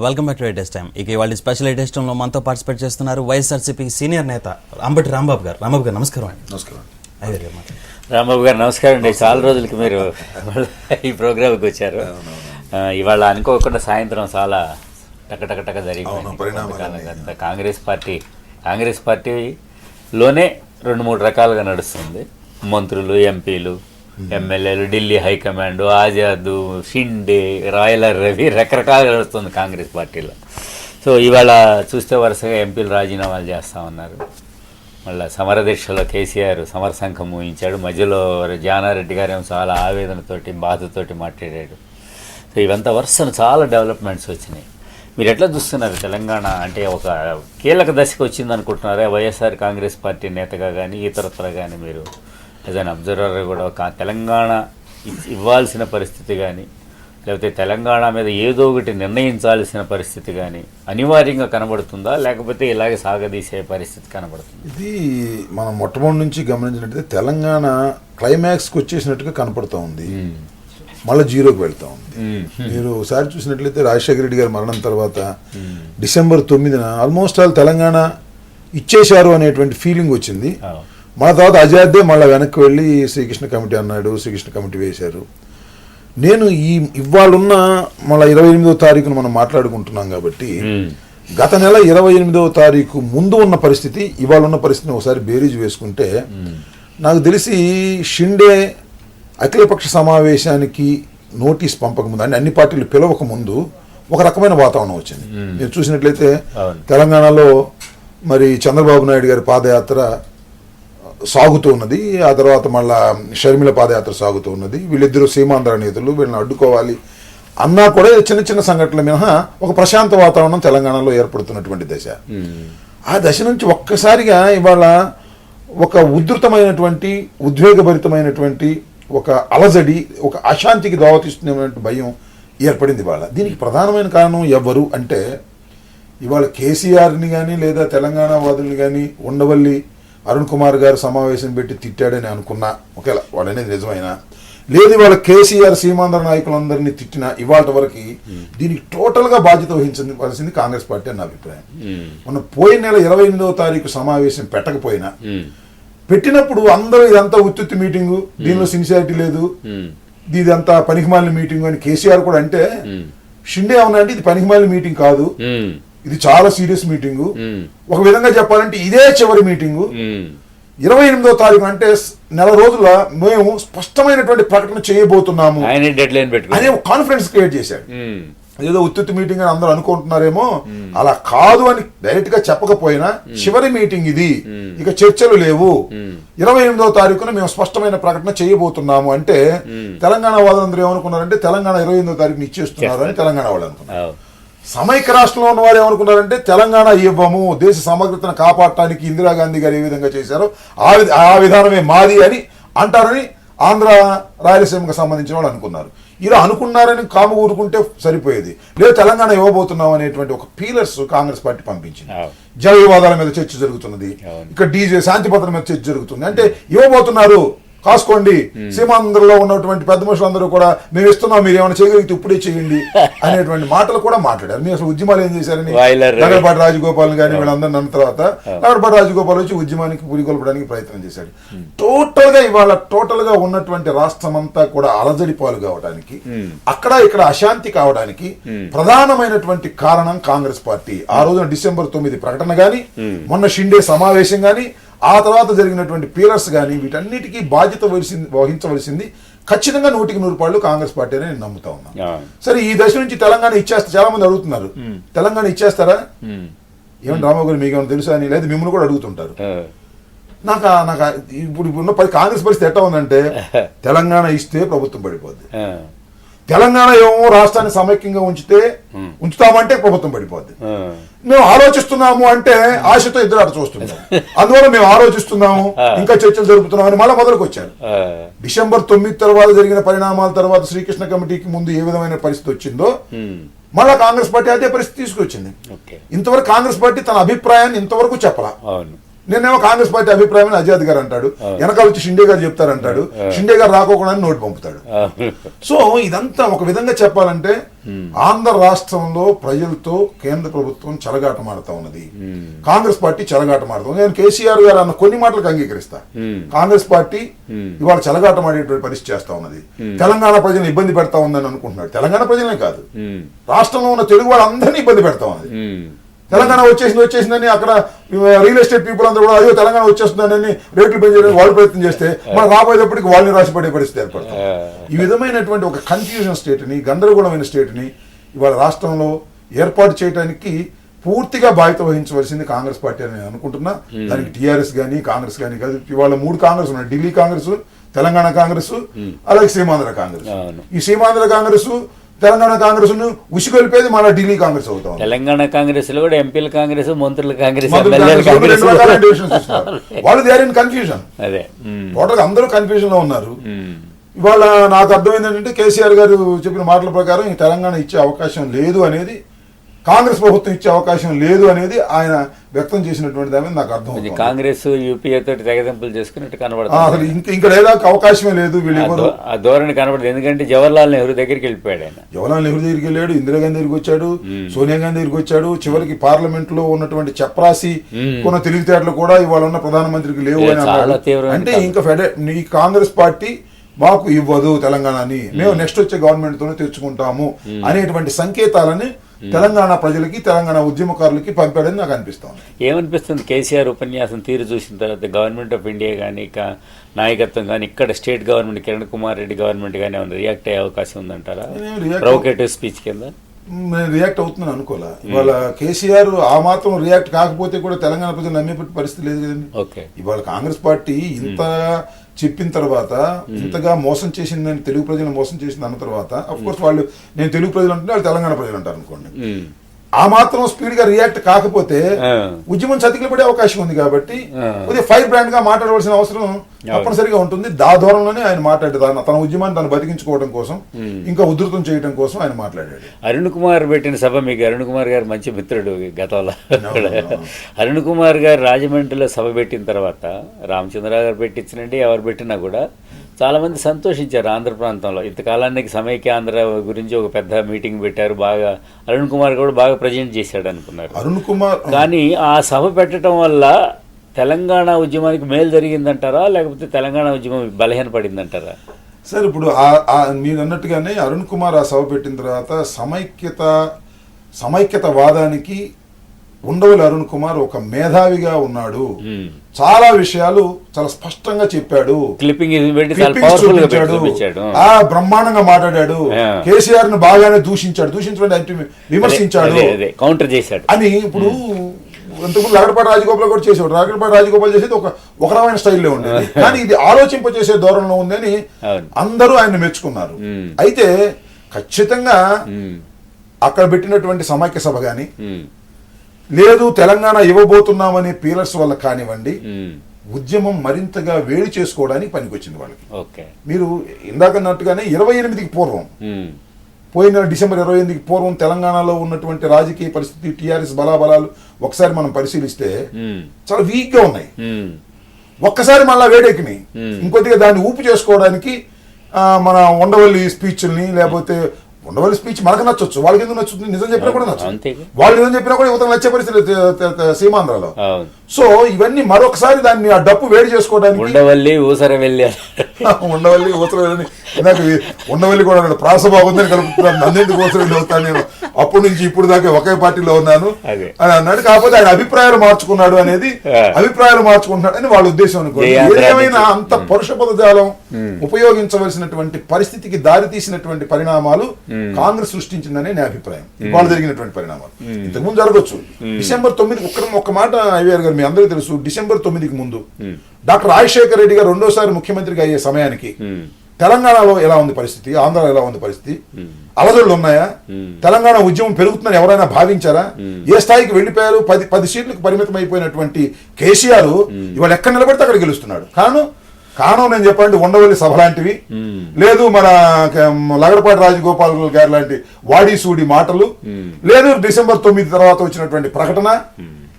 Welcome back to latest time. ఇక ఇవాళ special latest టైంలో మనతో పార్టిసిపేట్ చేస్తున్నారు వైఎస్ఆర్సీపీ సీనియర్ నేత అంబటి రాంబాబు గారు. రాంబాబు గారు నమస్కారం అండి. నమస్కారం. రాంబాబు గారు నమస్కారం అండి. చాలా రోజులకి మీరు ఈ ప్రోగ్రామ్కి వచ్చారు. ఇవాళ అనుకోకుండా సాయంత్రం చాలా టకటకటక జరిగింది. కాంగ్రెస్ పార్టీలోనే 2-3 రకాలుగా నడుస్తుంది. మంత్రులు, ఎంపీలు, ఎమ్మెల్యేలు, ఢిల్లీ హైకమాండ్, ఆజాద్, షిండే, రాయలర్ రవి రకరకాలుగా నడుస్తుంది కాంగ్రెస్ పార్టీలో. సో ఇవాళ చూస్తే వరుసగా ఎంపీలు రాజీనామాలు చేస్తూ ఉన్నారు. మళ్ళీ సమరదీక్షలో కేసీఆర్ సమర సంఘం ఊహించాడు. మధ్యలో జానారెడ్డి గారేమో చాలా ఆవేదనతోటి బాధతోటి మాట్లాడాడు. సో ఇవంతా వరుసను చాలా డెవలప్మెంట్స్ వచ్చినాయి. మీరు ఎట్లా చూస్తున్నారు తెలంగాణ? అంటే ఒక కీలక దశకు వచ్చింది అనుకుంటున్నారా వైఎస్ఆర్ కాంగ్రెస్ పార్టీ నేతగా కానీ ఇతరత్ర కానీ? మీరు యాజ్ అన్ అబ్జర్వర్ కూడా ఒక తెలంగాణ ఇవ్వాల్సిన పరిస్థితి కానీ, లేకపోతే తెలంగాణ మీద ఏదో ఒకటి నిర్ణయించాల్సిన పరిస్థితి కానీ అనివార్యంగా కనబడుతుందా, లేకపోతే ఇలాగే సాగదీసే పరిస్థితి కనబడుతుంది? ఇది మనం మొట్టమొదటి నుంచి గమనించినట్టయితే తెలంగాణ క్లైమాక్స్కి వచ్చేసినట్టుగా కనపడుతూ ఉంది. మళ్ళీ జీరోకి వెళ్తా ఉంది. మీరు ఒకసారి చూసినట్లయితే రాజశేఖర రెడ్డి గారి మరణం తర్వాత డిసెంబర్ 9న ఆల్మోస్ట్ ఆల్ తెలంగాణ ఇచ్చేశారు అనేటువంటి ఫీలింగ్ వచ్చింది. మన తర్వాత అజాద్దే మళ్ళీ వెనక్కి వెళ్ళి శ్రీకృష్ణ కమిటీ అన్నాడు, శ్రీకృష్ణ కమిటీ వేశారు. నేను ఇవాళున్న మళ్ళీ 28వ తారీఖున మనం మాట్లాడుకుంటున్నాం కాబట్టి గత నెల 28వ తారీఖు ముందు ఉన్న పరిస్థితి ఇవాళ ఉన్న పరిస్థితిని ఒకసారి బేరీజ్ వేసుకుంటే నాకు తెలిసి షిండే అఖిలపక్ష సమావేశానికి నోటీస్ పంపకముందు, అంటే అన్ని పార్టీలు పిలవక ముందు ఒక రకమైన వాతావరణం వచ్చింది. మీరు చూసినట్లయితే తెలంగాణలో మరి చంద్రబాబు నాయుడు గారి పాదయాత్ర సాగుతూ ఉన్నది. ఆ తర్వాత మళ్ళా షర్మిల పాదయాత్ర సాగుతూ ఉన్నది. వీళ్ళిద్దరూ సీమాంధ్ర నేతలు, వీళ్ళని అడ్డుకోవాలి అన్నా కూడా చిన్న చిన్న సంఘటనల మినహా ఒక ప్రశాంత వాతావరణం తెలంగాణలో ఏర్పడుతున్నటువంటి దశ. ఆ దశ నుంచి ఒక్కసారిగా ఇవాళ ఒక ఉధృతమైనటువంటి ఉద్వేగభరితమైనటువంటి ఒక అలజడి, ఒక అశాంతికి దోవతీస్తున్నటువంటి భయం ఏర్పడింది ఇవాళ. దీనికి ప్రధానమైన కారణం ఎవరు అంటే ఇవాళ కేసీఆర్ని కానీ లేదా తెలంగాణ వాదుల్ని కానీ ఉండవల్లి అరుణ్ కుమార్ గారు సమావేశం పెట్టి తిట్టాడని అనుకున్నా, ఒకవేళ వాడనేది నిజమైనా, లేదు ఇవాళ కేసీఆర్ సీమాంధ్ర నాయకులందరినీ తిట్టినా ఇవాళ వరకు దీనికి టోటల్గా బాధ్యత వహించాల్సింది కాంగ్రెస్ పార్టీ అన్న అభిప్రాయం. మొన్న పోయిన నెల 28వ తారీఖు సమావేశం పెట్టకపోయినా పెట్టినప్పుడు అందరూ ఇదంతా ఉత్తుత్తి మీటింగు, దీనిలో సిన్సియారిటీ లేదు, ఇదంతా పనికిమాలిన మీటింగు అని కేసీఆర్ కూడా అంటే షిండే ఏమన్నా అంటే ఇది పనికిమాలిన మీటింగ్ కాదు, ఇది చాలా సీరియస్ మీటింగు. ఒక విధంగా చెప్పాలంటే ఇదే చివరి మీటింగు. 28వ తారీఖు అంటే నెల రోజుల మేము స్పష్టమైనటువంటి ప్రకటన చేయబోతున్నాము అనే కాన్ఫిడెన్స్ క్రియేట్ చేశాడు. ఏదో ఉత్తుత్తి మీటింగ్ అని అందరూ అనుకుంటున్నారేమో, అలా కాదు అని డైరెక్ట్ గా చెప్పకపోయినా చివరి మీటింగ్ ఇది, ఇక చర్చలు లేవు, 28వ తారీఖున మేము స్పష్టమైన ప్రకటన చేయబోతున్నాము అంటే తెలంగాణ వాళ్ళందరూ ఏమనుకున్నారంటే తెలంగాణ 28వ తారీఖున ఇచ్చేస్తున్నారు అని తెలంగాణ వాళ్ళు అనుకున్నారు. సమైక్య రాష్ట్రంలో ఉన్న వారు ఏమనుకున్నారంటే తెలంగాణ ఇవ్వము, దేశ సమగ్రతను కాపాడటానికి ఇందిరాగాంధీ గారు ఏ విధంగా చేశారో ఆ విధానమే మాది అని అంటారని ఆంధ్ర రాయలసీమకు సంబంధించిన వాళ్ళు అనుకున్నారు. ఇలా అనుకున్నారని కాము ఊరుకుంటే సరిపోయేది, లేదు తెలంగాణ ఇవ్వబోతున్నాం అనేటువంటి ఒక పీలర్స్ కాంగ్రెస్ పార్టీ పంపించింది. జల వివాదాల మీద చర్చ జరుగుతున్నది, ఇక్కడ శాంతి భద్రత మీద చర్చ జరుగుతుంది అంటే ఇవ్వబోతున్నారు కాసుకోండి, సీమాంధ్రలో ఉన్నటువంటి పెద్ద మనుషులందరూ కూడా మేము ఇస్తున్నాం, మీరు ఏమైనా చేయగలిగితే ఇప్పుడే చేయండి అనేటువంటి మాటలు కూడా మాట్లాడారు. మీరు అసలు ఉద్యమాలు ఏం చేశారని నగరపాటి రాజగోపాల్ గారిని వీళ్ళందరూ అన్న తర్వాత నగరపాటి రాజగోపాల్ వచ్చి ఉద్యమానికి పురికొల్పడానికి ప్రయత్నం చేశాడు. టోటల్ గా ఉన్నటువంటి రాష్ట్రం అంతా కూడా అలజడి పాలు కావడానికి, అక్కడ ఇక్కడ అశాంతి కావడానికి ప్రధానమైనటువంటి కారణం కాంగ్రెస్ పార్టీ. ఆ రోజున డిసెంబర్ 9 ప్రకటన గాని, మొన్న షిండే సమావేశం గాని, ఆ తర్వాత జరిగినటువంటి పీలర్స్ కానీ వీటన్నిటికీ బాధ్యత వహించవలసింది ఖచ్చితంగా 100% కాంగ్రెస్ పార్టీ అని నేను నమ్ముతా ఉన్నా. సరే ఈ దశ నుంచి తెలంగాణ ఇచ్చేస్తా, చాలా మంది అడుగుతున్నారు తెలంగాణ ఇచ్చేస్తారా ఏమన్నా రామారావు గారు మీకు ఏమైనా తెలుసా అని, లేదా మిమ్మల్ని కూడా అడుగుతుంటారు. నాకు ఇప్పుడు ఉన్న కాంగ్రెస్ పరిస్థితి ఎట్లా ఉందంటే తెలంగాణ ఇస్తే ప్రభుత్వం పడిపోద్ది, తెలంగాణ ఏమో రాష్ట్రాన్ని సమైక్యంగా ఉంచుతామంటే ప్రభుత్వం పడిపోద్ది, మేము ఆలోచిస్తున్నాము అంటే ఆశతో ఇద్దరు అటు చూస్తున్నాం, అందువల్ల మేము ఆలోచిస్తున్నాము ఇంకా చర్చలు జరుపుతున్నాం అని మళ్ళీ మొదలుకు వచ్చారు. డిసెంబర్ 9 తర్వాత జరిగిన పరిణామాల తర్వాత శ్రీకృష్ణ కమిటీకి ముందు ఏ విధమైన పరిస్థితి వచ్చిందో మళ్ళా కాంగ్రెస్ పార్టీ అదే పరిస్థితి తీసుకొచ్చింది. ఇంతవరకు కాంగ్రెస్ పార్టీ తన అభిప్రాయాన్ని ఇంతవరకు చెప్పలా. నేనేమో కాంగ్రెస్ పార్టీ అభిప్రాయం ఆజాద్ గారు అంటాడు, వెనకాల వచ్చి షిండే గారు చెప్తారంటాడు, షిండే గారు రాకోకుండా నోటు పంపుతాడు. సో ఇదంతా ఒక విధంగా చెప్పాలంటే ఆంధ్ర రాష్ట్రంలో ప్రజలతో కేంద్ర ప్రభుత్వం చెలగాటమాడుతా ఉన్నది, కాంగ్రెస్ పార్టీ చెలగాటమాడుతుంది. నేను కేసీఆర్ గారు అన్న కొన్ని మాటలకు అంగీకరిస్తా. కాంగ్రెస్ పార్టీ ఇవాళ చెలగాటమాడేటువంటి పరిస్థితి చేస్తా ఉన్నది, తెలంగాణ ప్రజలను ఇబ్బంది పెడతా ఉందని అనుకుంటున్నాడు. తెలంగాణ ప్రజలనే కాదు, రాష్ట్రంలో ఉన్న తెలుగు వాళ్ళందరినీ ఇబ్బంది పెడతా ఉన్నది. తెలంగాణ వచ్చేసిందని అక్కడ రియల్ ఎస్టేట్ పీపుల్ అందరూ కూడా అయ్యో తెలంగాణ వచ్చేస్తుందని రేట్లు పెంచడానికి వాళ్ళు ప్రయత్నం చేస్తే మనం రాబోయేటప్పటికి వాళ్ళని రాసిపడే పరిస్థితి ఏర్పడుతుంది. ఈ విధమైనటువంటి ఒక కన్ఫ్యూజన్ స్టేట్ని, గందరగోళమైన స్టేట్ని ఇవాళ రాష్ట్రంలో ఏర్పాటు చేయడానికి పూర్తిగా బాధ్యత వహించవలసింది కాంగ్రెస్ పార్టీ అని నేను అనుకుంటున్నా. దానికి టీఆర్ఎస్ కానీ కాంగ్రెస్ కానీ కాదు, ఇవాళ 3 కాంగ్రెస్ ఉన్నాయి, ఢిల్లీ కాంగ్రెస్, తెలంగాణ కాంగ్రెస్, అలాగే సీమాంధ్ర కాంగ్రెస్. ఈ సీమాంధ్ర కాంగ్రెస్ తెలంగాణ కాంగ్రెస్ ఉసిగొలిపేది మన ఢిల్లీ కాంగ్రెస్ అవుతాం. తెలంగాణ కాంగ్రెస్ లో కూడా ఎంపీల కాంగ్రెస్, మంత్రుల కాంగ్రెస్, వాళ్ళు దే ఆర్ ఇన్ కన్ఫ్యూజన్. అదే టోటల్ అందరూ కన్ఫ్యూజన్ లో ఉన్నారు. ఇవాళ నాకు అర్థమైంది ఏంటంటే కేసీఆర్ గారు చెప్పిన మాటల ప్రకారం ఈ తెలంగాణ ఇచ్చే అవకాశం లేదు అనేది, కాంగ్రెస్ ప్రభుత్వం ఇచ్చే అవకాశం లేదు అనేది ఆయన వ్యక్తం చేసినటువంటి దాని మీద నాకు అర్థం. కాంగ్రెస్ యూపీఏ తోటి తెగదెంపులు చేసుకున్నట్టు కనబడుతుంది. అసలు ఇంకా లేదా అవకాశమే లేదు వీళ్ళు, ఆ ధోరణి కనబడదు. ఎందుకంటే జవహర్లాల్ నెహ్రూ దగ్గరికి వెళ్ళిపోయాడు ఆయన. జవహర్లాల్ నెహ్రూ దగ్గరికి వెళ్ళాడు, ఇందిరాగాంధీ దగ్గరికి వచ్చాడు, సోనియా గాంధీ దగ్గరికి వచ్చాడు. చివరికి పార్లమెంట్ లో ఉన్నటువంటి చప్రాసి కొన్న తెలివితేటలు కూడా ఇవాళ ఉన్న ప్రధానమంత్రికి లేవు అని అన్నాడు. అంటే ఇంకా ఈ కాంగ్రెస్ పార్టీ మాకు ఇవ్వదు తెలంగాణని, మేము నెక్స్ట్ వచ్చే గవర్నమెంట్ తోనే తెచ్చుకుంటాము అనేటువంటి సంకేతాలని తెలంగాణ ప్రజలకి, తెలంగాణ ఉద్యమకారులకి పంపాడని నాకు అనిపిస్తుంది. ఏమనిపిస్తుంది కేసీఆర్ ఉపన్యాసం తీరు చూసిన తర్వాత? గవర్నమెంట్ ఆఫ్ ఇండియా కానీ నాయకత్వం కానీ ఇక్కడ state government Kiran Kumar Reddy government కానీ ఏమైనా రియాక్ట్ అయ్యే అవకాశం ఉందంటారా? ప్రొవోకేటివ్ స్పీచ్ కింద నేను రియాక్ట్ అవుతున్నాను అనుకోలే. ఇవాళ కేసీఆర్ ఆ మాత్రం రియాక్ట్ కాకపోతే కూడా తెలంగాణ ప్రజలు నమ్మేపట్టి పరిస్థితి లేదు కదండి. ఇవాళ కాంగ్రెస్ పార్టీ ఇంత చెప్పిన తర్వాత, ఇంతగా మోసం చేసిందని, తెలుగు ప్రజలను మోసం చేసింది అన్న తర్వాత, అఫ్ కోర్స్ వాళ్ళు నేను తెలుగు ప్రజలు అంటే వాళ్ళు తెలంగాణ ప్రజలు అంటారు అనుకోండి, ఆ మాత్రం స్పీడ్ గా రియాక్ట్ కాకపోతే ఉద్యమం చతికిల పడే అవకాశం ఉంది. కాబట్టి కొద్దిగా ఫైర్ బ్రాండ్ గా మాట్లాడవలసిన అవసరం తప్పనిసరిగా ఉంటుంది. దా దూరంలోనే ఆయన మాట్లాడాడు, తన ఉద్యమాన్ని తను బతికించుకోవడం కోసం, ఇంకా ఉధృతం చేయడం కోసం ఆయన మాట్లాడాడు. అరుణ్ కుమార్ పెట్టిన సభ, మీకు అరుణ్ కుమార్ గారు మంచి మిత్రుడు గతంలో. అరుణ్ కుమార్ గారు రాజమండ్రిలో సభ పెట్టిన తర్వాత రామచంద్రరావు గారు పెట్టించినండి, ఎవరు పెట్టినా కూడా చాలా మంది సంతోషించారు. ఆంధ్ర ప్రాంతంలో ఇంతకాలానికి సమైక్య ఆంధ్ర గురించి ఒక పెద్ద మీటింగ్ పెట్టారు, బాగా అరుణ్ కుమార్ కూడా బాగా ప్రజెంట్ చేశాడు అనుకున్నారు. అరుణ్ కుమార్ కానీ ఆ సభ పెట్టడం వల్ల తెలంగాణ ఉద్యమానికి మేలు జరిగిందంటారా, లేకపోతే తెలంగాణ ఉద్యమం బలహీనపడిందంటారా? సార్ ఇప్పుడు మీరు అన్నట్టుగానే అరుణ్ కుమార్ ఆ సభ పెట్టిన తర్వాత సమైక్యత వాదానికి ఉండవల్లి అరుణ్ కుమార్ ఒక మేధావిగా ఉన్నాడు, చాలా విషయాలు చాలా స్పష్టంగా చెప్పాడు, బ్రహ్మాండంగా మాట్లాడాడు, కేసీఆర్ ను బాగానే దూషించడం విమర్శించాడు, కౌంటర్ చేశాడు అని. ఇప్పుడు ఇంతకుముందు లగడపాటి రాజగోపాల్ కూడా చేసేవాడు. లగడపాటి రాజగోపాల్ చేసేది ఒక రకమైన స్టైల్లో ఉండేది, కానీ ఇది ఆలోచింపచేసే ధోరణిలో ఉందని అందరూ ఆయన మెచ్చుకున్నారు. అయితే ఖచ్చితంగా అక్కడ పెట్టినటువంటి సమైక్య సభ గాని, లేదు తెలంగాణ ఇవ్వబోతున్నామనే పీలర్స్ వల్ల కానివ్వండి, ఉద్యమం మరింతగా వేడి చేసుకోవడానికి పనికొచ్చింది వాళ్ళకి. మీరు ఇందాకన్నట్టుగానే 28కి పూర్వం, పోయిన డిసెంబర్ 28కి పూర్వం తెలంగాణలో ఉన్నటువంటి రాజకీయ పరిస్థితి, టీఆర్ఎస్ బలాబలాలు ఒకసారి మనం పరిశీలిస్తే చాలా వీక్ గా ఉన్నాయి. ఒక్కసారి మళ్ళా వేడెక్కినాయి. ఇంకొద్దిగా దాన్ని ఊపు చేసుకోవడానికి మన ఉండవల్లి స్పీచ్ల్ని, లేకపోతే ఉండవల్లి స్పీచ్ మనకు నచ్చొచ్చు, వాళ్ళకి ఎందుకు నచ్చుతుంది? నిజం చెప్పినా కూడా నచ్చదు, వాళ్ళు నిజం చెప్పినా కూడా యువతకు నచ్చే పరిస్థితి సీమాంధ్రలో. సో ఇవన్నీ మరొకసారి దాన్ని ఆ డప్పు వేడి చేసుకోవడానికి ఉండవల్లి ఊసర వెళ్ళి ఉండవల్లి కూడా ప్రాస బాగుందని కలుపుతున్నాను, నన్నెందుకు ఊసర వెళ్ళి అవుతాను నేను, అప్పటి నుంచి ఇప్పుడు దాకా ఒకే పార్టీలో ఉన్నాను అని అన్నాడు. కాకపోతే ఆయన అభిప్రాయాలు మార్చుకున్నాడు అనేది, అభిప్రాయాలు మార్చుకుంటున్నాడు అని వాళ్ళ ఉద్దేశం అనుకోండి. ఏదేమైనా అంత పరుష పదజాలం ఉపయోగించవలసినటువంటి పరిస్థితికి దారి తీసినటువంటి పరిణామాలు కాంగ్రెస్ సృష్టించిందనే నా అభిప్రాయం. ఇవాళ జరిగినటువంటి పరిణామాలు ఇంతకుముందు జరగచ్చు. డిసెంబర్ 9 ఒక్క మాట ఐవీఆర్ గారు మీ అందరికీ తెలుసు, డిసెంబర్ 9కి ముందు డాక్టర్ రాజశేఖర రెడ్డి గారు రెండోసారి ముఖ్యమంత్రిగా అయ్యే సమయానికి తెలంగాణలో ఎలా ఉంది పరిస్థితి, ఆంధ్రాలో ఎలా ఉంది పరిస్థితి, అలజడులు ఉన్నాయా, తెలంగాణ ఉద్యమం పెరుగుతుందని ఎవరైనా భావించారా? ఏ స్థాయికి వెళ్లిపోయారు? 10 సీట్లకు పరిమితం అయిపోయినటువంటి కేసీఆర్ ఇవాళ ఎక్కడ నిలబడితే అక్కడ గెలుస్తున్నాడు. కారణం నేను చెప్పండి, ఉండవల్లి సభ లాంటివి, లేదు మన లగడపాటి రాజగోపాల్ గారి లాంటి వాడి సూడి మాటలు, లేదు డిసెంబర్ 9 తర్వాత వచ్చినటువంటి ప్రకటన,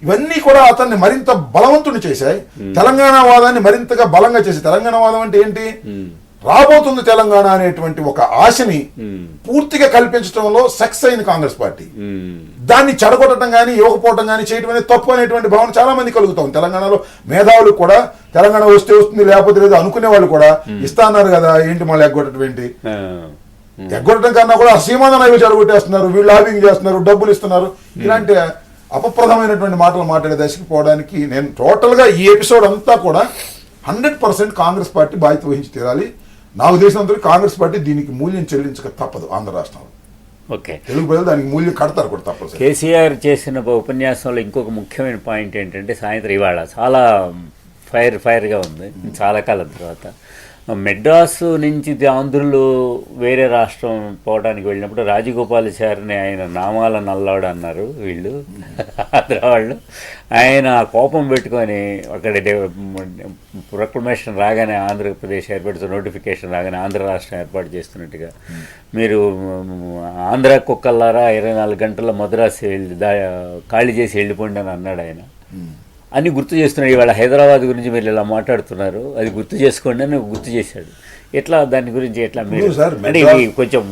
ఇవన్నీ కూడా అతన్ని మరింత బలవంతుని చేశాయి. తెలంగాణ వాదాన్ని మరింతగా బలంగా చేశాయి. తెలంగాణ వాదం అంటే ఏంటి? రాబోతుంది తెలంగాణ అనేటువంటి ఒక ఆశని పూర్తిగా కల్పించడంలో సక్సెస్ అయింది కాంగ్రెస్ పార్టీ. దాన్ని చెడగొట్టడం కానీ ఇవ్వకపోవడం కానీ చేయడం అనేది తప్పు అనేటువంటి భావన చాలా మంది కలుగుతాం. తెలంగాణలో మేధావులు కూడా తెలంగాణ వస్తే వస్తుంది లేకపోతే లేదు అనుకునే వాళ్ళు కూడా ఇస్తా అన్నారు కదా, ఏంటి మళ్ళీ ఎగ్గొట్టడం ఏంటి? ఎగ్గొట్టడం కన్నా కూడా సీమాంధ్ర అవి చెడగొట్టేస్తున్నారు, వీళ్ళు లాబింగ్ చేస్తున్నారు, డబ్బులు ఇస్తున్నారు, ఇలాంటి అపప్రదమైనటువంటి మాటలు మాట్లాడే దశకి పోవడానికి నేను టోటల్గా ఈ ఎపిసోడ్ అంతా కూడా 100% కాంగ్రెస్ పార్టీ బాధ్యత వహించి తీరాలి. నాకు తెలిసినంత కాంగ్రెస్ పార్టీ దీనికి మూల్యం చెల్లించక తప్పదు. ఆంధ్ర రాష్ట్రంలో ఓకే, తెలుగు ప్రజలు దానికి మూల్యం కడతారు కూడా తప్పదు. కేసీఆర్ చేసిన ఉపన్యాసంలో ఇంకొక ముఖ్యమైన పాయింట్ ఏంటంటే సాయంత్రం ఇవాళ చాలా ఫైర్గా ఉంది. చాలా కాలం తర్వాత మెడ్రాసు నుంచి ఆంధ్రులు వేరే రాష్ట్రం పోవడానికి వెళ్ళినప్పుడు రాజగోపాలాచారిని ఆయన నామాల నల్లాడు అన్నారు వీళ్ళు ఆంధ్ర వాళ్ళు. ఆయన కోపం పెట్టుకొని అక్కడ ప్రొక్లమేషన్ రాగానే ఆంధ్రప్రదేశ్ ఏర్పడుతున్న నోటిఫికేషన్ రాగానే ఆంధ్ర రాష్ట్రం ఏర్పాటు చేస్తున్నట్టుగా మీరు ఆంధ్ర కుక్కల్లారా 24 గంటల్లో మద్రాసు ఖాళీ చేసి వెళ్ళిపోండి అని అన్నాడు ఆయన. అని గుర్తు చేస్తున్నాడు. ఇవాళ హైదరాబాద్ గురించి మీరు ఇలా మాట్లాడుతున్నారు, అది గుర్తు చేసుకోండి అని గుర్తు చేశాడు. ఎట్లా దాని గురించి ఎట్లా మీరు అంటే ఇది కొంచెం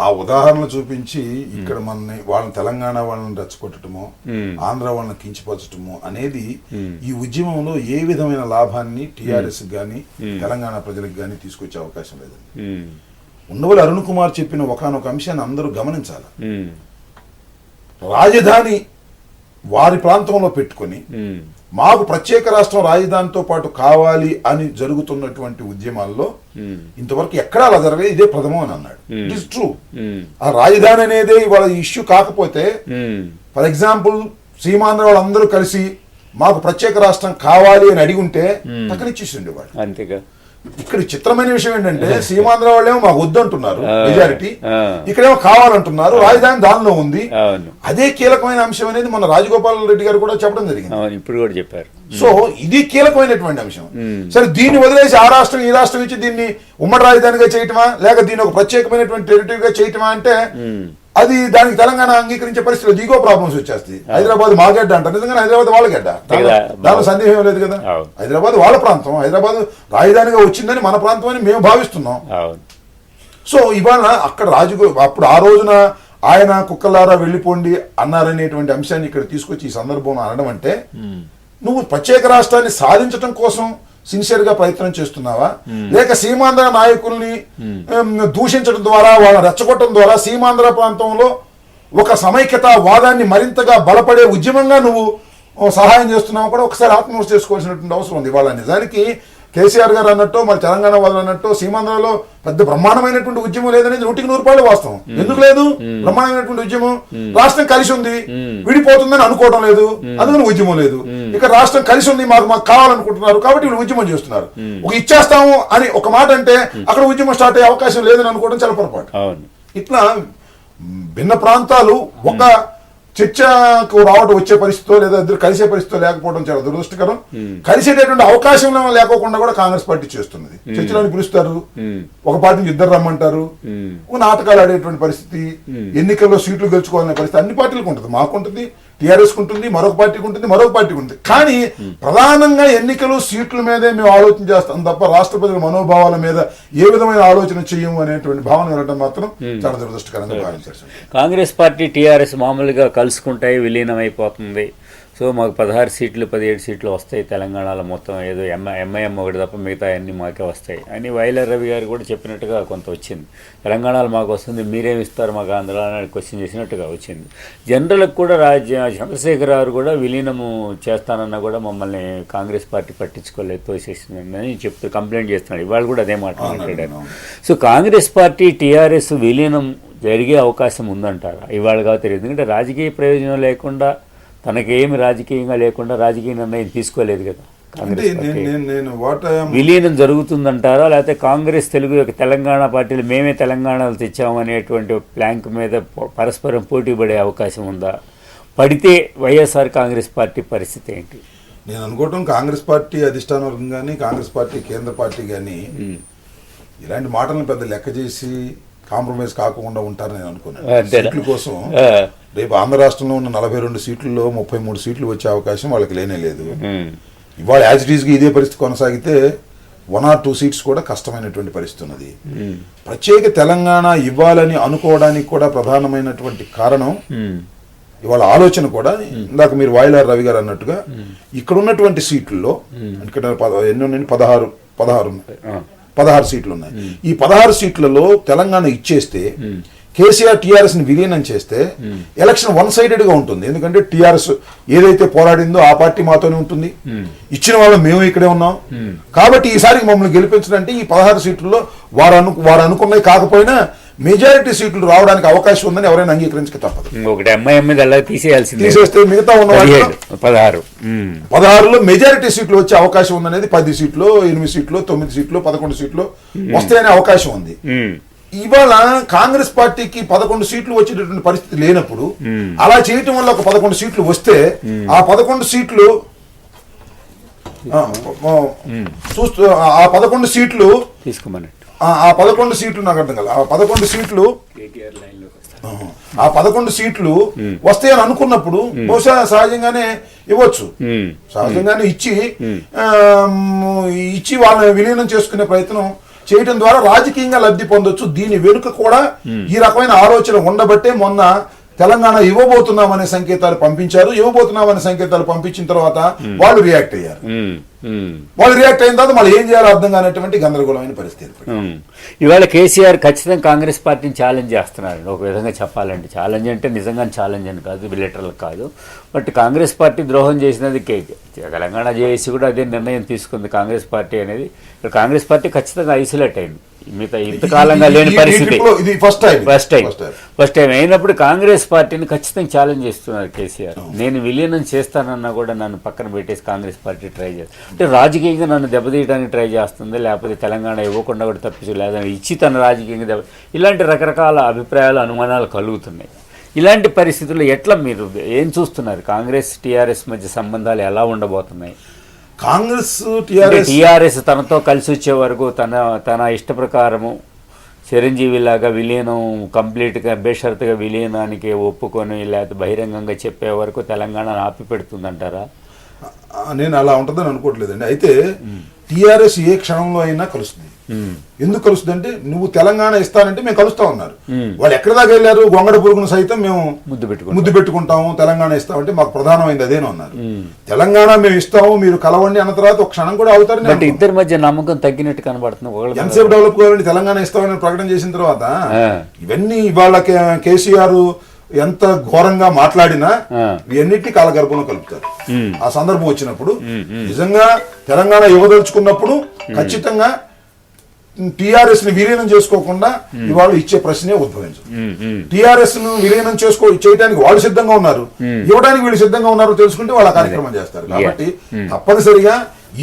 ఆ ఉదాహరణ చూపించి ఇక్కడ వాళ్ళని తెలంగాణ వాళ్ళని రెచ్చగొట్టడమో ఆంధ్ర వాళ్ళని కించపరచటమో అనేది ఈ ఉద్యమంలో ఏ విధమైన లాభాన్ని టీఆర్ఎస్ గాని తెలంగాణ ప్రజలకు గాని తీసుకొచ్చే అవకాశం లేదండి. ఉండవల్లి అరుణ్ కుమార్ చెప్పిన ఒకానొక అంశాన్ని అందరూ గమనించాలి. రాజధాని వారి ప్రాంతంలో పెట్టుకొని మాకు ప్రత్యేక రాష్ట్రం రాజధానితో పాటు కావాలి అని జరుగుతున్నటువంటి ఉద్యమాల్లో ఇంతవరకు ఎక్కడా అలా జరగలేదు, ఇదే ప్రథమం అని అన్నాడు. It is true. ఆ రాజధాని అనేది ఇవాళ ఇష్యూ కాకపోతే ఫర్ ఎగ్జాంపుల్ సీమాంధ్ర వాళ్ళందరూ కలిసి మాకు ప్రత్యేక రాష్ట్రం కావాలి అని అడిగి ఉంటే పక్కన ఇచ్చేసిండే వాడు. అంతేగా ఇక్కడ చిత్రమైన విషయం ఏంటంటే సీమాంధ్ర వాళ్ళేమో మాకు వద్దంటున్నారు మెజారిటీ, ఇక్కడేమో కావాలంటున్నారు, రాజధాని దానిలో ఉంది. అదే కీలకమైన అంశం అనేది మన రాజగోపాల్ రెడ్డి గారు కూడా చెప్పడం జరిగింది, ఇప్పుడు కూడా చెప్పారు. సో ఇది కీలకమైనటువంటి అంశం. సరే దీన్ని వదిలేసి ఆ రాష్ట్రం ఈ రాష్ట్రం ఇచ్చి దీన్ని ఉమ్మడి రాజధానిగా చేయటమా లేక దీన్ని ఒక ప్రత్యేకమైనటువంటి టెరిటరీగా చేయటమా అంటే అది దానికి తెలంగాణ అంగీకరించే పరిస్థితులు దిగో ప్రాబ్లమ్స్ వచ్చేస్తాయి. హైదరాబాద్ మా గడ్డ అంటారు, నిజంగా హైదరాబాద్ వాళ్ళ గడ్డ, దానిలో సందేహం లేదు కదా. హైదరాబాద్ వాళ్ళ ప్రాంతం, హైదరాబాద్ రాజధానిగా వచ్చిందని మన ప్రాంతం అని మేము భావిస్తున్నాం. సో ఇవాళ అక్కడ అప్పుడు ఆ రోజున ఆయన కుక్కలారా వెళ్ళిపోండి అన్నారనేటువంటి అంశాన్ని ఇక్కడ తీసుకొచ్చి ఈ సందర్భంలో అనడం అంటే నువ్వు ప్రత్యేక రాష్ట్రాన్ని సాధించడం కోసం సిన్సియర్ గా ప్రయత్నం చేస్తున్నావా లేక సీమాంధ్ర నాయకుల్ని దూషించడం ద్వారా వాళ్ళని రెచ్చగొట్టడం ద్వారా సీమాంధ్ర ప్రాంతంలో ఒక సమైక్యత వాదాన్ని మరింతగా బలపడే ఉద్యమంగా నువ్వు సహాయం చేస్తున్నావు కూడా ఒకసారి ఆత్మవిమర్శ చేసుకోవాల్సినటువంటి అవసరం ఉంది. ఇవాళ నిజానికి కేసీఆర్ గారు అన్నట్టు మరి తెలంగాణ వాళ్ళు అన్నట్టు సీమాంధ్రలో పెద్ద బ్రహ్మాండమైనటువంటి ఉద్యమం లేదనేది 100% వాస్తవం. ఎందుకు లేదు? బ్రహ్మాండమైనటువంటి ఉద్యమం, రాష్ట్రం కలిసి ఉంది, విడిపోతుందని అనుకోవడం లేదు, అందుకని ఉద్యమం లేదు. ఇక రాష్ట్రం కలిసి ఉంది, మాకు కావాలనుకుంటున్నారు కాబట్టి వీళ్ళు ఉద్యమం చేస్తున్నారు. ఒక ఇచ్చేస్తాము అని ఒక మాట అంటే అక్కడ ఉద్యమం స్టార్ట్ అయ్యే అవకాశం లేదని అనుకోవడం చాలా పొరపాటు. ఇట్లా భిన్న ప్రాంతాలు ఒక చర్చకు రావడం వచ్చే పరిస్థితితో లేదా ఇద్దరు కలిసే పరిస్థితితో లేకపోవడం చాలా దురదృష్టకరం. కలిసేటటువంటి అవకాశం లేకోకుండా కూడా కాంగ్రెస్ పార్టీ చేస్తున్నది. చర్చలను పిలుస్తారు, ఒక పార్టీ నుంచి ఇద్దరు రమ్మంటారు, ఒక నాటకాలు ఆడేటువంటి పరిస్థితి, ఎన్నికల్లో సీట్లు గెలుచుకోవాలనే పరిస్థితి అన్ని పార్టీలకు ఉంటుంది. మాకుంటుంది, టీఆర్ఎస్ ఉంటుంది, మరొక పార్టీకి ఉంటుంది, మరొక పార్టీకి ఉంటుంది. కానీ ప్రధానంగా ఎన్నికలు సీట్ల మీదే మేము ఆలోచన చేస్తాం తప్ప రాష్ట్ర ప్రజల మనోభావాల మీద ఏ విధమైన ఆలోచన చేయము అనేటువంటి భావన వెళ్ళడం మాత్రం చాలా దురదృష్టకరంగా భావించారు. కాంగ్రెస్ పార్టీ టీఆర్ఎస్ మామూలుగా కలుసుకుంటాయి, విలీనం అయిపోతుంది. సో మాకు 16 సీట్లు 17 సీట్లు వస్తాయి తెలంగాణలో, మొత్తం ఏదో ఎంఐఎం ఒకటి తప్ప మిగతా అన్నీ మాకే వస్తాయి అని వైలర్ రవి గారు కూడా చెప్పినట్టుగా కొంత వచ్చింది. తెలంగాణలో మాకు వస్తుంది, మీరేమి ఇస్తారు మాకు ఆంధ్ర అని క్వశ్చన్ చేసినట్టుగా వచ్చింది. జనరల్కి కూడా చంద్రశేఖర్ గారు కూడా విలీనము చేస్తానన్నా కూడా మమ్మల్ని కాంగ్రెస్ పార్టీ పట్టించుకోలేదు, తోసేసిందని చెప్తూ కంప్లైంట్ చేస్తున్నాడు. ఇవాళ కూడా అదే మాట మాట్లాడారు. సో కాంగ్రెస్ పార్టీ టీఆర్ఎస్ విలీనం జరిగే అవకాశం ఉందంటారా? ఇవాళగా తెలియదు, ఎందుకంటే రాజకీయ ప్రయోజనం లేకుండా, తనకేమి రాజకీయంగా లేకుండా రాజకీయ నిర్ణయం తీసుకోలేదు కదా విలీనం జరుగుతుందంటారా? లేకపోతే కాంగ్రెస్ తెలంగాణ పార్టీలు మేమే తెలంగాణలో తెచ్చాము అనేటువంటి ప్లాంక్ మీద పరస్పరం పోటీ పడే అవకాశం ఉందా? పడితే వైఎస్ఆర్ కాంగ్రెస్ పార్టీ పరిస్థితి ఏంటి? నేను అనుకోవటం కాంగ్రెస్ పార్టీ అధిష్టాన వర్గం కానీ కాంగ్రెస్ పార్టీ కేంద్ర పార్టీ కానీ ఇలాంటి మాటలను పెద్ద లెక్క చేసి కాంప్రమైజ్ కాకుండా ఉంటారని నేను అనుకున్నాను. అంతేనా? సీట్ల కోసం రేపు ఆంధ్ర రాష్ట్రంలో ఉన్న 42 సీట్లలో 33 సీట్లు వచ్చే అవకాశం వాళ్ళకి లేనే లేదు. ఇవాళ యాజ్ ఇట్ ఈస్గా ఇదే పరిస్థితి కొనసాగితే 1 or 2 సీట్స్ కూడా కష్టమైనటువంటి పరిస్థితి ఉన్నది. ప్రత్యేక తెలంగాణ ఇవ్వాలని అనుకోవడానికి కూడా ప్రధానమైనటువంటి కారణం ఇవాళ ఆలోచన కూడా ఇందాక మీరు వాయిలార్ రవి గారు అన్నట్టుగా ఇక్కడ ఉన్నటువంటి సీట్లలో ఇక్కడ ఎన్నో 16 సీట్లు ఉన్నాయి. ఈ 16 సీట్లలో తెలంగాణ ఇచ్చేస్తే కేసీఆర్ టీఆర్ఎస్ ని విలీనం చేస్తే ఎలక్షన్ 1-sided గా ఉంటుంది. ఎందుకంటే టీఆర్ఎస్ ఏదైతే పోరాడిందో ఆ పార్టీ మాతోనే ఉంటుంది, ఇచ్చిన వాళ్ళు మేము ఇక్కడే ఉన్నాం. కాబట్టి ఈసారికి మమ్మల్ని గెలిపించడంటే ఈ 16 సీట్లలో వారు అనుకున్నవి కాకపోయినా మెజారిటీ సీట్లు రావడానికి అవకాశం ఉందని ఎవరైనా అంగీకరించక తప్పదు. ఒకటి ఎంఐఎం మీద తీసేస్తే మిగతా ఉన్న 16లో మెజారిటీ సీట్లు వచ్చే అవకాశం ఉందనేది 10 సీట్లు 8 సీట్లు 9 సీట్లు 11 సీట్లు వస్తాయనే అవకాశం ఉంది. ఇవాళ కాంగ్రెస్ పార్టీకి 11 సీట్లు వచ్చేటటువంటి పరిస్థితి లేనప్పుడు అలా చేయటం వల్ల ఒక 11 సీట్లు వస్తే ఆ 11 సీట్లు ఆ 11 సీట్లు తీసుకోమన్నట్టు ఆ 11 సీట్లు నాకు అర్థం కాదు. ఆ 11 సీట్లు వస్తాయని అనుకున్నప్పుడు బహుశా సహజంగానే ఇవ్వచ్చు, సహజంగానే ఇచ్చి వాళ్ళని విలీనం చేసుకునే ప్రయత్నం చేయడం ద్వారా రాజకీయంగా లబ్ధి పొందొచ్చు. దీని వెనుక కూడా ఈ రకమైన ఆలోచన ఉండబట్టే మొన్న తెలంగాణ ఇవ్వబోతున్నామనే సంకేతాలు పంపించారు. ఇవ్వబోతున్నామనే సంకేతాలు పంపించిన తర్వాత వాళ్ళు రియాక్ట్ అయ్యారు. వాళ్ళు రియాక్ట్ అయిన తర్వాత మళ్ళీ ఏం చేయాలో అర్థం కానటువంటి గందరగోళమైన పరిస్థితి. ఇవాళ కేసీఆర్ ఖచ్చితంగా కాంగ్రెస్ పార్టీని ఛాలెంజ్ చేస్తున్నారు. ఒక విధంగా చెప్పాలంటే ఛాలెంజ్ అంటే నిజంగా ఛాలెంజ్ అని కాదు, బిలిటరల్ కాదు. బట్ కాంగ్రెస్ పార్టీ ద్రోహం చేసినది తెలంగాణ జేఏసీ కూడా అదే నిర్ణయం తీసుకుంది. కాంగ్రెస్ పార్టీ అనేది కాంగ్రెస్ పార్టీ ఖచ్చితంగా ఐసోలేట్ అయింది. మిగతా ఇంతకాలంగా లేని పరిస్థితి ఫస్ట్ టైం అయినప్పుడు కాంగ్రెస్ పార్టీని ఖచ్చితంగా ఛాలెంజ్ చేస్తున్నారు కేసీఆర్. నేను విలీనం చేస్తానన్నా కూడా నన్ను పక్కన పెట్టేసి కాంగ్రెస్ పార్టీ ట్రై చేస్తుంది. అంటే రాజకీయంగా నన్ను దెబ్బతీయడానికి ట్రై చేస్తుంది, లేకపోతే తెలంగాణ ఇవ్వకుండా కూడా తప్పించు, లేదని ఇచ్చి తన రాజకీయంగా ఇలాంటి రకరకాల అభిప్రాయాలు అనుమానాలు కలుగుతున్నాయి. ఇలాంటి పరిస్థితుల్లో ఎట్లా మీరు ఏం చూస్తున్నారు? కాంగ్రెస్ టీఆర్ఎస్ మధ్య సంబంధాలు ఎలా ఉండబోతున్నాయి? కాంగ్రెస్ టీఆర్ఎస్ తనతో కలిసి వచ్చే వరకు తన ఇష్ట ప్రకారము చిరంజీవి లాగా విలీనం కంప్లీట్గా బేషరతుగా విలీనానికి ఒప్పుకొని లేకపోతే బహిరంగంగా చెప్పే వరకు తెలంగాణను ఆపి పెడుతుందంటారా? నేను అలా ఉంటుందని అనుకోవట్లేదండి. అయితే టీఆర్ఎస్ ఏ క్షణంలో అయినా కలుస్తుంది. ఎందుకు కలుస్తుంది అంటే నువ్వు తెలంగాణ ఇస్తానంటే మేము కలుస్తా ఉన్నారు. వాళ్ళు ఎక్కడి దాకా వెళ్ళారు? గొంగడ పురుగును సైతం మేము ముద్దు పెట్టుకుంటాము, తెలంగాణ ఇస్తామంటే మాకు ప్రధానమైంది అదేనో అన్నారు. తెలంగాణ మేము ఇస్తాము, మీరు కలవండి అన్న తర్వాత ఒక క్షణం కూడా అవుతారు. ఇద్దరి మధ్య నమ్మకం తగ్గినట్టు కనబడుతుంది. ఎంతసేపు డెవలప్ కావాలండి? తెలంగాణ ఇస్తామని ప్రకటన చేసిన తర్వాత ఇవన్నీ ఇవాళ కేసీఆర్ ఎంత ఘోరంగా మాట్లాడినా ఇవన్నిటినీ కాలగర్భంలో కలుపుతారు. ఆ సందర్భం వచ్చినప్పుడు నిజంగా తెలంగాణ ఇవ్వదలుచుకున్నప్పుడు ఖచ్చితంగా టీఆర్ఎస్ ని విలీనం చేసుకోకుండా ఇవాళ ఇచ్చే ప్రశ్నే ఉద్భవించదు. టీఆర్ఎస్ ను విలీనం చేయడానికి వాళ్ళు సిద్ధంగా ఉన్నారు, ఇవ్వడానికి వీళ్ళు సిద్ధంగా ఉన్నారు తెలుసుకుంటే వాళ్ళు ఆ కార్యక్రమం చేస్తారు. కాబట్టి తప్పనిసరిగా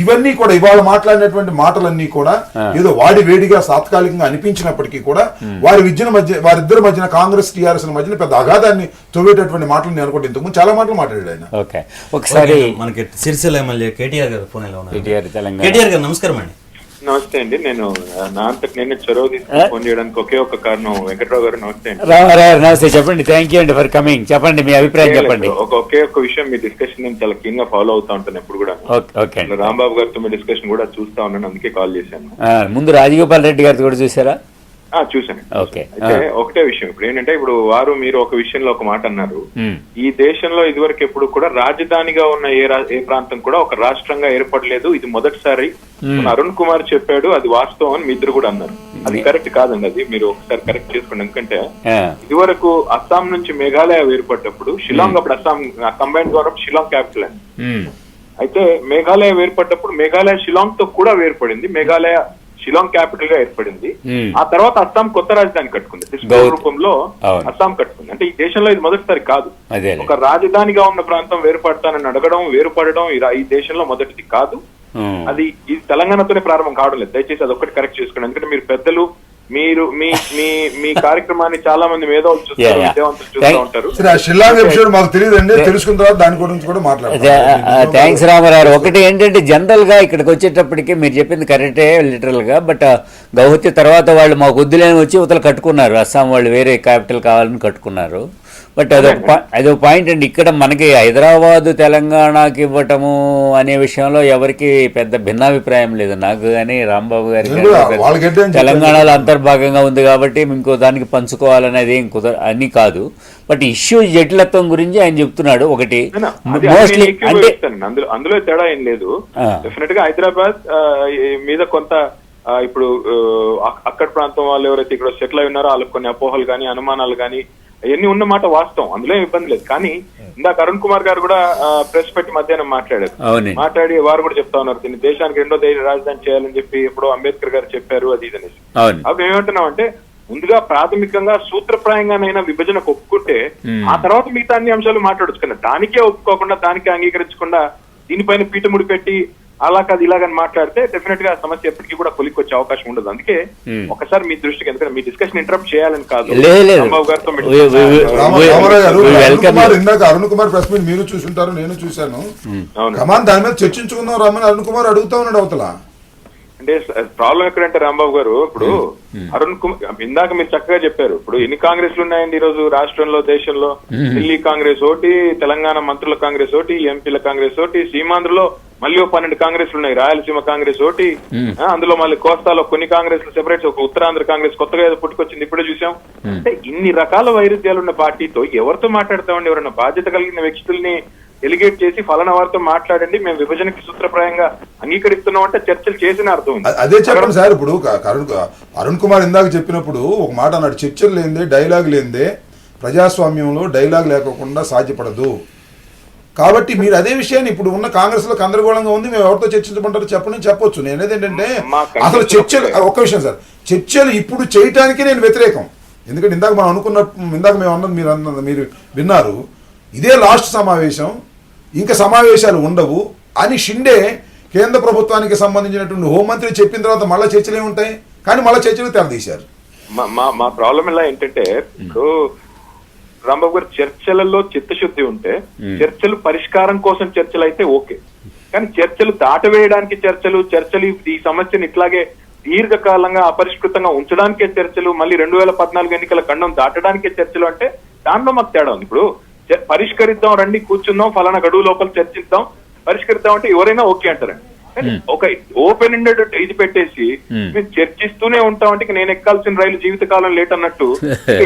ఇవన్నీ కూడా ఇవాళ మాట్లాడినటువంటి మాటలన్నీ కూడా ఏదో వాడి వేడిగా తాత్కాలికంగా అనిపించినప్పటికీ కూడా వారిద్దరి మధ్యన కాంగ్రెస్ టీఆర్ఎస్ మధ్యన పెద్ద అగాధాన్ని తొవ్వేటటువంటి మాటలు నేను అనుకుంటే ఇంతకుముందు చాలా మాటలు మాట్లాడాడు ఆయన. ఒకసారి మనకి సిరిసిల్ల ఎమ్మెల్యే కేటీఆర్ గారు ఫోన్ లో ఉన్నారు. కేటీఆర్ గారు నమస్కారం అండి. నమస్తే అండి. నేను నా అంతకు నేను చొరవ తీసుకుని ఫోన్ చేయడానికి ఒకే ఒక కారణం. వెంకట్రావు గారు నమస్తే అండి. నమస్తే, చెప్పండి. థ్యాంక్ యూ అండి ఫర్ కమింగ్. చెప్పండి మీ అభిప్రాయం చెప్పండి. ఒకే ఒక విషయం మీ డిస్కషన్ నేను చాలా క్లీన్ గా ఫాలో అవుతా ఉంటాను ఎప్పుడు కూడా. రాంబాబు గారితో మీ డిస్కషన్ కూడా చూస్తా ఉన్నాను, అందుకే కాల్ చేశాను. ముందు రాజగోపాల్ రెడ్డి గారితో కూడా చూసారా? చూసాను. అయితే ఒకటే విషయం ఇప్పుడు ఏంటంటే ఇప్పుడు మీరు ఒక విషయంలో ఒక మాట అన్నారు. ఈ దేశంలో ఇదివరకు ఎప్పుడు కూడా రాజధానిగా ఉన్న ఏ ప్రాంతం కూడా ఒక రాష్ట్రంగా ఏర్పడలేదు, ఇది మొదటిసారి. అరుణ్ కుమార్ చెప్పాడు, అది వాస్తవం అని మీ ఇద్దరు కూడా అన్నారు. అది కరెక్ట్ కాదండి, అది మీరు ఒకసారి కరెక్ట్ చేసుకోండి. ఎందుకంటే ఇదివరకు అస్సాం నుంచి మేఘాలయ ఏర్పడ్డప్పుడు షిలాంగ్, అప్పుడు Assam combined government Shillong capital అండి. అయితే మేఘాలయ ఏర్పడ్డప్పుడు మేఘాలయ షిలాంగ్ తో కూడా ఏర్పడింది, మేఘాలయ షిలాంగ్ క్యాపిటల్ గా ఏర్పడింది. ఆ తర్వాత అస్సాం కొత్త రాజధాని కట్టుకుంది, త్రిశూర్ రూపంలో అస్సాం కట్టుకుంది. అంటే ఈ దేశంలో ఇది మొదటిసారి కాదు. ఒక రాజధానిగా ఉన్న ప్రాంతం వేరుపడతానని అడగడం, వేరుపడడం ఈ దేశంలో మొదటిది కాదు. అది ఈ తెలంగాణతోనే ప్రారంభం కావడం లేదు. దయచేసి అది ఒక్కటి కరెక్ట్ చేసుకోండి. ఎందుకంటే మీరు పెద్దలు మీరు మీ మీ మీ కార్యక్రమాన్ని చాలా మంది మేధావులు చూస్తారు, విద్యావంతులు చూస్తూ ఉంటారు. సరే, ఆ షిల్లాంగ్ ఎపిసోడ్ మాకు తెలియదండి, తెలుసుకున్న తర్వాత దాని గురించి కూడా మాట్లాడతాం. థ్యాంక్స్ రామారావు. ఒకటి ఏంటంటే జనరల్ గా ఇక్కడికి వచ్చేటప్పటికి మీరు చెప్పింది కరెక్టే లిటరల్ గా, బట్ గౌహత్య తర్వాత వాళ్ళు మాకు వద్దులేని వచ్చి ఇవతలు కట్టుకున్నారు, అస్సాం వాళ్ళు వేరే క్యాపిటల్ కావాలని కట్టుకున్నారు. బట్ అదొక పాయింట్ అండి. ఇక్కడ మనకి హైదరాబాదు తెలంగాణకి ఇవ్వటము అనే విషయంలో ఎవరికి పెద్ద భిన్నాభిప్రాయం లేదు, నాకు కానీ రాంబాబు గారికి. తెలంగాణలో అంతర్భాగంగా ఉంది కాబట్టి ఇంకో దానికి పంచుకోవాలనేది ఏం అని కాదు. బట్ ఇష్యూ జటిలత్వం గురించి ఆయన చెప్తున్నాడు. ఒకటి మోస్ట్లీ అంటే అందులో తేడా ఏం లేదు. డెఫినెట్ గా హైదరాబాద్ మీద కొంత ఇప్పుడు అక్కడ ప్రాంతం వాళ్ళు ఎవరైతే ఇక్కడ సెటిల్ అయి ఉన్నారో వాళ్ళకి కొన్ని అపోహలు కానీ అనుమానాలు కానీ అవన్నీ ఉన్నమాట వాస్తవం, అందులో ఏం ఇబ్బంది లేదు. కానీ ఇందాక అరుణ్ కుమార్ గారు కూడా ప్రెస్ పెట్టి మధ్యాహ్నం మాట్లాడి వారు కూడా చెప్తా ఉన్నారు దీన్ని దేశానికి రెండో రాజధాని చేయాలని చెప్పి ఎప్పుడో అంబేద్కర్ గారు చెప్పారు అది ఇది అనేసి. అప్పుడు ఏమంటున్నాం అంటే ముందుగా ప్రాథమికంగా సూత్రప్రాయంగానైనా విభజనకు ఒప్పుకుంటే ఆ తర్వాత మిగతా అన్ని అంశాలు మాట్లాడొచ్చు కదా. దానికే ఒప్పుకోకుండా దానికే అంగీకరించకుండా దీనిపైన పీఠముడి పెట్టి అలా కాదు ఇలాగని మాట్లాడితే డెఫినెట్ గా సమస్య ఎప్పటికీ కూడా కొలిక్కొచ్చే అవకాశం ఉండదు. అందుకే ఒకసారి మీ దృష్టికి, ఎందుకంటే మీ డిస్కషన్ ఇంటరప్ట్ చేయాలని కాదు, రాంబాబు గారితో ఇందాక అరుణ్ కుమార్ ప్రెస్ మీట్ మీరు చూసుంటారు, నేను చూశాను. దాని మీద చర్చించుకుందాం రమ్మని అరుణ్ కుమార్ అడుగుతా ఉన్నాడు అవతల. అంటే ప్రాబ్లం ఎక్కడంటే రాంబాబు గారు ఇప్పుడు అరుణ్ కుమార్ ఇందాక మీరు చక్కగా చెప్పారు. ఇప్పుడు ఎన్ని కాంగ్రెస్లు ఉన్నాయండి ఈ రోజు రాష్ట్రంలో, దేశంలో? ఢిల్లీ కాంగ్రెస్ ఒకటి, తెలంగాణ మంత్రుల కాంగ్రెస్ ఒకటి, ఎంపీల కాంగ్రెస్ ఒకటి, సీమాంధ్రలో మళ్ళీ 12 కాంగ్రెస్లు ఉన్నాయి, రాయలసీమ కాంగ్రెస్ ఒకటి, అందులో మళ్ళీ కోస్తాలో కొన్ని కాంగ్రెస్లు సెపరేట్, ఒక ఉత్తరాంధ్ర కాంగ్రెస్ కొత్తగా ఏదో పుట్టుకొచ్చింది ఇప్పుడే చూసాం. అంటే ఇన్ని రకాల వైరుధ్యాలు ఉన్న పార్టీతో ఎవరితో మాట్లాడతామండి? ఎవరన్నా బాధ్యత కలిగిన వ్యక్తుల్ని డెలిగేట్ చేసి ఫలానా వారితో మాట్లాడండి మేము విభజనకి సూత్రప్రాయంగా అంగీకరిస్తున్నాం అంటే చర్చలు చేసిన అర్థం. అదే చెప్పండి సార్. ఇప్పుడు అరుణ్ కుమార్ ఇందాక చెప్పినప్పుడు ఒక మాట అన్నాడు, చర్చలు లేనిదే డైలాగ్ లేనిదే ప్రజాస్వామ్యంలో డైలాగ్ లేకుండా సాధ్యపడదు. కాబట్టి మీరు అదే విషయాన్ని ఇప్పుడు ఉన్న కాంగ్రెస్ లో గందరగోళంగా ఉంది, మేము ఎవరితో చర్చించమంటారో చెప్పండి చెప్పొచ్చు. నేనేది ఏంటంటే అసలు చర్చలు, ఒక్క విషయం సార్, చర్చలు ఇప్పుడు చేయటానికి నేను వ్యతిరేకం. ఎందుకంటే ఇందాక మనం అనుకున్న, ఇందాక మేము అన్నది మీరు విన్నారు, ఇదే లాస్ట్ సమావేశం, ఇంకా సమావేశాలు ఉండవు అని షిండే కేంద్ర ప్రభుత్వానికి సంబంధించినటువంటి హోంమంత్రి చెప్పిన తర్వాత మళ్ళీ చర్చలు ఏముంటాయి? కానీ మళ్ళీ చర్చలు తెరదీశారు. మా ప్రాబ్లం ఎలా ఏంటంటే ఇప్పుడు రాంబాబు గారు చర్చలలో చిత్తశుద్ధి ఉంటే చర్చలు పరిష్కారం కోసం చర్చలు అయితే ఓకే, కానీ చర్చలు దాటవేయడానికి చర్చలు ఈ సమస్యను ఇట్లాగే దీర్ఘకాలంగా అపరిష్కృతంగా ఉంచడానికే చర్చలు, మళ్ళీ 2014 ఎన్నికల ఖండం దాటడానికే చర్చలు అంటే దాంట్లో మాకు తేడా ఉంది. ఇప్పుడు పరిష్కరిద్దాం రండి కూర్చుందాం ఫలానా గడువు లోపల చర్చిద్దాం పరిష్కరిద్దాం అంటే ఎవరైనా ఓకే అంటారండి. ఒక ఓపెన్ ఎండెడ్ ఇది పెట్టేసి మేము చర్చిస్తూనే ఉంటాం అంటే నేను ఎక్కాల్సిన రైలు జీవితకాలం లేట్ అన్నట్టు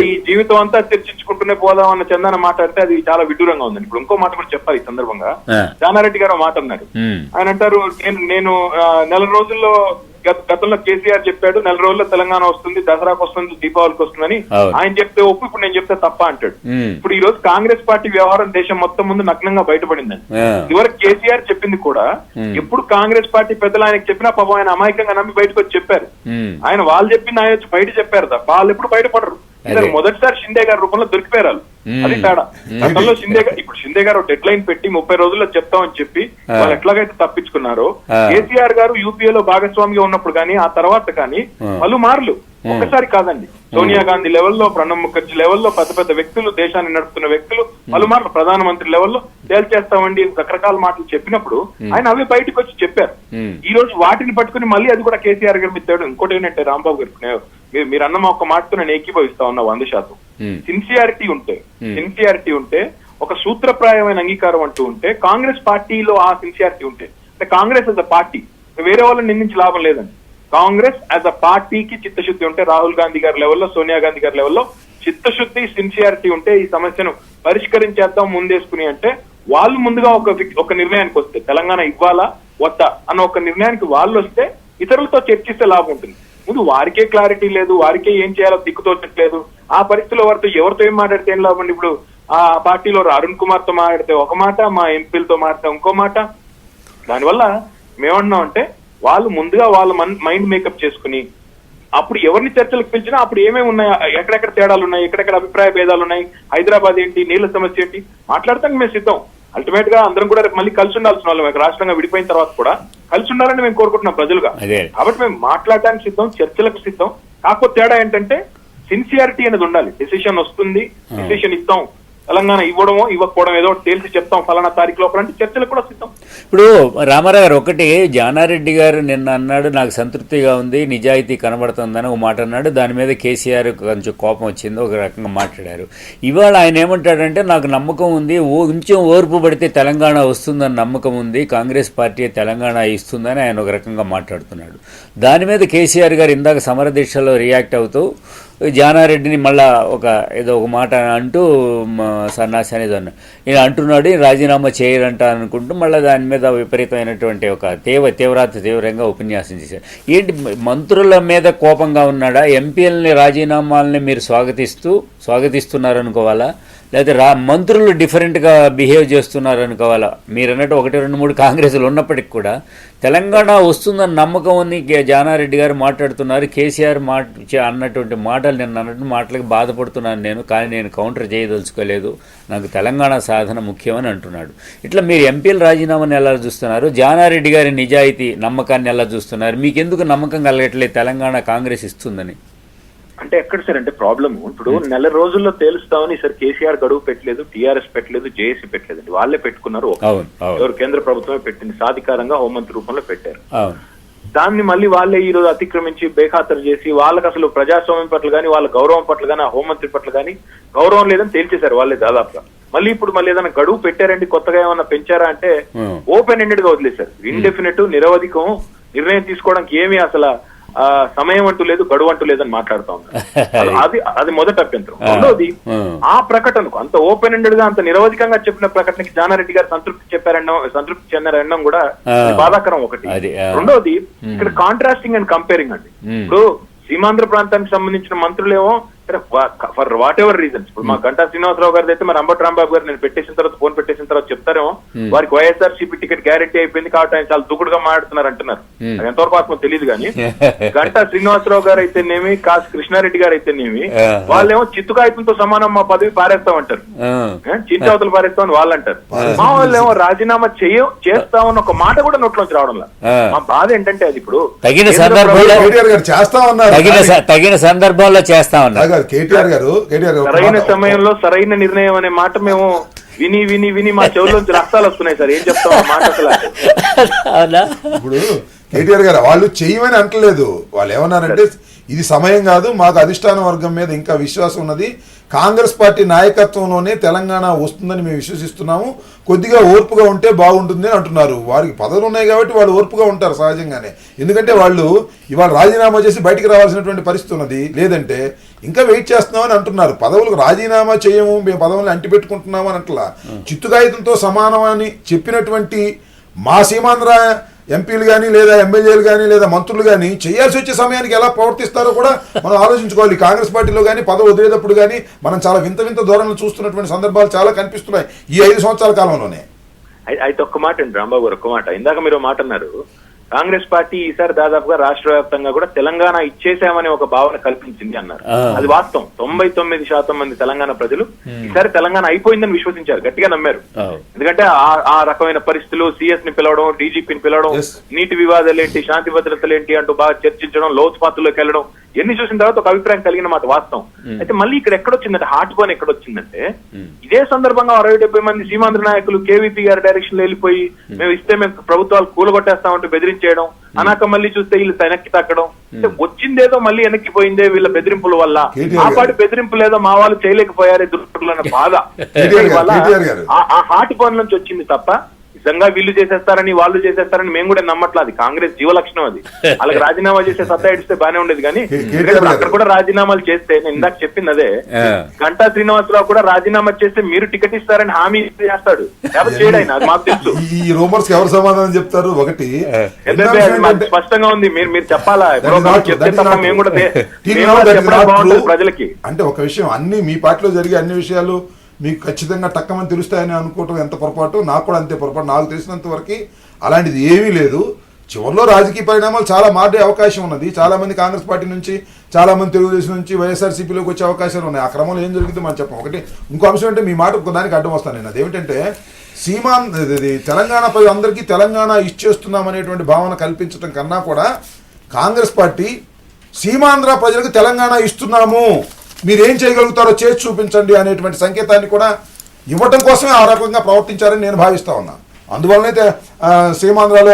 ఈ జీవితం అంతా చర్చించుకుంటూనే పోదాం అన్న చందాన మాట్లాడితే అది చాలా విడ్డూరంగా ఉందండి. ఇప్పుడు ఇంకో మాట కూడా చెప్పాలి ఈ సందర్భంగా. జానారెడ్డి గారు మాట అన్నారు, ఆయన అంటారు నేను నెల రోజుల్లో గతంలో కేసీఆర్ చెప్పాడు 4 రోజుల్లో తెలంగాణ వస్తుంది, దసరాకు వస్తుంది, దీపావళికి వస్తుందని ఆయన చెప్తే ఒప్పు, ఇప్పుడు నేను చెప్తే తప్ప అంటాడు. ఇప్పుడు ఈ రోజు కాంగ్రెస్ పార్టీ వ్యవహారం దేశం మొత్తం ముందు నగ్నంగా బయటపడిందండి. ఇవరకు కేసీఆర్ చెప్పింది కూడా ఎప్పుడు కాంగ్రెస్ పార్టీ పెద్దలు ఆయనకు చెప్పినా పాపం ఆయన అమాయకంగా నమ్మి బయటకు వచ్చి చెప్పారు. ఆయన వాళ్ళు చెప్పింది ఆయన వచ్చి బయట చెప్పారు తప్ప వాళ్ళు ఎప్పుడు బయటపడరు. మొదటిసారి షిండే గారి రూపంలో దొరికిపోయారు. అది తేడా. గతంలో ఇప్పుడు షిండే గారు డెడ్ లైన్ పెట్టి 30 రోజుల్లో చెప్తామని చెప్పి వాళ్ళు ఎట్లాగైతే తప్పించుకున్నారో, కేసీఆర్ గారు యూపీఏలో భాగస్వామిగా ఉన్నప్పుడు కానీ ఆ తర్వాత కానీ పలుమార్లు, ఒక్కసారి కాదండి, సోనియా గాంధీ లెవెల్లో, ప్రణబ్ ముఖర్జీ లెవెల్లో, పెద్ద పెద్ద వ్యక్తులు, దేశాన్ని నడుపుతున్న వ్యక్తులు పలుమార్లు ప్రధానమంత్రి లెవెల్లో తేల్చేస్తామండి రకరకాల మాటలు చెప్పినప్పుడు ఆయన అవి బయటకు వచ్చి చెప్పారు. ఈ రోజు వాటిని పట్టుకుని మళ్ళీ అది కూడా కేసీఆర్ గారు మిత్తాడు. ఇంకోటి ఏంటంటే రాంబాబు గారు మీరు అన్న ఒక మాటతో నేను ఏకీభవిస్తా ఉన్నా 100%. సిన్సియారిటీ ఉంటే ఒక సూత్రప్రాయమైన అంగీకారం అంటూ ఉంటే కాంగ్రెస్ పార్టీలో ఆ సిన్సియారిటీ ఉంటే, అంటే కాంగ్రెస్ యాజ్ అ పార్టీ వేరే వాళ్ళని నిందించి లాభం లేదండి. కాంగ్రెస్ యాజ్ అ పార్టీకి చిత్తశుద్ధి ఉంటే, రాహుల్ గాంధీ గారి లెవెల్లో, సోనియా గాంధీ గారి లెవెల్లో చిత్తశుద్ధి సిన్సియారిటీ ఉంటే ఈ సమస్యను పరిష్కరించేద్దాం ముందేసుకుని అంటే వాళ్ళు ముందుగా ఒక నిర్ణయానికి వస్తే తెలంగాణ ఇవ్వాలా వద్దా అన్న ఒక నిర్ణయానికి వాళ్ళు వస్తే ఇతరులతో చర్చిస్తే లాభం ఉంటుంది. ముందు వారికే క్లారిటీ లేదు, వారికే ఏం చేయాలో దిక్కుతోచట్లేదు. ఆ పరిస్థితిలో వారితో ఎవరితో ఏం మాట్లాడితే ఏం లాభం? ఇప్పుడు ఆ పార్టీలో అరుణ్ కుమార్ తో మాట్లాడితే ఒక మాట, మా ఎంపీలతో మాట్లాడితే ఇంకో మాట. దానివల్ల మేమన్నాం అంటే వాళ్ళు ముందుగా వాళ్ళ మైండ్ మేకప్ చేసుకుని అప్పుడు ఎవరిని చర్చలకు పిలిచినా అప్పుడు ఏమేమి ఉన్నాయి, ఎక్కడెక్కడ తేడాలు ఉన్నాయి, ఎక్కడెక్కడ అభిప్రాయ భేదాలు ఉన్నాయి, హైదరాబాద్ ఏంటి, నీళ్ల సమస్య ఏంటి మాట్లాడతానికి మేము సిద్ధం. అల్టిమేట్ గా అందరం కూడా మళ్ళీ కలిసి ఉండాల్సిన వాళ్ళం, రాష్ట్రంగా విడిపోయిన తర్వాత కూడా కలిసి ఉండాలని మేము కోరుకుంటున్నాం ప్రజలుగా. కాబట్టి మేము మాట్లాడటానికి సిద్ధం, చర్చలకు సిద్ధం. కాకపోతే తేడా ఏంటంటే సిన్సియారిటీ అనేది ఉండాలి. డెసిషన్ వస్తుంది, డెసిషన్ ఇస్తాం, తెలంగాణ ఇవ్వడమో ఇవ్వకపోవడం ఏదో తేల్చి చెప్తాం ఫలానా తారీఖు లోపల అంటే చర్చలకు కూడా సిద్ధం. ఇప్పుడు రామారావు గారు ఒకటి, జానారెడ్డి గారు నిన్న అన్నాడు నాకు సంతృప్తిగా ఉంది, నిజాయితీ కనబడుతుందని ఒక మాట అన్నాడు. దాని మీద కేసీఆర్ కొంచెం కోపం వచ్చింది, ఒక రకంగా మాట్లాడారు. ఇవాళ ఆయన ఏమంటాడంటే నాకు నమ్మకం ఉంది, కొంచెం ఓర్పు పడితే తెలంగాణ వస్తుందని నమ్మకం ఉంది, కాంగ్రెస్ పార్టీ తెలంగాణ ఇస్తుందని ఆయన ఒక రకంగా మాట్లాడుతున్నాడు. దాని మీద కేసీఆర్ గారు ఇందాక సమరదీక్షలో రియాక్ట్ అవుతూ జానారెడ్డిని మళ్ళా ఏదో ఒక మాట అంటూ సన్నాసి అనేది ఈయన అంటున్నాడు, రాజీనామా చేయరంట అనుకుంటూ మళ్ళీ దాని మీద విపరీతమైనటువంటి ఒక తీవ్రంగా ఉపన్యాసం చేశారు. ఏంటి మంత్రుల మీద కోపంగా ఉన్నాడా? ఎంపీలని రాజీనామాలని మీరు స్వాగతిస్తున్నారు అనుకోవాలా, లేదా మంత్రులు డిఫరెంట్గా బిహేవ్ చేస్తున్నారు అనుకోవాలా? మీరు అన్నట్టు 1, 2, 3 కాంగ్రెస్లు ఉన్నప్పటికీ కూడా తెలంగాణ వస్తుందని నమ్మకం అని జానారెడ్డి గారు మాట్లాడుతున్నారు. కేసీఆర్ అన్నటువంటి మాటలు నేను అన్నట్టు మాటలకు బాధపడుతున్నాను నేను, కానీ నేను కౌంటర్ చేయదలుచుకోలేదు, నాకు తెలంగాణ సాధన ముఖ్యమని అంటున్నాడు. ఇట్లా మీరు ఎంపీల రాజీనామాని ఎలా చూస్తున్నారు? జానారెడ్డి గారి నిజాయితీ నమ్మకాన్ని ఎలా చూస్తున్నారు? మీకెందుకు నమ్మకం కలగట్లేదు తెలంగాణ కాంగ్రెస్ ఇస్తుందని? అంటే ఎక్కడ సార్ అంటే ప్రాబ్లమ్, ఇప్పుడు నెల రోజుల్లో తేలుస్తామని సార్ కేసీఆర్ గడువు పెట్టలేదు, టీఆర్ఎస్ పెట్టలేదు, జేఏసీ పెట్టలేదు, వాళ్ళే పెట్టుకున్నారు. ఎవరు కేంద్ర ప్రభుత్వమే పెట్టింది, సాధికారంగా హోంమంత్రి రూపంలో పెట్టారు. దాన్ని మళ్ళీ వాళ్ళే ఈ రోజు అతిక్రమించి బేఖాతరు చేసి వాళ్ళకి అసలు ప్రజాస్వామ్యం పట్ల కానీ వాళ్ళ గౌరవం పట్ల కానీ ఆ హోంమంత్రి పట్ల కానీ గౌరవం లేదని తేల్చేశారు వాళ్ళే దాదాపుగా. మళ్ళీ ఇప్పుడు మళ్ళీ ఏదైనా గడువు పెట్టారండి, కొత్తగా ఏమన్నా పెంచారా అంటే ఓపెన్ ఎండెడ్ గా వదిలేశారు. ఇండెఫినెట్ నిరవధికం నిర్ణయం తీసుకోవడానికి ఏమీ అసలు సమయం అంటూ లేదు, గడువు అంటూ లేదని మాట్లాడుతా ఉన్నారు. అది మొదటి అభ్యంతరం. రెండోది, ఆ ప్రకటనకు అంత ఓపెన్ ఎండెడ్ గా అంత నిరవధికంగా చెప్పిన ప్రకటనకి జానారెడ్డి గారు సంతృప్తి చెందారనడం కూడా బాధాకరం ఒకటి. రెండోది, ఇక్కడ కాంట్రాస్టింగ్ అండ్ కంపేరింగ్ అండి. ఇప్పుడు సీమాంధ్ర ప్రాంతానికి సంబంధించిన మంత్రులేమో ఫర్ వాట్ ఎవర్ రీజన్స్, ఇప్పుడు మా గంటా శ్రీనివాసరావు గారి అయితే మరి అంబటి రాంబాబు గారు నేను పెట్టేసిన తర్వాత ఫోన్ పెట్టేసిన తర్వాత చెప్తారేమో వారికి వైఎస్ఆర్సీపీ టికెట్ గ్యారెంటీ అయిపోయింది కాబట్టి ఆయన చాలా దూకుడుగా మాట్లాడుతున్నారు అంటున్నారు. అది ఎంతవరకు ఆత్మ తెలియదు కానీ గంటా శ్రీనివాసరావు గారు అయితేనేమి, కాసు కృష్ణారెడ్డి గారు అయితేనేమి వాళ్ళేమో చిత్తుకాయతులతో సమానం మా పదవి పారేస్తామంటారు, చింతవతలు పారేస్తామని వాళ్ళు అంటారు. మా వాళ్ళు ఏమో రాజీనామా చేస్తామన్న ఒక మాట కూడా నోట్లోంచి రావడంలా. మా బాధ ఏంటంటే అది ఇప్పుడు తగిన సందర్భంలో చేస్తా ఉన్నారు. సరైన సమయంలో సరైన నిర్ణయం అనే మాట మేము విని విని విని మా చెవుల్లోంచి రక్తాలు వస్తున్నాయి సార్. ఏం చెప్తాం ఆ మాట అసలు. ఇప్పుడు కేటీఆర్ గారు వాళ్ళు చేయమని అంటలేదు, వాళ్ళు ఏమన్నారంటే ఇది సమయం కాదు, మాకు అధిష్టాన వర్గం మీద ఇంకా విశ్వాసం ఉన్నది, కాంగ్రెస్ పార్టీ నాయకత్వంలోనే తెలంగాణ వస్తుందని మేము విశ్వసిస్తున్నాము, కొద్దిగా ఓర్పుగా ఉంటే బాగుంటుంది అని అంటున్నారు. వారికి పదవులు ఉన్నాయి కాబట్టి వాళ్ళు ఓర్పుగా ఉంటారు సహజంగానే, ఎందుకంటే వాళ్ళు ఇవాళ రాజీనామా చేసి బయటికి రావాల్సినటువంటి పరిస్థితి ఉన్నది, లేదంటే ఇంకా వెయిట్ చేస్తున్నామని అంటున్నారు. పదవులకు రాజీనామా చేయము, మేము పదవులను అంటిపెట్టుకుంటున్నాము అని అట్లా చిత్తుకాయుతంతో సమానమని చెప్పినటువంటి మా సీమాంధ్ర ఎంపీలు కానీ లేదా ఎమ్మెల్యేలు కానీ లేదా మంత్రులు కానీ చేయాల్సి వచ్చే సమయానికి ఎలా ప్రవర్తిస్తారో కూడా మనం ఆలోచించుకోవాలి. కాంగ్రెస్ పార్టీలో కానీ పదవి వదిలేటప్పుడు కానీ మనం చాలా వింత వింత ధోరణులు చూస్తున్నటువంటి సందర్భాలు చాలా కనిపిస్తున్నాయి ఈ 5 సంవత్సరాల కాలంలోనే. అయితే ఒక్క మాట అండి రాంబాబు గారు, ఒక్క మాట. ఇందాక మీరు మాట అన్నారు, కాంగ్రెస్ పార్టీ ఈసారి దాదాపుగా రాష్ట్ర వ్యాప్తంగా కూడా తెలంగాణ ఇచ్చేసామనే ఒక భావన కల్పించింది అన్నారు. అది వాస్తవం. 99% మంది తెలంగాణ ప్రజలు ఈసారి తెలంగాణ అయిపోయిందని విశ్వసించారు, గట్టిగా నమ్మారు. ఎందుకంటే ఆ రకమైన పరిస్థితులు, సిఎస్ ని పిలవడం, డీజీపీని పిలవడం, నీటి వివాదాలేంటి, శాంతి భద్రతలేంటి అంటూ బాగా చర్చించడం, లోతుపాతుల్లోకి వెళ్ళడం, ఎన్ని చూసిన తర్వాత ఒక అభిప్రాయం కలిగిన మాట వాస్తవం. అయితే మళ్ళీ ఇక్కడ ఎక్కడొచ్చిందంటే హాట్ బోన్ ఎక్కడొచ్చిందంటే ఇదే సందర్భంగా 60-70 మంది సీమాంధ్ర నాయకులు కేవీపీ గారి డైరెక్షన్ లో వెళ్ళిపోయి మేము ఇస్తే మేము ప్రభుత్వాలు కూలగొట్టేస్తామంటూ బెదిరించేయడం, అనాక మళ్ళీ చూస్తే వీళ్ళు వెనక్కి తగ్గడం, వచ్చిందేదో మళ్ళీ వెనక్కిపోయిందే వీళ్ళ బెదిరింపుల వల్ల, ఆ పాటి బెదిరింపులు ఏదో మా వాళ్ళు చేయలేకపోయారే దుర్పటులన్న బాధ ఆ హాట్ బోన్ నుంచి వచ్చింది తప్ప నిజంగా వీళ్ళు చేసేస్తారని వాళ్ళు చేసేస్తారని మేము కూడా నమ్మట్లేదు. అది కాంగ్రెస్ జీవలక్షణం. అది వాళ్ళకి రాజీనామా చేసే సత్తా ఇడిస్తే బానే ఉండేది కానీ అక్కడ కూడా రాజీనామాలు చేస్తే నేను ఇందాక చెప్పింది అదే, గంటా శ్రీనివాసరావు కూడా రాజీనామా చేస్తే మీరు టికెట్ ఇస్తారని హామీ చేస్తాడు, చేయడు ఆయన, అది మాకు తెలుసు. ఈ రూమర్స్ ఎవరు సమాధానం చెప్తారు? ఒకటి స్పష్టంగా ఉంది, మీరు చెప్పాలా, మేము కూడా ప్రజలకి. అంటే ఒక విషయం, అన్ని మీ పార్టీలో జరిగే అన్ని విషయాలు మీకు ఖచ్చితంగా టక్కమని తెలుస్తాయని అనుకోవటం ఎంత పొరపాటు, నాకు కూడా అంతే పొరపాటు. నాకు తెలిసినంత వరకు అలాంటిది ఏమీ లేదు. చివరిలో రాజకీయ పరిణామాలు చాలా మారే అవకాశం ఉన్నది. చాలా మంది కాంగ్రెస్ పార్టీ నుంచి, చాలా మంది తెలుగుదేశం నుంచి వైఎస్ఆర్సీపీలోకి వచ్చే అవకాశాలు ఉన్నాయి. ఆ క్రమంలో ఏం జరుగుతుందో మనం చెప్పం. ఒకటి ఇంకో అంశం అంటే మీ మాట ఒకదానికి అడ్డం వస్తాను నేను, అదేమిటంటే తెలంగాణ అందరికీ తెలంగాణ ఇచ్చేస్తున్నాం అనేటువంటి భావన కల్పించడం కన్నా కూడా కాంగ్రెస్ పార్టీ సీమాంధ్ర ప్రజలకు తెలంగాణ ఇస్తున్నాము, మీరేం చేయగలుగుతారో చేసి చూపించండి అనేటువంటి సంకేతాన్ని కూడా ఇవ్వటం కోసమే ఆ రకంగా ప్రవర్తించారని నేను భావిస్తా ఉన్నా. అందువల్లనైతే సీమాంధ్రలో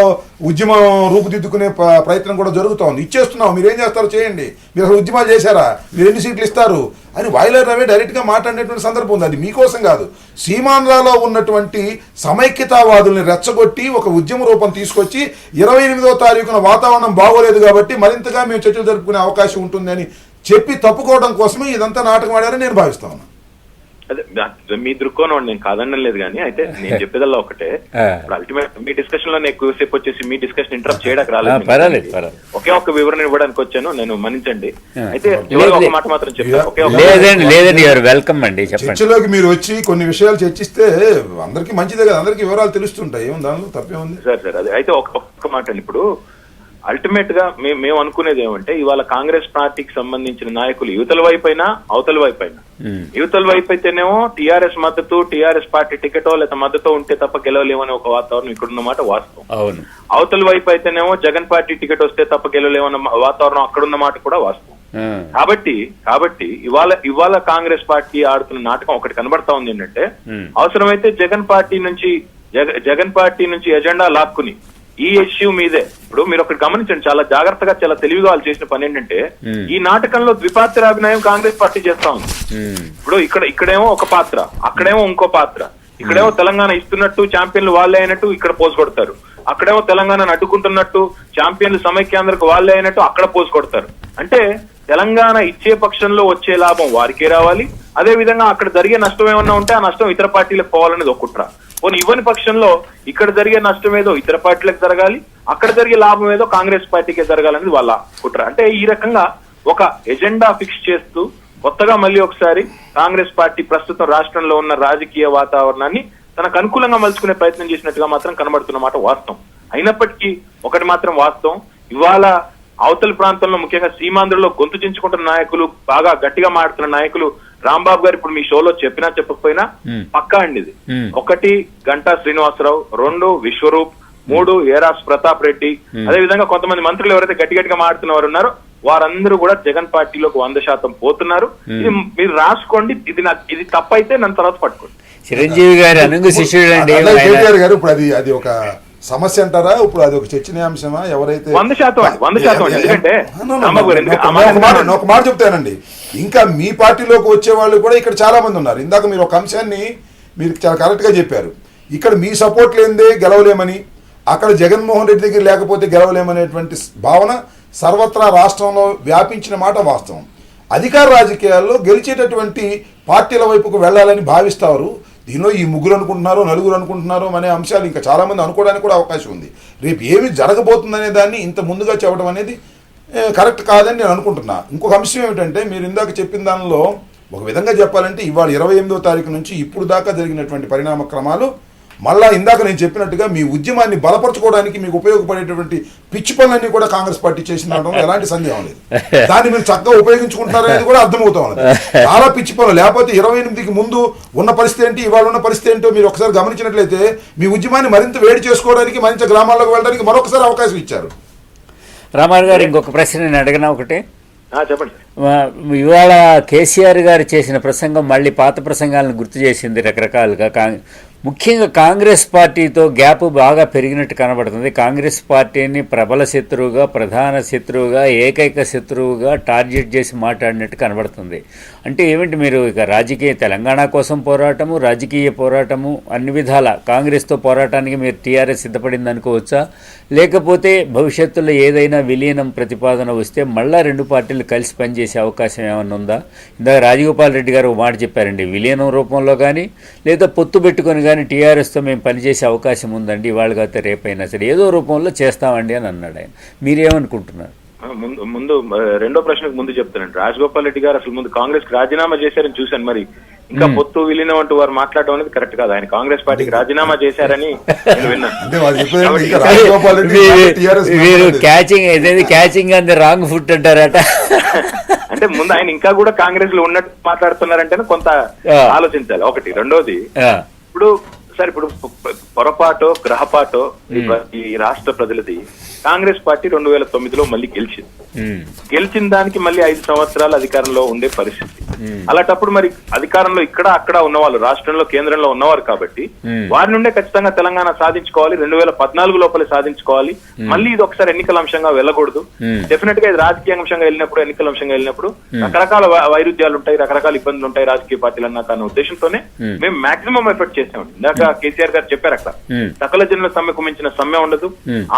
ఉద్యమం రూపుదిద్దుకునే ప్రయత్నం కూడా జరుగుతూ ఉంది. ఇచ్చేస్తున్నాం, మీరేం చేస్తారో చేయండి, మీరు అసలు ఉద్యమాలు చేశారా, మీరు ఎన్ని సీట్లు ఇస్తారు అని వాయిలర్ రవి డైరెక్ట్గా మాట్లాడినటువంటి సందర్భం ఉంది. అది మీకోసం కాదు, సీమాంధ్రలో ఉన్నటువంటి సమైక్యతావాదుల్ని రెచ్చగొట్టి ఒక ఉద్యమ రూపం తీసుకొచ్చి 28వ తారీఖున వాతావరణం బాగోలేదు కాబట్టి మరింతగా మేము చర్చలు జరుపుకునే అవకాశం ఉంటుందని చెప్పి తప్పుకోవడం కోసమే ఇదంతా నాటకం ఆడారని నేను భావిస్తా ఉన్నా. అదే మీ దృక్కోణం నేను కాదనడం లేదు, కానీ అయితే నేను చెప్పేదల్లా ఒకటే, అల్టిమేట్ మీ డిస్కషన్ లో ఎక్కువసేపు వచ్చేసి మీ డిస్కషన్ ఇంటరప్ట్ చేయడానికి రాలేదు, ఒకే ఒక వివరణ ఇవ్వడానికి వచ్చాను, నేను మన్నించండి. అయితే ఒక మాట మాత్రం చెప్తాను, వెల్కమ్ అండి. చర్చలోకి మీరు వచ్చి కొన్ని విషయాలు చర్చిస్తే అందరికీ మంచిదే కదా, అందరికీ వివరాలు తెలుస్తుంటాయి, ఏముంది దానిలో తప్పేముంది సార్. అదే అయితే ఒక్క మాట అండి. ఇప్పుడు అల్టిమేట్ గా మేము అనుకునేది ఏమంటే, ఇవాళ కాంగ్రెస్ పార్టీకి సంబంధించిన నాయకులు యువతల వైపు అయినా అవతల వైపు అయినా, యువతల వైపు అయితేనేమో టీఆర్ఎస్ మద్దతు, టీఆర్ఎస్ పార్టీ టికెటో లేదా మద్దతు ఉంటే తప్ప గెలవలేమనే ఒక వాతావరణం ఇక్కడున్న మాట వాస్తవం. అవతల వైపు అయితేనేమో జగన్ పార్టీ టికెట్ వస్తే తప్ప గెలవలేమన్న వాతావరణం అక్కడున్న మాట కూడా వాస్తవం. కాబట్టి ఇవాళ కాంగ్రెస్ పార్టీ ఆడుతున్న నాటకం ఒకటి కనబడతా ఉంది ఏంటంటే, అవసరమైతే జగన్ పార్టీ నుంచి ఎజెండా లాక్కుని ఈ ఇష్యూ మీదే. ఇప్పుడు మీరు ఒకటి గమనించండి, చాలా జాగ్రత్తగా చాలా తెలివిగా వాళ్ళు చేసిన పని ఏంటంటే, ఈ నాటకంలో ద్విపాత్రాభినయం కాంగ్రెస్ పార్టీ చేస్తా ఉంది. ఇప్పుడు ఇక్కడేమో ఒక పాత్ర, అక్కడేమో ఇంకో పాత్ర, ఇక్కడేమో తెలంగాణ ఇస్తున్నట్టు ఛాంపియన్లు వాళ్ళే అయినట్టు ఇక్కడ పోజు కొడతారు, అక్కడేమో తెలంగాణను అడ్డుకుంటున్నట్టు ఛాంపియన్లు సమైక్యాంధ్రకు వాళ్ళే అయినట్టు అక్కడ పోజు కొడతారు. అంటే తెలంగాణ ఇచ్చే పక్షంలో వచ్చే లాభం వారికే రావాలి, అదే విధంగా అక్కడ జరిగే నష్టం ఏమన్నా ఉంటే ఆ నష్టం ఇతర పార్టీలకు పోవాలనేది ఒక కుట్ర. పోనీ ఇవ్వని పక్షంలో ఇక్కడ జరిగే నష్టం ఏదో ఇతర పార్టీలకు జరగాలి, అక్కడ జరిగే లాభం ఏదో కాంగ్రెస్ పార్టీకే జరగాలనేది వాళ్ళ కుట్ర. అంటే ఈ రకంగా ఒక ఎజెండా ఫిక్స్ చేస్తూ కొత్తగా మళ్ళీ ఒకసారి కాంగ్రెస్ పార్టీ ప్రస్తుతం రాష్ట్రంలో ఉన్న రాజకీయ వాతావరణాన్ని తనకు అనుకూలంగా మలుచుకునే ప్రయత్నం చేసినట్టుగా మాత్రం కనబడుతున్నమాట వాస్తవం. అయినప్పటికీ ఒకటి మాత్రం వాస్తవం, ఇవాళ అవతల ప్రాంతంలో ముఖ్యంగా సీమాంధ్రలో గొంతు చించుకుంటున్న నాయకులు, బాగా గట్టిగా మాడుతున్న నాయకులు, రాంబాబు గారు ఇప్పుడు మీ షోలో చెప్పినా చెప్పకపోయినా పక్కా అండి ఇది. 1 గంటా శ్రీనివాసరావు, 2 విశ్వరూప్, 3 ఏరాస్ ప్రతాప్ రెడ్డి, అదే విధంగా కొంతమంది మంత్రులు ఎవరైతే గట్టిగా మాడుతున్న వారు ఉన్నారో వారందరూ కూడా జగన్ పార్టీలోకి 100% పోతున్నారు. ఇది మీరు రాసుకోండి, ఇది తప్పైతే నన్ను తర్వాత పట్టుకోండి. చిరంజీవి గారు అనుగు శిష్యుడు గారు ఇప్పుడు అది ఒక సమస్య అంటారా, ఇప్పుడు అది ఒక చర్చనీయాంశమా? ఎవరైతే 100% ఎందుకంటే ఒక మాట చెప్తానండి, ఇంకా మీ పార్టీలోకి వచ్చే వాళ్ళు కూడా ఇక్కడ చాలా మంది ఉన్నారు. ఇందాక మీరు ఒక అంశాన్ని మీరు చాలా కరెక్ట్ గా చెప్పారు, ఇక్కడ మీ సపోర్ట్ లేనిదే గెలవలేమని, అక్కడ జగన్మోహన్ రెడ్డి దగ్గర లేకపోతే గెలవలేమనేటువంటి భావన సర్వత్రా రాష్ట్రంలో వ్యాపించిన మాట వాస్తవం. అధికార రాజకీయాల్లో గెలిచేటటువంటి పార్టీల వైపుకు వెళ్ళాలని భావిస్తారు. దీనిలో ఈ 3 అనుకుంటున్నారో 4 అనుకుంటున్నారో అనే అంశాలు ఇంకా చాలా మంది అనుకోవడానికి కూడా అవకాశం ఉంది. రేపు ఏమి జరగబోతుందనే దాన్ని ఇంత ముందుగా చెప్పడం అనేది కరెక్ట్ కాదని నేను అనుకుంటున్నా. ఇంకొక అంశం ఏమిటంటే, మీరు ఇందాక చెప్పిన దానిలో ఒక విధంగా చెప్పాలంటే ఇవాళ 28వ తారీఖు నుంచి ఇప్పుడు దాకా జరిగినటువంటి పరిణామ క్రమాలు మళ్ళా ఇందాక నేను చెప్పినట్టుగా మీ ఉద్యమాన్ని బలపరచుకోవడానికి మీకు ఉపయోగపడేటువంటి పిచ్చి పనులన్నీ కూడా కాంగ్రెస్ పార్టీ చేసిన ఎలాంటి సందేహం లేదు. దాన్ని మీరు చక్కగా ఉపయోగించుకుంటున్నారనేది కూడా అర్థమవుతా ఉన్నది. చాలా పిచ్చి పనులు, లేకపోతే 28కి ముందు ఉన్న పరిస్థితి ఏంటి, ఇవాళ ఉన్న పరిస్థితి ఏంటో మీరు ఒకసారి గమనించినట్లయితే మీ ఉద్యమాన్ని మరింత వేడి చేసుకోవడానికి, మరింత గ్రామాల్లోకి వెళ్ళడానికి మరొకసారి అవకాశం ఇచ్చారు. రామారావు గారు, ఇంకొక ప్రశ్న నేను అడిగినా ఒకటి చెప్పండి. ఇవాళ కేసీఆర్ గారు చేసిన ప్రసంగం మళ్ళీ పాత ప్రసంగాలను గుర్తు చేసింది రకరకాలుగా. ముఖ్యంగా కాంగ్రెస్ పార్టీతో గ్యాప్ బాగా పెరిగినట్టు కనబడుతుంది. కాంగ్రెస్ పార్టీని ప్రబల శత్రువుగా, ప్రధాన శత్రువుగా, ఏకైక శత్రువుగా టార్గెట్ చేసి మాట్లాడినట్టు కనబడుతుంది. అంటే ఏమిటి, మీరు ఇక రాజకీయ తెలంగాణ కోసం పోరాటము, రాజకీయ పోరాటము అన్ని విధాల కాంగ్రెస్తో పోరాటానికి మీరు టీఆర్ఎస్ సిద్ధపడింది అనుకోవచ్చా, లేకపోతే భవిష్యత్తులో ఏదైనా విలీనం ప్రతిపాదన వస్తే మళ్ళా 2 పార్టీలు కలిసి పనిచేసే అవకాశం ఏమైనా ఉందా? ఇందాక రాజగోపాల్ రెడ్డి గారు మాట చెప్పారండి, విలీనం రూపంలో కానీ లేదా పొత్తు పెట్టుకొని కానీ టీఆర్ఎస్తో మేము పనిచేసే అవకాశం ఉందండి, ఇవాళ కాకపోతే రేపైనా సరే ఏదో రూపంలో చేస్తామండి అని అన్నాడు ఆయన. మీరేమనుకుంటున్నారు? ముందు రెండో ప్రశ్నకు ముందు చెప్తానండి, రాజగోపాల్ రెడ్డి గారు అసలు ముందు కాంగ్రెస్ కి రాజీనామా చేశారని చూశాను. మరి ఇంకా పొత్తు విలీనం అంటూ వారు మాట్లాడడం అనేది కరెక్ట్ కాదు. ఆయన కాంగ్రెస్ పార్టీకి రాజీనామా చేశారని నేను విన్నాను. క్యాచింగ్ అండ్ రాంగ్ ఫుట్ అంటారట. అంటే ముందు ఆయన ఇంకా కూడా కాంగ్రెస్ లో ఉన్నట్టు మాట్లాడుతున్నారంటే కొంత ఆలోచించాలి ఒకటి. రెండోది, ఇప్పుడు సార్ ఇప్పుడు పొరపాటో గ్రహపాటో ఈ రాష్ట్ర ప్రజలది కాంగ్రెస్ పార్టీ 2009లో మళ్ళీ గెలిచింది. గెలిచిన దానికి మళ్ళీ 5 సంవత్సరాలు అధికారంలో ఉండే పరిస్థితి. అలాంటప్పుడు మరి అధికారంలో ఇక్కడ అక్కడ ఉన్నవాళ్ళు, రాష్ట్రంలో కేంద్రంలో ఉన్నవారు కాబట్టి వారి నుండే ఖచ్చితంగా తెలంగాణ సాధించుకోవాలి, 2014 లోపలే సాధించుకోవాలి. మళ్ళీ ఇది ఒకసారి ఎన్నికల అంశంగా వెళ్ళకూడదు. డెఫినెట్ గా ఇది రాజకీయ అంశంగా వెళ్ళినప్పుడు, ఎన్నికల అంశంగా వెళ్ళినప్పుడు రకరకాల వైరుధ్యాలు ఉంటాయి, రకరకాల ఇబ్బందులు ఉంటాయి రాజకీయ పార్టీలు అన్నాక అన్న ఉద్దేశంతోనే మేము మాక్సిమం ఎఫర్ట్ చేసామండి. ఇందాక కేసీఆర్ గారు చెప్పారు, అక్కడ సకల జనుల సమ్మెకు మించిన సమ్మె ఉండదు,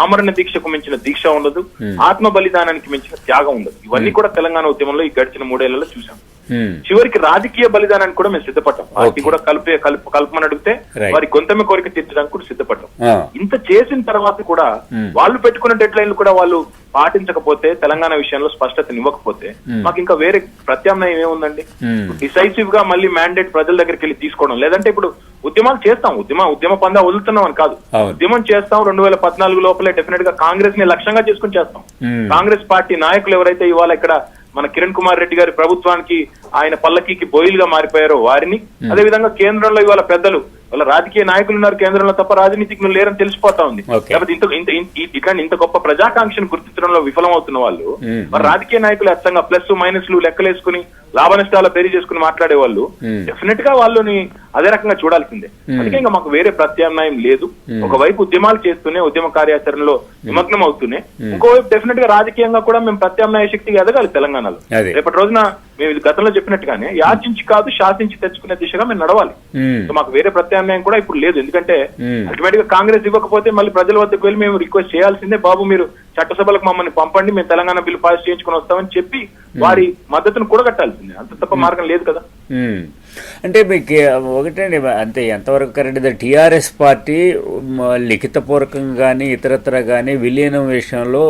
ఆమరణ దీక్షకు మించిన దీక్ష ఉండదు, ఆత్మ బలిదానానికి మించిన త్యాగం ఉండదు. ఇవన్నీ కూడా తెలంగాణ ఉద్యమంలో ఈ గడిచిన 3 ఏళ్లలో చూసాం. చివరికి రాజకీయ బలిదానానికి కూడా మేము సిద్ధపడ్డాం. పార్టీ కూడా కల్పమని అడిగితే వారి గొంతెమ్మ కోరిక తీర్చడానికి కూడా సిద్ధపడ్డాం. ఇంత చేసిన తర్వాత కూడా వాళ్ళు పెట్టుకున్న డెడ్ లైన్లు కూడా వాళ్ళు పాటించకపోతే, తెలంగాణ విషయంలో స్పష్టత ఇవ్వకపోతే మాకు ఇంకా వేరే ప్రత్యామ్నాయం ఏముందండి? డిసైసివ్ గా మళ్ళీ మ్యాండేట్ ప్రజల దగ్గరికి వెళ్ళి తీసుకోవడం, లేదంటే ఇప్పుడు ఉద్యమాలు చేస్తాం, ఉద్యమ పందా వదులుతున్నాం అని కాదు, ఉద్యమం చేస్తాం. 2014 లోపలే డెఫినెట్ గా కాంగ్రెస్ ని లక్ష్యంగా చేసుకుని చేస్తాం. కాంగ్రెస్ పార్టీ నాయకులు ఎవరైతే ఇవాళ ఇక్కడ మన కిరణ్ కుమార్ రెడ్డి గారి ప్రభుత్వానికి ఆయన పల్లకీకి బోయిలుగా మారిపోయారో వారిని, అదే విధంగా కేంద్రంలో ఇవాళ పెద్దలు, వాళ్ళ రాజకీయ నాయకులు ఉన్నారు కేంద్రంలో తప్ప రాజనీతిజ్ఞులు లేరని తెలిసిపోతా ఉంది. కాబట్టి ఇట్లాంటి ఇంత గొప్ప ప్రజాకాంక్షను గుర్తించడంలో విఫలమవుతున్న వాళ్ళు మరి రాజకీయ నాయకులు అచ్చంగా ప్లస్ మైనస్లు లెక్కలేసుకుని లాభ నష్టాల పేరు చేసుకుని మాట్లాడే వాళ్ళు డెఫినెట్ గా వాళ్ళని అదే రకంగా చూడాల్సిందే. అందుకే ఇంకా మాకు వేరే ప్రత్యామ్నాయం లేదు. ఒకవైపు ఉద్యమాలు చేస్తూనే, ఉద్యమ కార్యాచరణలో నిమగ్నం అవుతూనే, ఇంకోవైపు డెఫినెట్ గా రాజకీయంగా కూడా మేము ప్రత్యామ్నాయ శక్తిగా ఎదగాలి తెలంగాణలో. రేపటి రోజున మేము గతంలో చెప్పినట్టుగానే యాచించి కాదు శాసించి తెచ్చుకునే దిశగా మేము నడవాలి. సో మాకు వేరే ప్రత్యామ్నాయం కూడా ఇప్పుడు లేదు. ఎందుకంటే అల్టిమేట్ గా కాంగ్రెస్ ఇవ్వకపోతే మళ్ళీ ప్రజల వద్దకు వెళ్ళి మేము రిక్వెస్ట్ చేయాల్సిందే, బాబు మీరు చట్టసభలకు మమ్మల్ని పంపండి, మేము తెలంగాణ బిల్లు పాస్ చేయించుకుని వస్తామని చెప్పి వారి మద్దతును కూడగట్టాల్సిందే. అంత తప్ప మార్గం లేదు కదా. అంటే మీకు ఒకటండి, అంతే ఎంతవరకు కరెక్ట్, టీఆర్ఎస్ పార్టీ లిఖితపూర్వకంగా కానీ ఇతరత్ర కానీ విలీనం విషయంలో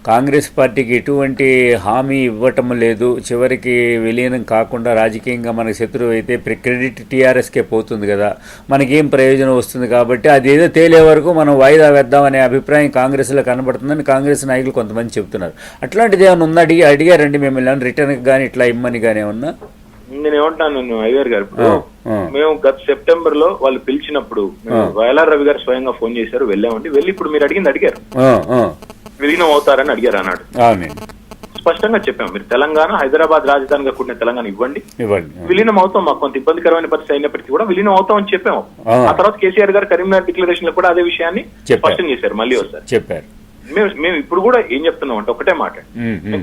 కాంగ్రెస్ పార్టీకి ఎటువంటి హామీ ఇవ్వటం లేదు. చివరికి విలీనం కాకుండా రాజకీయంగా మనకు శత్రువు అయితే క్రెడిట్ టీఆర్ఎస్కే పోతుంది కదా, మనకేం ప్రయోజనం వస్తుంది. కాబట్టి అది ఏదో తేలే వరకు మనం వాయిదా వేద్దామనే అభిప్రాయం కాంగ్రెస్లో కనబడుతుందని కాంగ్రెస్ నాయకులు కొంతమంది చెప్తున్నారు. అట్లాంటిది ఏమైనా ఉందా? అడిగారండి మిమ్మల్ని రిటర్న్ కానీ ఇట్లా ఇమ్మని కానీ ఏమన్నా? నేను ఏమంటాను అయ్యగారు గారు, మేము గత సెప్టెంబర్ లో వాళ్ళు పిలిచినప్పుడు వైఎల్ఆర్ రవి గారు స్వయంగా ఫోన్ చేశారు, వెళ్ళామండి. వెళ్ళి ఇప్పుడు మీరు అడిగారు విలీనం అవుతారని అడిగారు అన్నాడు. స్పష్టంగా చెప్పాం, మీరు తెలంగాణ హైదరాబాద్ రాజధానిగా కూడిన తెలంగాణ ఇవ్వండి, విలీనం అవుతాం. మాకు కొంత ఇబ్బందికరమైన పరిస్థితి అయినప్పటికీ కూడా విలీనం అవుతాం అని చెప్పాము. ఆ తర్వాత కేసీఆర్ గారు కరీంనగర్ డిక్లరేషన్ లో కూడా అదే విషయాన్ని స్పష్టం చేశారు. మళ్ళీ ఒకసారి చెప్పారు. మేము ఇప్పుడు కూడా ఏం చెప్తున్నాం అంటే ఒకటే మాట,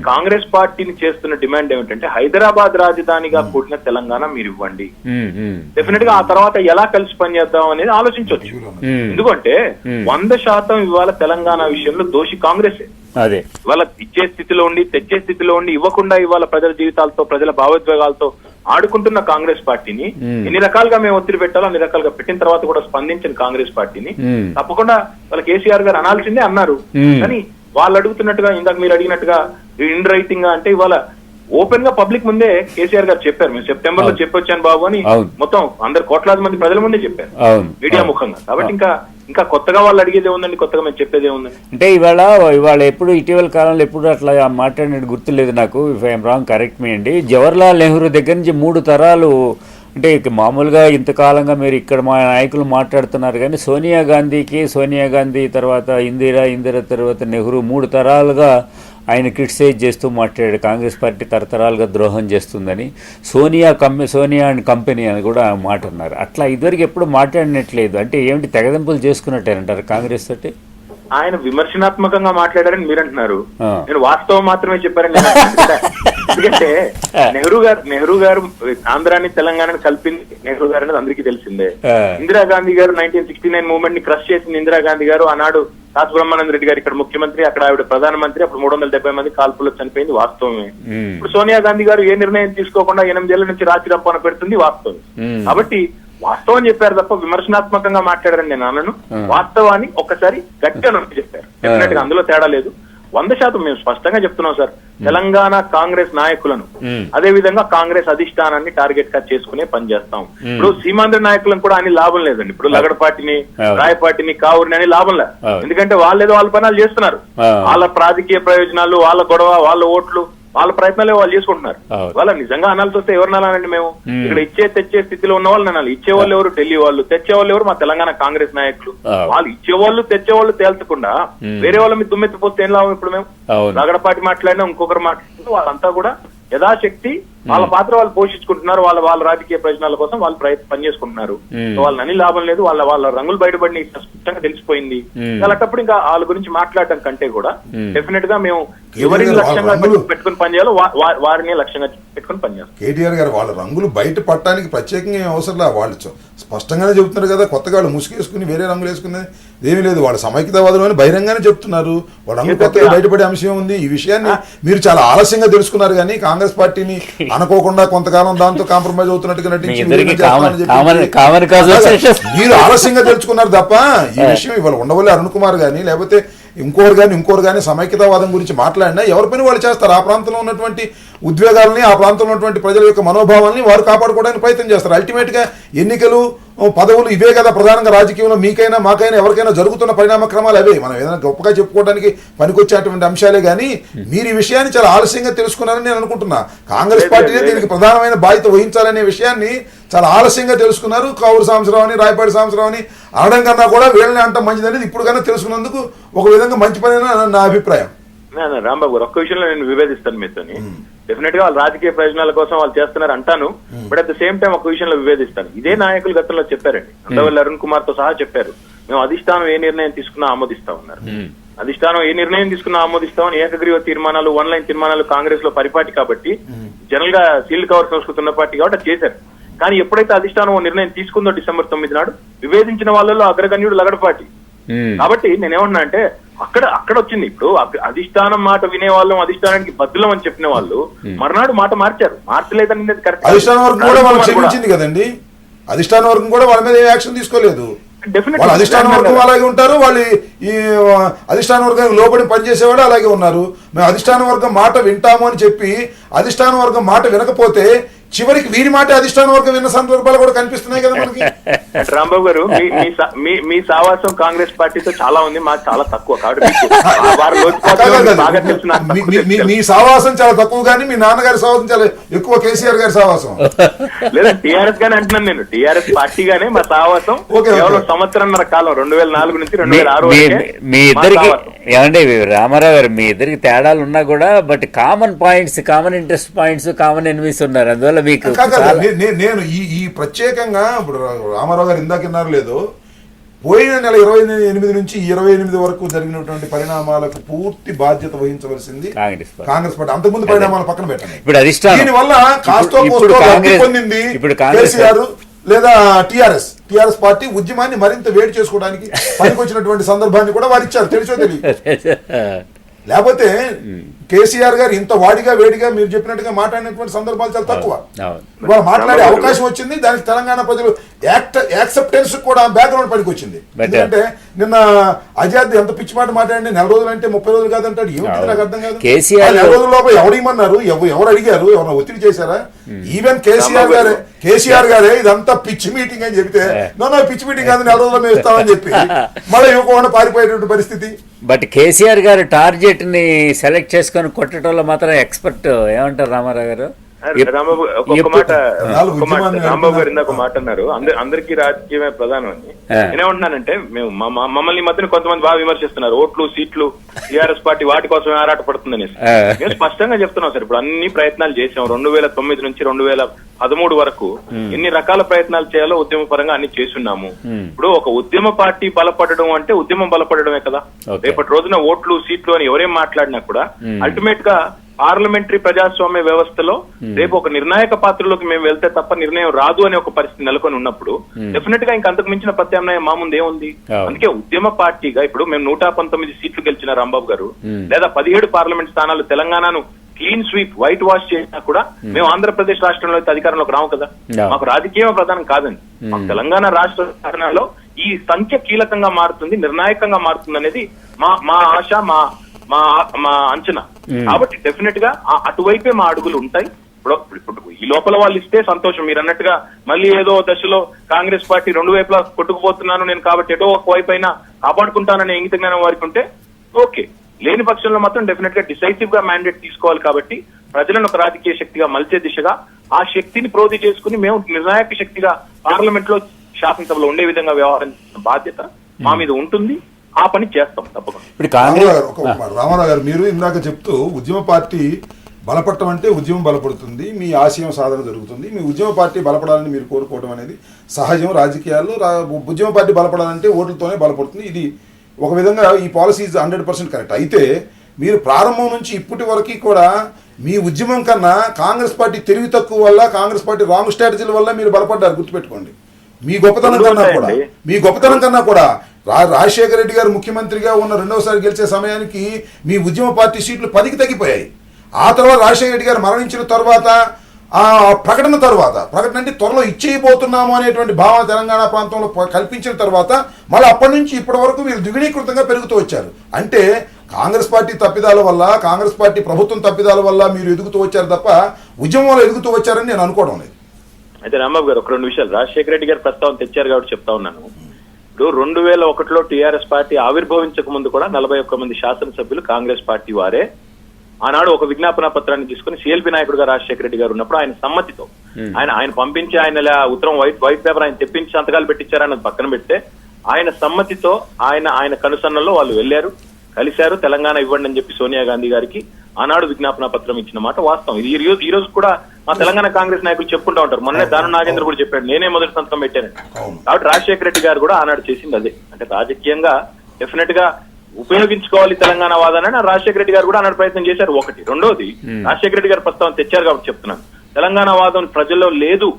కాంగ్రెస్ పార్టీని చేస్తున్న డిమాండ్ ఏమిటంటే హైదరాబాద్ రాజధానిగా కూడిన తెలంగాణ మీరు ఇవ్వండి. డెఫినెట్ గా ఆ తర్వాత ఎలా కలిసి పనిచేద్దాం అనేది ఆలోచించవచ్చు. ఎందుకంటే 100% ఇవాళ తెలంగాణ విషయంలో దోషి కాంగ్రెసే. ఇవాళ ఇచ్చే స్థితిలో ఉండి, తెచ్చే స్థితిలో ఉండి, ఇవ్వకుండా ఇవాళ ప్రజల జీవితాలతో, ప్రజల భావోద్వేగాలతో ఆడుకుంటున్న కాంగ్రెస్ పార్టీని ఎన్ని రకాలుగా మేము ఒత్తిడి పెట్టాలో అన్ని రకాలుగా పెట్టిన తర్వాత కూడా స్పందించిన కాంగ్రెస్ పార్టీని తప్పకుండా వాళ్ళ కేసీఆర్ గారు అనాల్సిందే అన్నారు. కానీ వాళ్ళు అడుగుతున్నట్టుగా, ఇందాక మీరు అడిగినట్టుగా ఇన్ రైటింగ్ గా అంటే ఇవాళ ఓపెన్ గా పబ్లిక్ ముందే కేసీఆర్ గారు చెప్పారు, మేము సెప్టెంబర్ లో చెప్పొచ్చాను బాబు అని మొత్తం అందరు కోట్లాది మంది ప్రజల ముందే చెప్పారు మీడియా ముఖంగా. కాబట్టి ఇంకా కొత్తగా వాళ్ళు అడిగేది ఏముందండి, కొత్తగా మేము చెప్పేది ఏముందండి? అంటే ఇవాళ ఎప్పుడు ఇటీవల కాలంలో ఎప్పుడు అట్లా మాట్లాడినట్టు గుర్తులేదు నాకు, ఇఫ్ ఐఎమ్ రాంగ్ కరెక్ట్ మీ అండి. జవహర్లాల్ నెహ్రూ దగ్గర నుంచి 3 తరాలు, అంటే మామూలుగా ఇంతకాలంగా మీరు ఇక్కడ మా నాయకులు మాట్లాడుతున్నారు కానీ సోనియా గాంధీ తర్వాత ఇందిరా తర్వాత నెహ్రూ 3 తరాలుగా ఆయన క్రిటిసైజ్ చేస్తూ మాట్లాడాడు, కాంగ్రెస్ పార్టీ తరతరాలుగా ద్రోహం చేస్తుందని. సోనియా అండ్ కంపెనీ అని కూడా మాట అన్నారు. అట్లా ఇదివరకు ఎప్పుడు మాట్లాడినట్లేదు. అంటే ఏమిటి తెగదెంపులు చేసుకున్నట్టేనంటారు కాంగ్రెస్ తోటి? ఆయన విమర్శనాత్మకంగా మాట్లాడారని మీరు అంటున్నారు, నేను వాస్తవం మాత్రమే చెప్పారని. ఎందుకంటే నెహ్రూ గారు ఆంధ్రాని తెలంగాణని కలిపింది నెహ్రూ గారు అనేది అందరికీ తెలిసిందే. ఇందిరాగాంధీ గారు 1969 మూవ్మెంట్ ని క్రష్ చేసింది ఇందిరాగాంధీ గారు. ఆనాడు తాజ్ బ్రహ్మానంద రెడ్డి గారు ఇక్కడ ముఖ్యమంత్రి, అక్కడ ఆవిడ ప్రధానమంత్రి. అప్పుడు 370 మంది కాల్పుల్లో చనిపోయింది వాస్తవమే. ఇప్పుడు సోనియా గాంధీ గారు ఏ నిర్ణయం తీసుకోకుండా 8 ఏళ్ల నుంచి రాత్రి రప్పన పెడుతుంది వాస్తవం. కాబట్టి వాస్తవం చెప్పారు తప్ప విమర్శనాత్మకంగా మాట్లాడారని నేను అన్నాను. వాస్తవాన్ని ఒక్కసారి గట్టిగా నొక్కి చెప్పారు. డెఫినెట్ గా అందులో తేడా లేదు. 100% మేము స్పష్టంగా చెప్తున్నాం సార్, తెలంగాణ కాంగ్రెస్ నాయకులను అదే విధంగా కాంగ్రెస్ అధిష్టానాన్ని టార్గెట్ గా చేసుకునే పనిచేస్తాం. ఇప్పుడు సీమాంధ్ర నాయకులను కూడా అని లాభం లేదండి. ఇప్పుడు లగడపాటిని, రాయపాటిని, కావురిని అని లాభం లేదు. ఎందుకంటే వాళ్ళు ఏదో వాళ్ళ పనాలు చేస్తున్నారు. వాళ్ళ రాజకీయ ప్రయోజనాలు, వాళ్ళ గొడవ, వాళ్ళ ఓట్లు వాళ్ళ ప్రయత్నాలే వాళ్ళు చేసుకుంటున్నారు. వాళ్ళ నిజంగా అనాల్సి వస్తే ఎవరిని అనాలండి మేము? ఇక్కడ తెచ్చే స్థితిలో ఉన్న వాళ్ళని అనాలి. ఇచ్చే వాళ్ళు ఎవరు? ఢిల్లీ వాళ్ళు. తెచ్చే వాళ్ళు ఎవరు? మా తెలంగాణ కాంగ్రెస్ నాయకులు. వాళ్ళు ఇచ్చేవాళ్ళు తెచ్చేవాళ్ళు తేల్చకుండా వేరే వాళ్ళ మీద దుమ్మెత్తిపోతే ఏం లాభం? ఇప్పుడు మేము రగడపాటి మాట్లాడినా ఇంకొకరు మాట్లాడినా వాళ్ళంతా కూడా యథాశక్తి వాళ్ళ పాత్ర వాళ్ళు పోషించుకుంటున్నారు. వాళ్ళ రాజకీయ ప్రయోజనాల కోసం వాళ్ళు పని చేసుకుంటున్నారు. వాళ్ళని అని లాభం లేదు. వాళ్ళ రంగులు బయటపడి స్పష్టంగా తెలిసిపోయింది. అలాంటప్పుడు ఇంకా వాళ్ళ గురించి మాట్లాడటం కంటే కూడా డెఫినెట్ గా మేము ఎవరిని లక్ష్యంగా పెట్టుకుని పనిచేయాలో వారిని లక్ష్యంగా పెట్టుకుని పనిచేస్తాం. కేటీఆర్ గారు వాళ్ళ రంగులు బయట పట్టడానికి ప్రత్యేకంగా అవసరం లేదు. వాళ్ళు స్పష్టంగానే చెబుతున్నారు కదా, కొత్తగా వాళ్ళు ముసుగేసుకుని వేరే రంగులు వేసుకునేది ఏమీ లేదు. వాళ్ళు సమైక్యతావాదులు అని బహిరంగానే చెప్తున్నారు. వాళ్ళ రంగు కొత్తగా బయటపడే అంశం ఉంది. ఈ విషయాన్ని మీరు చాలా ఆలస్యంగా తెలుసుకున్నారు. కానీ కాంగ్రెస్ పార్టీని అనుకోకుండా కొంతకాలం దాంతో కాంప్రమైజ్ అవుతున్నట్టుగా నటించి మీరు ఆలస్యంగా తెలుసుకున్నారు తప్ప ఈ విషయం ఇవాళ ఉండవల్లి అరుణ్ కుమార్ గానీ లేకపోతే ఇంకోరు కానీ సమైక్యతావాదం గురించి మాట్లాడినా ఎవరి పని వాళ్ళు చేస్తారు. ఆ ప్రాంతంలో ఉన్నటువంటి ఉద్వేగాలని, ఆ ప్రాంతంలో ఉన్నటువంటి ప్రజల యొక్క మనోభావాల్ని వారు కాపాడుకోవడానికి ప్రయత్నం చేస్తారు. అల్టిమేట్ గా ఎన్నికలు, పదవులు ఇవే కదా ప్రధానంగా రాజకీయంలో మీకైనా మాకైనా ఎవరికైనా జరుగుతున్న పరిణామ క్రమాలు అవే. మనం ఏదైనా గొప్పగా చెప్పుకోవడానికి పనికొచ్చేటువంటి అంశాలే కానీ మీరు ఈ విషయాన్ని చాలా ఆలస్యంగా తెలుసుకున్నారని నేను అనుకుంటున్నా. కాంగ్రెస్ పార్టీనే దీనికి ప్రధానమైన బాధ్యత వహించాలనే విషయాన్ని చాలా ఆలస్యంగా తెలుసుకున్నారు. కావూరు సాంబశివరావు అని, రాయపాటి సాంబశివరావు అని అనడం కన్నా కూడా వీళ్ళని అంట మంచిదనేది ఇప్పుడు కన్నా తెలుసుకున్నందుకు ఒక విధంగా మంచి పని నా అభిప్రాయం. రాంబాబు గారు, ఒక్క విషయంలో నేను విభేదిస్తాను మీతోని. డెఫినెట్ గా వాళ్ళు రాజకీయ ప్రయోజనాల కోసం వాళ్ళు చేస్తున్నారు అంటాను. But at the same time ఒక విషయంలో విభేదిస్తాను. ఇదే నాయకులు గతంలో చెప్పారండి, ఉండవల్లి అరుణ్ కుమార్ తో సహా చెప్పారు, మేము అధిష్టానం ఏ నిర్ణయం తీసుకున్నా ఆమోదిస్తా ఉన్నారు. అధిష్టానం ఏ నిర్ణయం తీసుకున్నా ఆమోదిస్తామని ఏకగ్రీవ తీర్మానాలు, వన్ లైన్ తీర్మానాలు కాంగ్రెస్ లో పరిపాటి కాబట్టి, జనరల్ గా సీల్డ్ కవర్ సంస్కృతి ఉన్న పార్టీ కాబట్టి అది చేశారు. కానీ ఎప్పుడైతే అధిష్టానం నిర్ణయం తీసుకుందో డిసెంబర్ 9 నాడు, విభేదించిన వాళ్ళలో అగ్రగణ్యుడు లగడపాటి. కాబట్టి నేనేమన్నా అంటే అక్కడ వచ్చింది. ఇప్పుడు అధిష్టానం మాట వినేవాళ్ళం, అధిష్టానానికి బద్దులం అని చెప్పిన వాళ్ళు మర్నాడు మాట మార్చారు. మార్చలేదని కరెక్ట్. అధిష్టానం వర్గం కూడా వాళ్ళు క్షమించింది కదండి. అధిష్టానం వర్గం కూడా వాళ్ళ మీద ఏ యాక్షన్ తీసుకోలేదు. వాళ్ళు అధిష్టానం వర్గం అలాగే ఉంటారు. వాళ్ళు ఈ అధిష్టాన వర్గానికి లోబడి పనిచేసేవాడు అలాగే ఉన్నారు. మేము అధిష్టాన వర్గం మాట వింటాము అని చెప్పి అధిష్టాన వర్గం మాట వినకపోతే చివరికి వీరి మాట అధిష్టాన వర్గం విన్న సందర్భాలు కూడా కనిపిస్తున్నాయి కదా మనకి. రాంబాబు గారు, మీ సావాసం కాంగ్రెస్ పార్టీతో చాలా ఉంది, మాకు చాలా తక్కువ. మీ సావాసం చాలా తక్కువ కానీ మీ నాన్నగారి సావాసం చాలా ఎక్కువ. కేసీఆర్ గారి సావాసం లేదా టీఆర్ఎస్ గానే అంటున్నాను నేను. టీఆర్ఎస్ పార్టీగానే మా సావాసం కేవలం సంవత్సరంన్నర కాలం, 2004 నుంచి 2006. మీ ఇద్దరికి ఏమంటే రామారావు గారు, మీ ఇద్దరికి తేడాలు ఉన్నా కూడా but common points, common interest points, common enemies ఉన్నారు. అందువల్ల మీకు నేను ఈ ప్రత్యేకంగా ఇప్పుడు రామారావు గారు ఇందాకన్నారు లేదో, పోయిన నెల 28 నుంచి 28 వరకు జరిగినటువంటి పరిణామాలకు పూర్తి బాధ్యత వహించవలసింది కాంగ్రెస్ పార్టీ. అంతకుముందు పరిణామాలు పక్కన పెట్టండి. దీని వల్ల కాస్తో పొందింది కేసీఆర్ లేదా టిఆర్ఎస్ పార్టీ. ఉద్యమాన్ని మరింత వేడి చేసుకోవడానికి పనికొచ్చినటువంటి సందర్భాన్ని కూడా వారు ఇచ్చారు, తెలుసో తెలియదు. లేకపోతే కేసీఆర్ గారు ఇంత వాడిగా వేడిగా మీరు చెప్పినట్టుగా మాట్లాడినటువంటి సందర్భాలు చాలా తక్కువ. వాళ్ళు మాట్లాడే అవకాశం వచ్చింది, దానికి తెలంగాణ ప్రజలు యాక్సెప్టెన్స్ కూడా బ్యాక్గ్రౌండ్ పనికి వచ్చింది. ఎందుకంటే నిన్న అజాద్ ఎంత పిచ్చి మాట మాట్లాడండి, 4 రోజులు అంటే 30 రోజులు కాదంటాడు. ఏమిటి నాకు అర్థం కాదు. 4 రోజుల లోపల ఎవడేమన్నారు, ఎవరు అడిగారు, ఎవరైనా ఒత్తిడి చేశారా? ఈవెన్ కేసీఆర్ గారే ఇదంతా పిచ్చి మీటింగ్ అని చెప్తే, నో పిచ్చి మీటింగ్ కాదు 4 రోజుల్లో మేము ఇస్తామని చెప్పి మళ్ళీ ఇవ్వకుండా పారిపోయేటువంటి పరిస్థితి. బట్ కేసీఆర్ గారు టార్గెట్ ని సెలెక్ట్ చేసుకొని కొట్టడంలో మాత్రం ఎక్స్పర్ట్. ఏమంటారు రామారావు గారు? రాంబాబు గారు ఇందాక మాట అన్నారు, అందరికీ రాజకీయమే ప్రధానం అని. నేనేమంటున్నానంటే, మేము మమ్మల్ని మధ్యన కొంతమంది బాగా విమర్శిస్తున్నారు, ఓట్లు సీట్లు టీఆర్ఎస్ పార్టీ వాటి కోసం ఆరాట పడుతుందనేసి. మేము స్పష్టంగా చెప్తున్నాం సార్, ఇప్పుడు అన్ని ప్రయత్నాలు చేసాం. 2009 నుంచి 2013 వరకు ఎన్ని రకాల ప్రయత్నాలు చేయాలో ఉద్యమ పరంగా అన్ని చేస్తున్నాము. ఇప్పుడు ఒక ఉద్యమ పార్టీ బలపడడం అంటే ఉద్యమం బలపడడమే కదా. రేపటి రోజున ఓట్లు సీట్లు అని ఎవరేం మాట్లాడినా కూడా అల్టిమేట్ గా పార్లమెంటరీ ప్రజాస్వామ్య వ్యవస్థలో రేపు ఒక నిర్ణాయక పాత్రలోకి మేము వెళ్తే తప్ప నిర్ణయం రాదు అనే ఒక పరిస్థితి నెలకొని ఉన్నప్పుడు డెఫినెట్ గా ఇంకంతకు మించిన ప్రత్యామ్నాయం మా ముందు ఏముంది? అందుకే ఉద్యమ పార్టీగా ఇప్పుడు మేము 119 సీట్లు గెలిచిన రాంబాబు గారు, లేదా 17 పార్లమెంట్ స్థానాలు తెలంగాణను క్లీన్ స్వీప్, వైట్ వాష్ చేసినా కూడా మేము ఆంధ్రప్రదేశ్ రాష్ట్రంలో అయితే అధికారంలోకి రావు కదా. మాకు రాజకీయ ప్రధానం కాదండి. మాకు తెలంగాణ రాష్ట్ర స్థానాల్లో ఈ సంఖ్య కీలకంగా మారుతుంది, నిర్ణాయకంగా మారుతుంది అనేది మా ఆశ, మా అంచనా. కాబట్టి డెఫినెట్ గా అటువైపే మా అడుగులు ఉంటాయి. ఇప్పుడు ఈ లోపల వాళ్ళు ఇస్తే సంతోషం. మీరు అన్నట్టుగా మళ్ళీ ఏదో దశలో కాంగ్రెస్ పార్టీ 2 వైపులా కొట్టుకుపోతున్నాను నేను కాబట్టి ఏదో ఒక వైపు అయినా కాపాడుకుంటాననే ఇంగిత జ్ఞానం వారికి ఉంటే ఓకే. లేని పక్షంలో మాత్రం డెఫినెట్ గా డిసైసివ్ గా మ్యాండేట్ తీసుకోవాలి. కాబట్టి ప్రజలను ఒక రాజకీయ శక్తిగా మలిచే దిశగా ఆ శక్తిని ప్రోధి చేసుకుని మేము నిర్ణాయక శక్తిగా పార్లమెంట్ లో శాసనసభలో ఉండే విధంగా వ్యవహరించిన బాధ్యత మా మీద ఉంటుంది. ఆ పని చేస్తాం తప్పకుండా. ఇప్పుడు కాంగ్రెస్ రామారావు గారు, మీరు ఇందాక చెప్తూ ఉద్యమ పార్టీ బలపడటం అంటే ఉద్యమం బలపడుతుంది, మీ ఆశయం సాధన జరుగుతుంది, మీ ఉద్యమ పార్టీ బలపడాలని మీరు కోరుకోవడం అనేది సహజం రాజకీయాల్లో. ఉద్యమ పార్టీ బలపడాలంటే ఓట్లతోనే బలపడుతుంది. ఇది ఒక విధంగా ఈ పాలసీ 100% కరెక్ట్. అయితే మీరు ప్రారంభం నుంచి ఇప్పటి వరకు కూడా మీ ఉద్యమం కన్నా కాంగ్రెస్ పార్టీ తెలివి తక్కువ వల్ల, కాంగ్రెస్ పార్టీ రాంగ్ స్ట్రాటజీల వల్ల మీరు బలపడ్డారు. గుర్తుపెట్టుకోండి. మీ గొప్పతనం కన్నా కూడా రాజశేఖర రెడ్డి గారు ముఖ్యమంత్రిగా ఉన్న రెండవసారి గెలిచే సమయానికి మీ ఉద్యమ పార్టీ సీట్లు 10కి తగ్గిపోయాయి. ఆ తర్వాత రాజశేఖర రెడ్డి గారు మరణించిన తర్వాత ఆ ప్రకటన అంటే త్వరలో ఇచ్చేయబోతున్నాము అనేటువంటి భావన తెలంగాణ ప్రాంతంలో కల్పించిన తర్వాత మళ్ళీ అప్పటి నుంచి ఇప్పటి వరకు మీరు ద్విగుణీకృతంగా పెరుగుతూ వచ్చారు. అంటే కాంగ్రెస్ పార్టీ తప్పిదాల వల్ల, కాంగ్రెస్ పార్టీ ప్రభుత్వం తప్పిదాల వల్ల మీరు ఎదుగుతూ వచ్చారు తప్ప ఉద్యమంలో ఎదుగుతూ వచ్చారని నేను అనుకోవడం లేదు. అయితే రాంబాబు గారు, ఒక 2 విషయాలు రాజశేఖర రెడ్డి గారు ప్రస్తావన తెచ్చారు కాబట్టి చెప్తా ఉన్నాను. ఇప్పుడు 2001లో టీఆర్ఎస్ పార్టీ ఆవిర్భవించక ముందు కూడా 41 మంది శాసనసభ్యులు కాంగ్రెస్ పార్టీ వారే. ఆనాడు ఒక విజ్ఞాపన పత్రాన్ని తీసుకుని సిఎల్పి నాయకుడుగా రాజశేఖర రెడ్డి గారు ఉన్నప్పుడు ఆయన సమ్మతితో ఆయన పంపించి ఆయన ఉత్తరం వైట్ పేపర్ ఆయన తెప్పించి సంతకాలు పెట్టించారన్నది పక్కన పెడితే ఆయన సమ్మతితో ఆయన కనుసన్నల్లో వాళ్ళు వెళ్లారు, కలిశారు. తెలంగాణ ఇవ్వండి అని చెప్పి సోనియా గాంధీ గారికి ఆనాడు విజ్ఞాపన పత్రం ఇచ్చిన మాట వాస్తవం. ఇది ఈ రోజు కూడా మా తెలంగాణ కాంగ్రెస్ నాయకులు చెప్పుకుంటా ఉంటారు. మొన్నే దానం నాగేంద్ర కూడా చెప్పాడు, నేనే మొదటి సంతకం పెట్టాను. కాబట్టి రాజశేఖర రెడ్డి గారు కూడా ఆనాడు చేసింది అదే. అంటే రాజకీయంగా డెఫినెట్ గా ఉపయోగించుకోవాలి తెలంగాణ వాదాన్ని రాజశేఖర రెడ్డి గారు కూడా అన్నాడు ప్రయత్నం చేశారు. ఒకటి. రెండోది, రాజశేఖర రెడ్డి గారు ప్రస్తావన తెచ్చారు కాబట్టి చెప్తున్నాను, తెలంగాణ వాదం ప్రజల్లో లేదు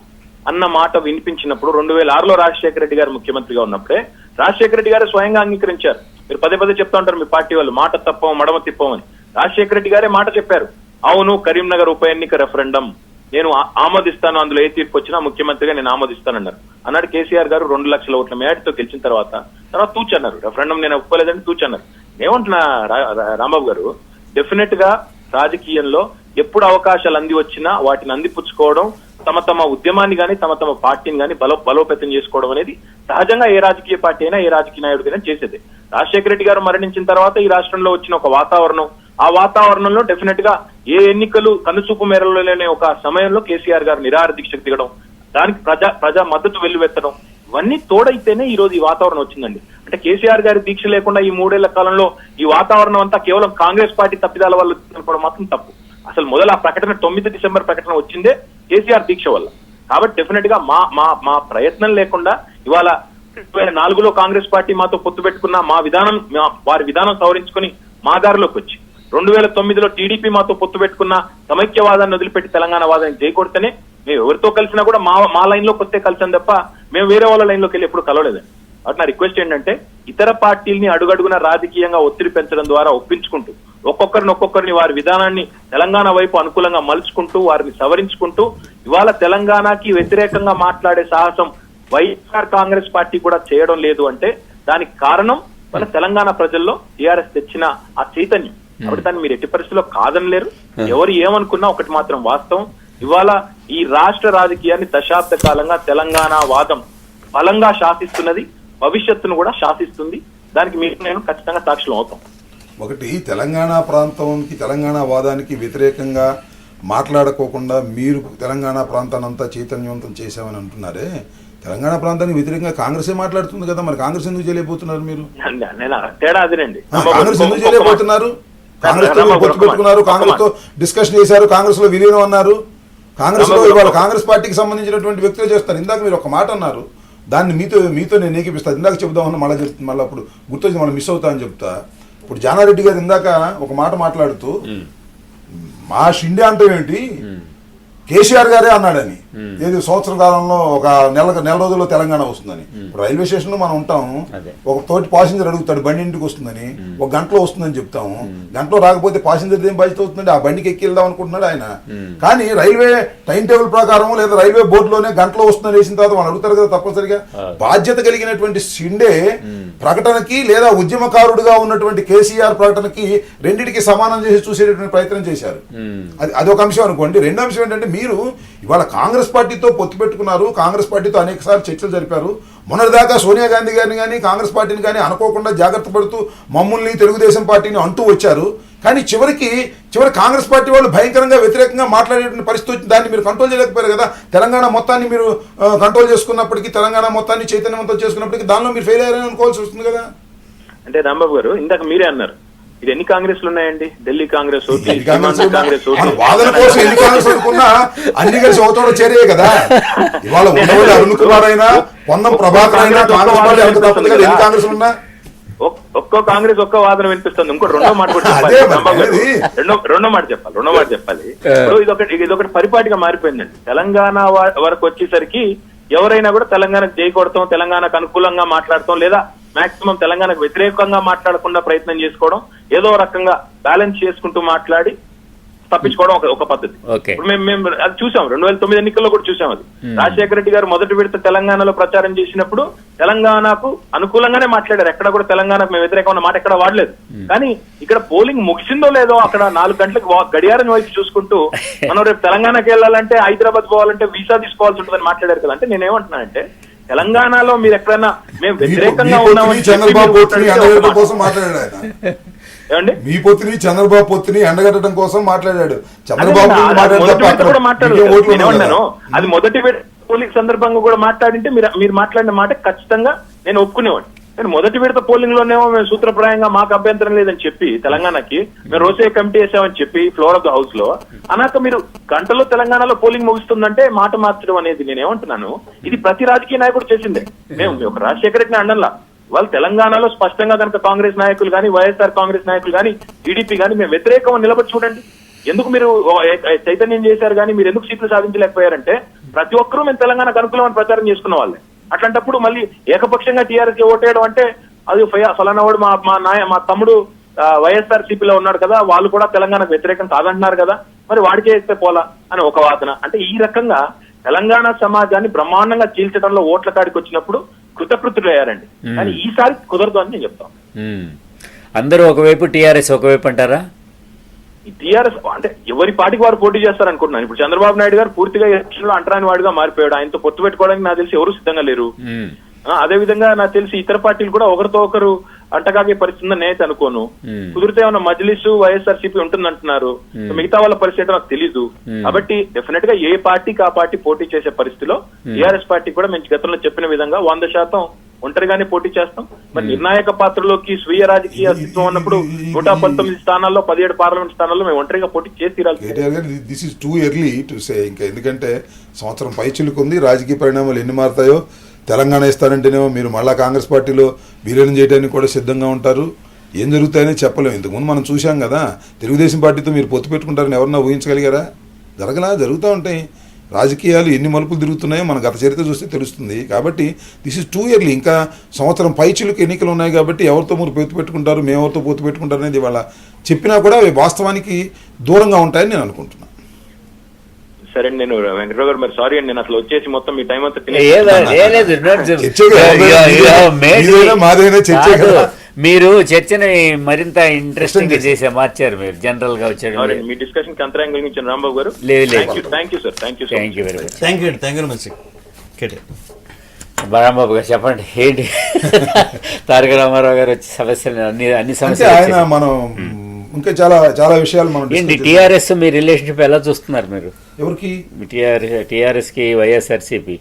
అన్న మాట వినిపించినప్పుడు 2006లో రాజశేఖర రెడ్డి గారు ముఖ్యమంత్రిగా ఉన్నప్పుడే రాజశేఖర రెడ్డి గారు స్వయంగా అంగీకరించారు. మీరు పదే చెప్తా ఉంటారు మీ పార్టీ వాళ్ళు, మాట తప్పం మడమ తిప్పమని. రాజశేఖర రెడ్డి గారే మాట చెప్పారు, అవును కరీంనగర్ ఉప ఎన్నిక రెఫరెండం నేను ఆమోదిస్తాను, అందులో ఏ తీర్పు వచ్చినా ముఖ్యమంత్రిగా నేను ఆమోదిస్తానన్నారు. అన్నాడు కేసీఆర్ గారు 2 లక్షల ఓట్ల మేడతో గెలిచిన తర్వాత తూచన్నారు. రెఫరెండం నేను ఒప్పుకోలేదని తూచన్నారు. ఏమంటున్నా రాంబాబు గారు, డెఫినెట్ గా రాజకీయంలో ఎప్పుడు అవకాశాలు అంది వచ్చినా వాటిని అందిపుచ్చుకోవడం, తమ ఉద్యమాన్ని గానీ తమ పార్టీని గానీ బలోపేతం చేసుకోవడం అనేది సహజంగా ఏ రాజకీయ పార్టీ అయినా ఏ రాజకీయ నాయకుడికైనా చేసేదే. రాజశేఖర రెడ్డి గారు మరణించిన తర్వాత ఈ రాష్ట్రంలో వచ్చిన ఒక వాతావరణం, ఆ వాతావరణంలో డెఫినెట్ గా ఏ ఎన్నికలు కనుచూపు మేరలో లేని ఒక సమయంలో కేసీఆర్ గారు నిరాహార దీక్షకు దిగడం, దానికి ప్రజా మద్దతు వెల్లువెత్తడం, ఇవన్నీ తోడైతేనే ఈ రోజు ఈ వాతావరణం వచ్చిందండి. అంటే కేసీఆర్ గారి దీక్ష లేకుండా ఈ 3 ఏళ్ల కాలంలో ఈ వాతావరణం అంతా కేవలం కాంగ్రెస్ పార్టీ తప్పిదాల వల్ల కనపడడం మాత్రం తప్పు. అసలు మొదలు ఆ ప్రకటన 9 డిసెంబర్ ప్రకటన వచ్చిందే కేసీఆర్ దీక్ష వల్ల. కాబట్టి డెఫినెట్ గా మా ప్రయత్నం లేకుండా ఇవాళ 2004లో కాంగ్రెస్ పార్టీ మాతో పొత్తు పెట్టుకున్న వారి విధానం సవరించుకుని మా దారిలోకి వచ్చి 2009లో టీడీపీ మాతో పొత్తు పెట్టుకున్న సమైక్యవాదాన్ని వదిలిపెట్టి తెలంగాణ వాదాన్ని చేయకూడతేనే మేము ఎవరితో కలిసినా కూడా మా లైన్ లోకి వస్తే కలిసాం తప్ప మేము వేరే వాళ్ళ లైన్ లోకి వెళ్ళి ఎప్పుడు కలవలేదండి. కాబట్టి నా రిక్వెస్ట్ ఏంటంటే ఇతర పార్టీల్ని అడుగడుగున రాజకీయంగా ఒత్తిడి పెంచడం ద్వారా ఒప్పించుకుంటూ ఒక్కొక్కరిని వారి విధానాన్ని తెలంగాణ వైపు అనుకూలంగా మలుచుకుంటూ వారిని సవరించుకుంటూ ఇవాళ తెలంగాణకి వ్యతిరేకంగా మాట్లాడే సాహసం వైఎస్ఆర్ కాంగ్రెస్ పార్టీ కూడా చేయడం లేదు అంటే దానికి కారణం మన తెలంగాణ ప్రజల్లో టీఆర్ఎస్ తెచ్చిన ఆ చైతన్యం. కాబట్టి దాన్ని మీరు ఎట్టి పరిస్థితుల్లో కాదనలేరు. ఎవరు ఏమనుకున్నా ఒకటి మాత్రం వాస్తవం, ఇవాళ ఈ రాష్ట్ర రాజకీయాన్ని దశాబ్ద కాలంగా తెలంగాణ వాదం బలంగా శాసిస్తున్నది, భవిష్యత్తును కూడా శాసిస్తుంది. దానికి మీరు నేను ఖచ్చితంగా సాక్షులు అవుతాం. ఒకటి, తెలంగాణ ప్రాంతానికి తెలంగాణ వాదానికి వ్యతిరేకంగా మాట్లాడుకోకుండా మీరు తెలంగాణ ప్రాంతాన్ని అంతా చైతన్యవంతం చేశామని అంటున్నారే, తెలంగాణ ప్రాంతానికి వ్యతిరేకంగా కాంగ్రెసే మాట్లాడుతుంది కదా, మరి కాంగ్రెస్ ఎందుకు చేయలేకపోతున్నారు? మీరు తేడా అదేనండి. కాంగ్రెస్ ఎందుకు చేయలేకపోతున్నారు? కాంగ్రెస్ తో పొత్తు పెట్టుకున్నారు, కాంగ్రెస్ తో డిస్కషన్ చేశారు, కాంగ్రెస్ లో విలీనం అన్నారు. కాంగ్రెస్ లో ఇవాళ కాంగ్రెస్ పార్టీకి సంబంధించినటువంటి వ్యక్తులు చేస్తారు. ఇందాక మీరు ఒక మాట అన్నారు, దాన్ని మీతో నేను ఏకీపిస్తాను. ఇందాక చెబుదామని మళ్ళీ అప్పుడు గుర్తొచ్చి మళ్ళీ మిస్ అవుతా అని చెప్తా. ఇప్పుడు జానారెడ్డి గారు ఇందాక ఒక మాట మాట్లాడుతూ మా షిండే అంటే ఏంటి, కేసీఆర్ గారే అన్నాడని, ఏది సంవత్సర కాలంలో ఒక నెల రోజుల్లో తెలంగాణ వస్తుందని. ఇప్పుడు రైల్వే స్టేషన్ లో మనం ఉంటాం, ఒక తోటి పాసింజర్ అడుగుతాడు బండి ఇంటికి వస్తుందని, ఒక గంటలో వస్తుందని చెప్తాము. గంటలో రాకపోతే పాసింజర్ ఏం బాధ్యత అవుతుందండి? ఆ బండికి ఎక్కి వెళ్దాం అనుకుంటున్నాడు ఆయన. కానీ రైల్వే టైం టేబుల్ ప్రకారం లేదా రైల్వే బోర్డులోనే గంటలో వస్తుందని వేసిన తర్వాత వాళ్ళు అడుగుతారు కదా తప్పనిసరిగా. బాధ్యత కలిగినటువంటి షిండే ప్రకటనకి లేదా ఉద్యమకారుడుగా ఉన్నటువంటి కేసీఆర్ ప్రకటనకి రెండింటికి సమానం చేసి చూసేటటువంటి ప్రయత్నం చేశారు. అది ఒక అంశం అనుకోండి. రెండో అంశం ఏంటంటే మీరు ఇవాళ కాంగ్రెస్ పార్టీతో పొత్తు పెట్టుకున్నారు, కాంగ్రెస్ పార్టీతో అనేకసార్లు చర్చలు జరిపారు. మొన్నటిదాకా సోనియా గాంధీ గారిని కానీ కాంగ్రెస్ పార్టీని కానీ అనుకోకుండా జాగ్రత్త పడుతూ మమ్మల్ని తెలుగుదేశం పార్టీని అంటూ వచ్చారు. కానీ చివరి కాంగ్రెస్ పార్టీ వాళ్ళు భయంకరంగా వ్యతిరేకంగా మాట్లాడేటువంటి పరిస్థితి వచ్చింది. దాన్ని మీరు కంట్రోల్ చేయలేకపోయారు కదా. తెలంగాణ మొత్తాన్ని మీరు కంట్రోల్ చేసుకున్నప్పటికీ, తెలంగాణ మొత్తాన్ని చైతన్యవంతం చేసుకున్నప్పటికీ దానిలో మీరు ఫెయిల్ అయ్యారని అనుకోవాల్సి వస్తుంది కదా. అంటే రాంబాబు గారు ఇందాక మీరే అన్నారు, ఇది ఎన్ని కాంగ్రెస్లు ఉన్నాయండి? ఢిల్లీ కాంగ్రెస్ కాంగ్రెస్ వాదన కోసం ఎన్ని కాంగ్రెస్ అనుకున్నా అన్ని కలిసి ఒకటోడ చేరే కదా. ఇవాళ ఉన్నవాళ్ళు అరుణ్ కుమార్ అయినా, పొన్నం ప్రభాకర్ అయినా కాంగ్రెస్ పార్టీ అంత తప్పదు కదా. ఎన్ని కాంగ్రెస్ ఉన్నా ఒక్కో కాంగ్రెస్ ఒక్క వాదన వినిపిస్తుంది. ఇంకోటి రెండో మాట కూడా చెప్పాలి. రెండో మాట చెప్పాలి. ఇప్పుడు ఇదొకటి పరిపాటిగా మారిపోయిందండి. తెలంగాణ వరకు వచ్చేసరికి ఎవరైనా కూడా తెలంగాణకు జై కొడతాం, తెలంగాణకు అనుకూలంగా మాట్లాడతాం, లేదా మాక్సిమం తెలంగాణకు వ్యతిరేకంగా మాట్లాడకుండా ప్రయత్నం చేసుకోవడం, ఏదో రకంగా బ్యాలెన్స్ చేసుకుంటూ మాట్లాడి తప్పించుకోవడం ఒక పద్ధతి. ఇప్పుడు మేము అది చూసాం, 2009 ఎన్నికల్లో కూడా చూసాం. అది రాజశేఖర రెడ్డి గారు మొదటి విడత తెలంగాణలో ప్రచారం చేసినప్పుడు తెలంగాణకు అనుకూలంగానే మాట్లాడారు. ఎక్కడ కూడా తెలంగాణకు మేము వ్యతిరేకమైన మాట ఎక్కడ వాడలేదు. కానీ ఇక్కడ పోలింగ్ ముగిసిందో లేదో అక్కడ 4 గంటలకు గడియారం వైపు చూసుకుంటూ మనం రేపు తెలంగాణకి వెళ్ళాలంటే, హైదరాబాద్ పోవాలంటే వీసా తీసుకోవాల్సి ఉంటుందని మాట్లాడారు కదా. అంటే నేనేమంటున్నానంటే, తెలంగాణలో మీరు ఎక్కడైనా మేము వ్యతిరేకంగా ఉన్నామని మీ పొత్తుని చంద్రబాబు పొత్తుని ఎండగట్టడం కోసం మాట్లాడాడు. చంద్రబాబు అది మొదటి పోలింగ్ సందర్భంగా కూడా మాట్లాడింటే మీరు మాట్లాడిన మాట ఖచ్చితంగా నేను ఒప్పుకునేవాడిని. నేను మొదటి విడత పోలింగ్ లోనేమో మేము సూత్రప్రాయంగా మాకు అభ్యంతరం లేదని చెప్పి తెలంగాణకి మేము రోసే కమిటీ వేసామని చెప్పి ఫ్లోర్ ఆఫ్ ద హౌస్ లో అనాక మీరు గంటలో తెలంగాణలో పోలింగ్ ముగుస్తుందంటే మాట మార్చడం అనేది నేనేమంటున్నాను, ఇది ప్రతి రాజకీయ నాయకుడు చేసిందే. మేము ఒక రాజశేఖర రెడ్డిని అండల్లా, వాళ్ళు తెలంగాణలో స్పష్టంగా కనుక కాంగ్రెస్ నాయకులు కానీ, వైఎస్ఆర్ కాంగ్రెస్ నాయకులు కానీ, టీడీపీ కానీ మేము వ్యతిరేకం నిలబడి చూడండి. ఎందుకు మీరు చైతన్యం చేశారు కానీ మీరు ఎందుకు సీట్లు సాధించలేకపోయారంటే, ప్రతి ఒక్కరూ మేము తెలంగాణకు అనుకూలమని ప్రచారం చేసుకున్న వాళ్ళే. అట్లాంటప్పుడు మళ్ళీ ఏకపక్షంగా టీఆర్ఎస్ ఓటేయడం అంటే అది ఫలానా వాడు మా తమ్ముడు వైఎస్ఆర్ సిపిలో ఉన్నాడు కదా, వాళ్ళు కూడా తెలంగాణకు వ్యతిరేకం కాదంటున్నారు కదా, మరి వాడికే వేస్తే పోలా అని ఒక వాదన. అంటే ఈ రకంగా తెలంగాణ సమాజాన్ని బ్రహ్మాండంగా చీల్చడంలో ఓట్ల కాడికి వచ్చినప్పుడు కృతకృతులు అయ్యారండి. కానీ ఈసారి కుదరదు అని నేను చెప్తాను. అందరూ ఒకవైపు, టీఆర్ఎస్ ఒకవైపు అంటారా? ఈ టీఆర్ఎస్ అంటే ఎవరి పార్టీకి వారు పోటీ చేస్తారనుకుంటున్నాను. ఇప్పుడు చంద్రబాబు నాయుడు గారు పూర్తిగా ఎలక్షన్ లో అంటరాని వాడిగా మారిపోయాడు. ఆయనతో పొత్తు పెట్టుకోవడానికి నాకు తెలిసి ఎవరు సిద్ధంగా లేరు. అదే విధంగా నాకు తెలిసి ఇతర పార్టీలు కూడా ఒకరితో ఒకరు అంటగాగే పరిస్థితి నేనైతే అనుకోను. కుదిరితే ఏమన్నా మజ్లిస్, వైఎస్ఆర్సీపీ ఉంటుందంటున్నారు. మిగతా వాళ్ళ పరిస్థితి నాకు తెలీదు. కాబట్టి డెఫినెట్ గా ఏ పార్టీకి ఆ పార్టీ పోటీ చేసే పరిస్థితిలో టీఆర్ఎస్ పార్టీ కూడా మేము గతంలో చెప్పిన విధంగా 100% ఒంటరిగానే పోటీ చేస్తాం. మరి నిర్ణాయక పాత్రలోకి స్వీయ రాజకీయ అస్తిత్వం అన్నప్పుడు 119 స్థానాల్లో 17 పార్లమెంట్ స్థానాల్లో మేము ఒంటరిగా పోటీ చేసి తీరాలి. This is too early to say. ఇంకా ఎందుకంటే సంవత్సరం పైచిలుకుంది, రాజకీయ పరిణామాలు ఎన్ని మారుతాయో. తెలంగాణ ఇస్తారంటేనేమో మీరు మళ్ళా కాంగ్రెస్ పార్టీలో విలీనం చేయడానికి కూడా సిద్ధంగా ఉంటారు. ఏం జరుగుతాయని చెప్పలేము. ఇంతకుముందు మనం చూసాం కదా, తెలుగుదేశం పార్టీతో మీరు పొత్తు పెట్టుకుంటారని ఎవరన్నా ఊహించగలిగారా? జరుగుతూ ఉంటాయి. రాజకీయాలు ఎన్ని మలుపులు తిరుగుతున్నాయో మన గత చరిత్ర చూస్తే తెలుస్తుంది. కాబట్టి దిస్ ఇస్ టూ ఇయర్లీ. ఇంకా సంవత్సరం పైచిలకు ఎన్నికలు ఉన్నాయి కాబట్టి ఎవరితో మీరు పొత్తు పెట్టుకుంటారు, మేము ఎవరితో పొత్తు పెట్టుకుంటారు అనేది వాళ్ళ చెప్పినా కూడా అవి వాస్తవానికి దూరంగా ఉంటాయని నేను అనుకుంటున్నాను. సరే నేను వెంకటరావు గారు మరి సారీ అండి, నేను అసలు వచ్చేసి మొత్తం మీ టైం అంతా మీరు చర్చని మరింత ఇంట్రెస్టింగ్ చేసే మార్చారు. మీరు జనరల్ గా వచ్చారు. మీ డిస్కషన్ కి అంతరాయం కలిగించాను రాంబాబు గారు. Thank you sir. Thank you very much. Rambabu గారు చెప్పండి, ఏంటి తారక రామారావు గారు వచ్చే సమస్యలు అన్ని సమస్యలు మనం ఇంకా చాలా చాలా విషయాలు మనం ఏంటి టీఆర్ఎస్ మీ రిలేషన్షిప్ ఎలా చూస్తున్నారు మీరు? ఎవరికి? టీఆర్ఎస్ కి వైఎస్ఆర్సీపీ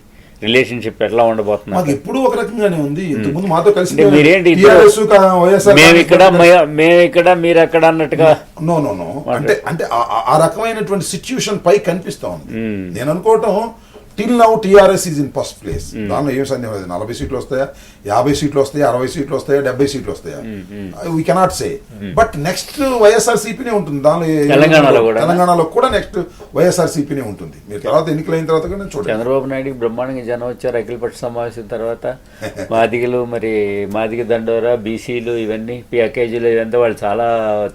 రిలేషన్షిప్ ఎట్లా ఉండబోతున్నారు? మాకు ఎప్పుడు ఒక రకంగానే ఉంది. ఇంతకుముందు మాతో కలిసి మీరేంటి మేము ఇక్కడ మీరు అక్కడ అన్నట్టుగా నో అంటే ఆ రకమైనటువంటి సిచ్యుయేషన్ పై కనిపిస్తా ఉంది. నేను అనుకోవటం till now TRS is in first place. దానిలో ఏం సందేహం లేదు. 40 సీట్లు వస్తాయా, 50 సీట్లు వస్తాయా, 60 సీట్లు వస్తాయా, 70 సీట్లు వస్తాయా, we cannot say. But next వైఎస్ఆర్సీపీనే ఉంటుంది. దానిలో తెలంగాణలో కూడా నెక్స్ట్ వైఎస్ఆర్సీపీనే ఉంటుంది. మీరు తర్వాత ఎన్నికలైన తర్వాత కూడా చూడండి. చంద్రబాబు నాయుడు బ్రహ్మాండంగా జనం వచ్చారు అఖిలపక్ష సమావేశం తర్వాత. మాదిగలు, మరి మాదిగ దండోరా, బీసీలు, ఇవన్నీ ప్యాకేజీలు, ఇదంతా వాళ్ళు చాలా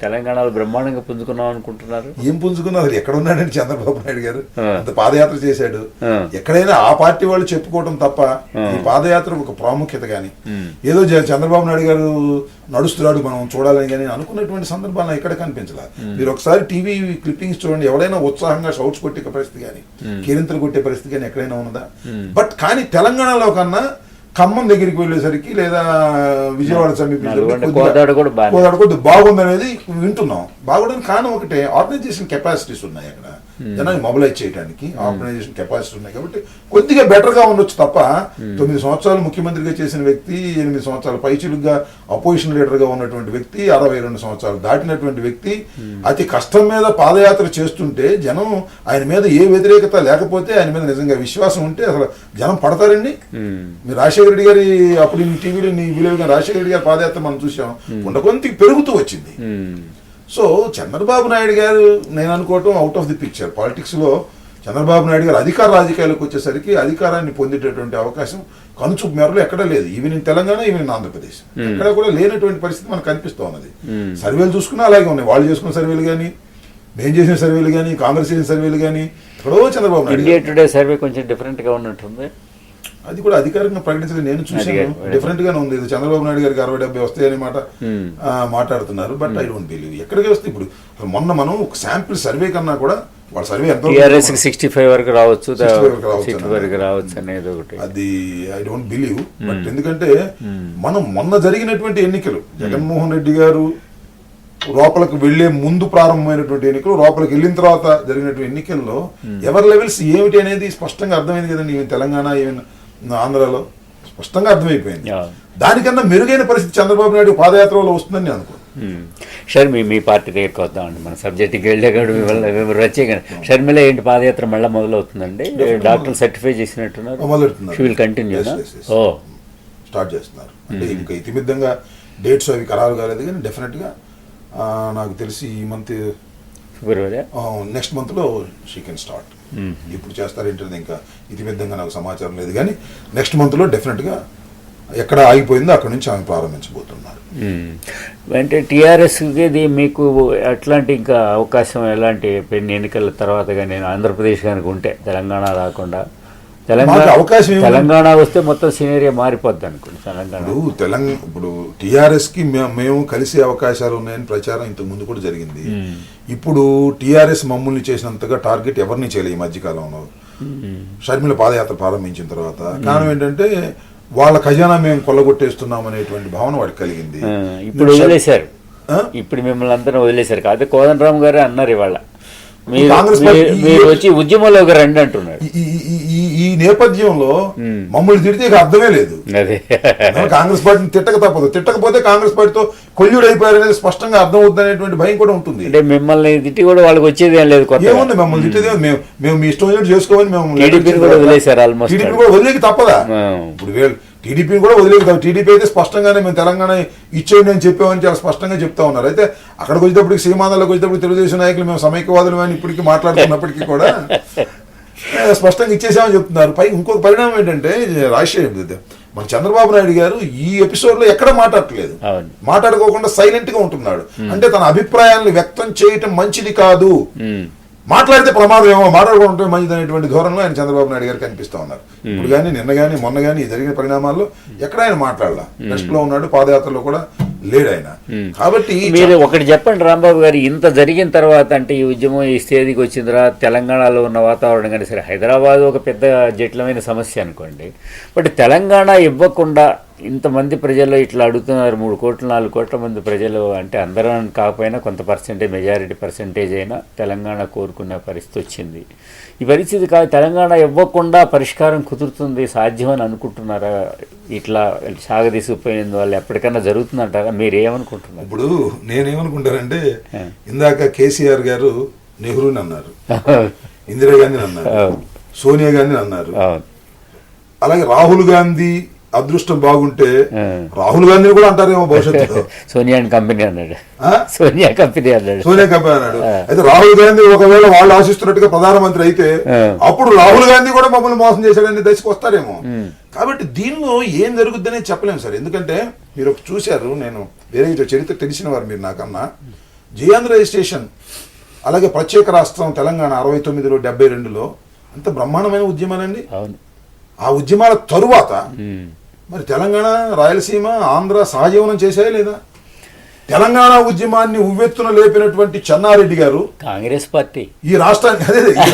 తెలంగాణలో బ్రహ్మాండంగా పుంజుకున్నాం అనుకుంటున్నారు. ఏం పుంజుకున్నారు? ఎక్కడ ఉన్నాడండి చంద్రబాబు నాయుడు గారు? అంత పాదయాత్ర చేశాడు, ఎక్కడైనా ఆ పార్టీ వాళ్ళు చెప్పుకోవడం తప్ప ఈ పాదయాత్రకు ఒక ప్రాముఖ్యత కానీ ఏదో చంద్రబాబు నాయుడు గారు నడుస్తున్నాడు మనం చూడాలని కానీ అనుకున్నటువంటి సందర్భాలు ఎక్కడ కనిపించలేదు. మీరు ఒకసారి టీవీ క్లిప్పింగ్స్ చూడండి, ఎవరైనా ఉత్సాహంగా షౌట్స్ కొట్టే పరిస్థితి కానీ కేరింతలు కొట్టే పరిస్థితి కానీ ఎక్కడైనా ఉన్నదా? బట్ కానీ తెలంగాణలో కన్నా ఖమ్మం దగ్గరికి వెళ్ళేసరికి లేదా విజయవాడ సమీపించేసరికి కొద్దిగా బాగుందనేది వింటున్నాం. బాగుండని కారణం ఒకటే, ఆర్గనైజేషన్ కెపాసిటీస్ ఉన్నాయి అక్కడ, జనాన్ని మొబిలైజ్ చేయడానికి ఆర్గనైజేషన్ కెపాసిటీ ఉన్నాయి కాబట్టి కొద్దిగా బెటర్ గా ఉండొచ్చు తప్ప 9 సంవత్సరాలు ముఖ్యమంత్రిగా చేసిన వ్యక్తి, 8 సంవత్సరాలు పైచిలుగా అపోజిషన్ లీడర్ గా ఉన్నటువంటి వ్యక్తి, 62 సంవత్సరాలు దాటినటువంటి వ్యక్తి అతి కష్టం మీద పాదయాత్ర చేస్తుంటే జనం ఆయన మీద ఏ వ్యతిరేకత లేకపోతే, ఆయన మీద నిజంగా విశ్వాసం ఉంటే అసలు జనం పడతారండి. మీరు రాజశేఖర రెడ్డి గారి అప్పుడు టీవీలో విలువగా రాజశేఖర రెడ్డి గారి పాదయాత్ర మనం చూసాం, కొంత పెరుగుతూ వచ్చింది. సో చంద్రబాబు నాయుడు గారు నేను అనుకోవటం out of the picture. Politics లో చంద్రబాబు నాయుడు గారు అధికార రాజకీయాలకు వచ్చేసరికి అధికారాన్ని పొందేటటువంటి అవకాశం కనుచూపు మేరలో ఎక్కడ లేదు. Even in Telangana, even in Andhra Pradesh ఎక్కడ కూడా లేనటువంటి పరిస్థితి మనకు కనిపిస్తూ ఉన్నది. సర్వేలు చూసుకున్నా అలాగే ఉన్నాయి. వాళ్ళు చేసుకున్న సర్వేలు కానీ, మేము చేసిన సర్వేలు కానీ, కాంగ్రెస్ చేసిన సర్వేలు కానీ, ఎక్కడో చంద్రబాబు నాయుడు సర్వే కొంచెం డిఫరెంట్ గా ఉన్నట్టుంది. అది కూడా అధికారికంగా ప్రకటించలేదు, నేను చూసాను. డిఫరెంట్ గానే ఉంది. చంద్రబాబు నాయుడు గారికి 60-70 వస్తాయని మాట్లాడుతున్నారు. But I don't believe. ఎక్కడికి వస్తే ఇప్పుడు మొన్న మనం ఒక శాంపిల్ సర్వే కన్నా కూడా వాళ్ళ సర్వే ఎంత 65 వరకు రావచ్చు అనేది ఒకటి, అది ఐ డోంట్ బిలీవ్. బట్ ఎందుకంటే మనం మొన్న జరిగినటువంటి ఎన్నికలు, జగన్మోహన్ రెడ్డి గారు లోపలికి వెళ్లే ముందు ప్రారంభమైనటువంటి ఎన్నికలు, లోపలికి వెళ్ళిన తర్వాత జరిగినటువంటి ఎన్నికల్లో ఎవరి లెవెల్స్ ఏమిటి అనేది స్పష్టంగా అర్థమైంది కదండి. ఈవెన్ తెలంగాణ, ఈవెన్ ఆంధ్రాలో స్పష్టంగా అర్థమైపోయింది. దానికన్నా మెరుగైన పరిస్థితి చంద్రబాబు నాయుడు పాదయాత్రలో వస్తుందని నేను అనుకో. షర్మి, మీ పార్టీ దగ్గరికి వద్దామండి, మన సబ్జెక్ట్కి వెళ్ళాడు రచయిక షర్మిల ఏంటి పాదయాత్ర మళ్ళీ మొదలవుతుందండి? డాక్టర్ సర్టిఫై చేసినట్టున్నారు, కంటిన్యూ స్టార్ట్ చేస్తున్నారు. అంటే ఇంకా ఇతిమిద్దంగా డేట్స్ అవి ఖరారు కాలేదు కానీ డెఫినెట్ గా నాకు తెలిసి ఈ మంత్ ఫిబ్రవరి నెక్స్ట్ మంత్ లో షీ కెన్ స్టార్ట్. ఇప్పుడు చేస్తారేంటది ఇంకా ఇతిమిద్దంగా నాకు సమాచారం లేదు కానీ నెక్స్ట్ మంత్ లో డెఫినెట్ గా ఎక్కడ ఆగిపోయిందో అక్కడ నుంచి ఆమె ప్రారంభించబోతున్నారు. అంటే టీఆర్ఎస్కి మీకు అట్లాంటి ఇంకా అవకాశం ఎలాంటి ఎన్నికల తర్వాత కానీ ఆంధ్రప్రదేశ్ కనుక ఉంటే, తెలంగాణ రాకుండా తెలంగాణ వస్తే మొత్తం సినేరియా మారిపోద్ది అనుకోండి. ఇప్పుడు టీఆర్ఎస్ కి మేము కలిసే అవకాశాలు ఉన్నాయని ప్రచారం ఇంతకు ముందు కూడా జరిగింది. ఇప్పుడు టీఆర్ఎస్ మమ్మల్ని చేసినంతగా టార్గెట్ ఎవరిని చేయలేదు ఈ మధ్యకాలంలో. షర్మిల పాదయాత్ర ప్రారంభించిన తర్వాత కారణం ఏంటంటే వాళ్ళ ఖజానా మేము కొల్లగొట్టేస్తున్నాం అనేటువంటి భావన వాడికి కలిగింది. ఇప్పుడు వదిలేశారు, ఇప్పుడు మిమ్మల్ని అందరూ వదిలేశారు. కాదు, కోదండరామ్ గారే అన్నారు ఇవాళ మీరు వచ్చి ఉద్యమంలోకి రండి అంటున్నారు. ఈ నేపథ్యంలో మమ్మల్ని తిడితే ఇక అర్థమే లేదు. కాంగ్రెస్ పార్టీని తిట్టక తప్పదు, తిట్టకపోతే కాంగ్రెస్ పార్టీతో కొల్యూడ్ అయిపోయారనేది స్పష్టంగా అర్థం అవుతుంది అనేటువంటి భయం కూడా ఉంటుంది. అంటే మిమ్మల్ని తిట్టి కూడా వాళ్ళకి వచ్చేది ఏం లేదు. ఏముంది మమ్మల్ని తిట్టేది? మేము మీ ఇష్టం చేసుకోమని మేము టీడీపీని కూడా వదిలేశారు. ఆల్మోస్ట్ టీడీపీ కూడా వదిలేకి తప్పదా? ఇప్పుడు టీడీపీని కూడా వదిలేదు. టీడీపీ అయితే స్పష్టంగానే మేము తెలంగాణ ఇచ్చేయండి అని చెప్పామని చాలా స్పష్టంగా చెప్తా ఉన్నారు. అయితే అక్కడికి వచ్చేటప్పటికి సీమాంధ్రలోకి వచ్చేటప్పుడు తెలుగుదేశం నాయకులు మేము సమైక్యవాదులు అని ఇప్పటికీ మాట్లాడుతున్నప్పటికీ కూడా స్పష్టంగా ఇచ్చేసామని చెప్తున్నారు. పై ఇంకొక పరిణామం ఏంటంటే రాజశేఖర్ మన చంద్రబాబు నాయుడు గారు ఈ ఎపిసోడ్ లో ఎక్కడ మాట్లాడట్లేదు, మాట్లాడుకోకుండా సైలెంట్ గా ఉంటున్నాడు. అంటే తన అభిప్రాయాలను వ్యక్తం చేయటం మంచిది కాదు, మాట్లాడితే ప్రమాదం ఏమో, మాట్లాడుకుంటే మంచిది అనేటువంటి ధోరణిలో ఆయన చంద్రబాబు నాయుడు గారు కనిపిస్తా ఉన్నారు. ఇప్పుడు కానీ నిన్న కానీ మొన్న కానీ జరిగిన పరిణామాల్లో ఎక్కడ ఆయన మాట్లాడాల, రెస్ట్ లో ఉన్నాడు, పాదయాత్రలో కూడా లేడు ఆయన. కాబట్టి మీరు ఒకటి చెప్పండి రాంబాబు గారు, ఇంత జరిగిన తర్వాత అంటే ఈ ఉద్యమం ఈ స్థితికి వచ్చిన తర్వాత తెలంగాణలో ఉన్న వాతావరణం కానీ సరే, హైదరాబాద్ ఒక పెద్ద జటిలమైన సమస్య అనుకోండి, బట్ తెలంగాణ ఇవ్వకుండా ఇంతమంది ప్రజలు ఇట్లా అడుగుతున్నారు. 3 కోట్ల 4 కోట్ల మంది ప్రజలు, అంటే అందరూ కాకపోయినా కొంత పర్సెంటేజ్, మెజారిటీ పర్సెంటేజ్ అయినా తెలంగాణ కోరుకునే పరిస్థితి వచ్చింది. ఈ పరిస్థితి కాదు, తెలంగాణ ఇవ్వకుండా పరిష్కారం కుదురుతుంది, సాధ్యమని అనుకుంటున్నారా? ఇట్లా సాగదీసుకుపోయిన వాళ్ళు ఎప్పటికైనా జరుగుతుందంటారా? మీరు ఏమనుకుంటున్నారు? ఇప్పుడు నేనేమనుకుంటానంటే, ఇందాక కేసీఆర్ గారు నెహ్రూని అన్నారు, ఇందిరాగాంధీని అన్నారు, సోనియా గాంధీని అన్నారు, అలాగే రాహుల్ గాంధీ అదృష్టం బాగుంటే రాహుల్ గాంధీ కూడా అంటారేమో భవిష్యత్తులో. సోనియా కంపెనీ అన్నాడు, సోనియా కంపెనీ అన్నాడు. అయితే రాహుల్ గాంధీ ఒకవేళ వాళ్ళు ఆశిస్తున్నట్టుగా ప్రధానమంత్రి అయితే అప్పుడు రాహుల్ గాంధీ కూడా మమ్మల్ని మోసం చేశాడనే దశకు వస్తారేమో. కాబట్టి దీనిలో ఏం జరుగుతుందనే చెప్పలేము సార్. ఎందుకంటే మీరు చూశారు, నేను వేరే చరిత్ర తెలిసిన వారు మీరు నాకన్నా, జయాంధ్ర రిజిస్ట్రేషన్ అలాగే ప్రత్యేక రాష్ట్రం తెలంగాణ 69లో 72లో అంత బ్రహ్మాండమైన ఉద్యమాలండి. అవును. ఆ ఉద్యమాల తరువాత మరి తెలంగాణ, రాయలసీమ, ఆంధ్ర సహజీవనం చేశాయా లేదా? తెలంగాణ ఉద్యమాన్ని ఉవ్వెత్తున లేపినటువంటి చెన్నారెడ్డి గారు కాంగ్రెస్ పార్టీ ఈ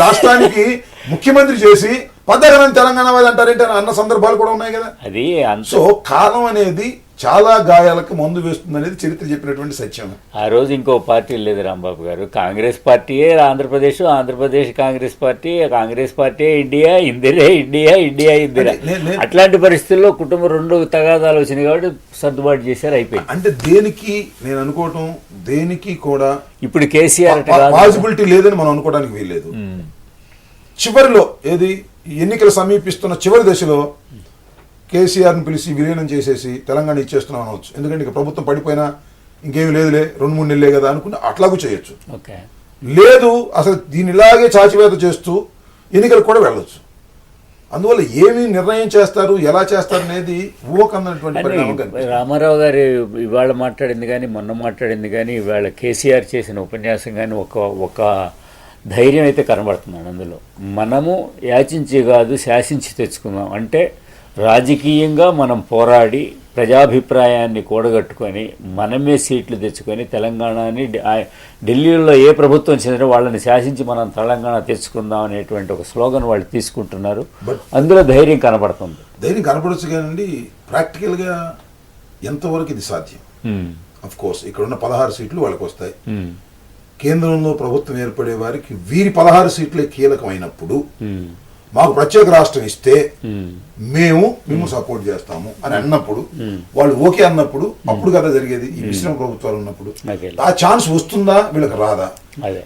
రాష్ట్రానికి ముఖ్యమంత్రి చేసి పద్దగనం తెలంగాణ వాది అంటారేంటి అన్న సందర్భాలు కూడా ఉన్నాయి కదా. అది సో కాలం అనేది చాలా గాయాలకు మందు వేస్తుంది అనేది చరిత్ర చెప్పినటువంటి సత్యం. ఆ రోజు ఇంకో పార్టీ లేదు రాంబాబు గారు, కాంగ్రెస్ పార్టీయే Andhra Pradesh, Andhra Pradesh Congress party, Congress party India, ఇందిరే ఇండియా, ఇండియా ఇందిరా. అట్లాంటి పరిస్థితుల్లో కుటుంబం రెండు తగాదాలు వచ్చినాయి కాబట్టి సర్దుబాటు చేశారు, అయిపోయింది. అంటే దేనికి నేను అనుకోవటం, దేనికి కూడా ఇప్పుడు కేసీఆర్ పాసిబిలిటీ లేదని మనం అనుకోవడానికి వీల్లేదు. చివరిలో ఏది ఎన్నికలు సమీపిస్తున్న చివరి దశలో కేసీఆర్ని పిలిచి విలీనం చేసేసి తెలంగాణ ఇచ్చేస్తున్నాం అనవచ్చు. ఎందుకంటే ఇక ప్రభుత్వం పడిపోయినా ఇంకేమీ లేదులే, 2-3 నెలలే కదా అనుకుని అట్లాగూ చేయొచ్చు. లేదు అసలు దీన్ని ఇలాగే చాచివేత చేస్తూ ఎన్నికలకు కూడా వెళ్ళొచ్చు. అందువల్ల ఏమి నిర్ణయం చేస్తారు, ఎలా చేస్తారు అనేది ఊహకందనటువంటి పరిణామం కనిపిస్తుంది. రామారావు గారు ఇవాళ మాట్లాడింది కానీ, మొన్న మాట్లాడింది కానీ, ఇవాళ కేసీఆర్ చేసిన ఉపన్యాసం కానీ ఒక ధైర్యం అయితే కనబడుతున్నాడు అందులో. మనము యాచించి కాదు శాసించి తెచ్చుకుందాం అంటే రాజకీయంగా మనం పోరాడి ప్రజాభిప్రాయాన్ని కూడగట్టుకొని మనమే సీట్లు తెచ్చుకొని తెలంగాణని ఢిల్లీలో ఏ ప్రభుత్వం చెందిన వాళ్ళని శాసించి మనం తెలంగాణ తెచ్చుకుందాం అనేటువంటి ఒక స్లోగన్ వాళ్ళు తీసుకుంటున్నారు. అందులో ధైర్యం కనబడుతుంది. ధైర్యం కనపడచ్చు కానండి, ప్రాక్టికల్గా ఎంతవరకు ఇది సాధ్యం? అఫ్ కోర్స్ ఇక్కడ ఉన్న 16 సీట్లు వాళ్ళకి వస్తాయి. కేంద్రంలో ప్రభుత్వం ఏర్పడే వారికి వీరి 16 సీట్లే కీలకమైనప్పుడు మాకు ప్రత్యేక రాష్ట్రం ఇస్తే మేము సపోర్ట్ చేస్తాము అని అన్నప్పుడు, వాళ్ళు ఓకే అన్నప్పుడు అప్పుడు కదా జరిగేది ఈ మిశ్రమ ప్రభుత్వాలు ఉన్నప్పుడు. ఆ ఛాన్స్ వస్తుందా, వీళ్ళకి రాదా?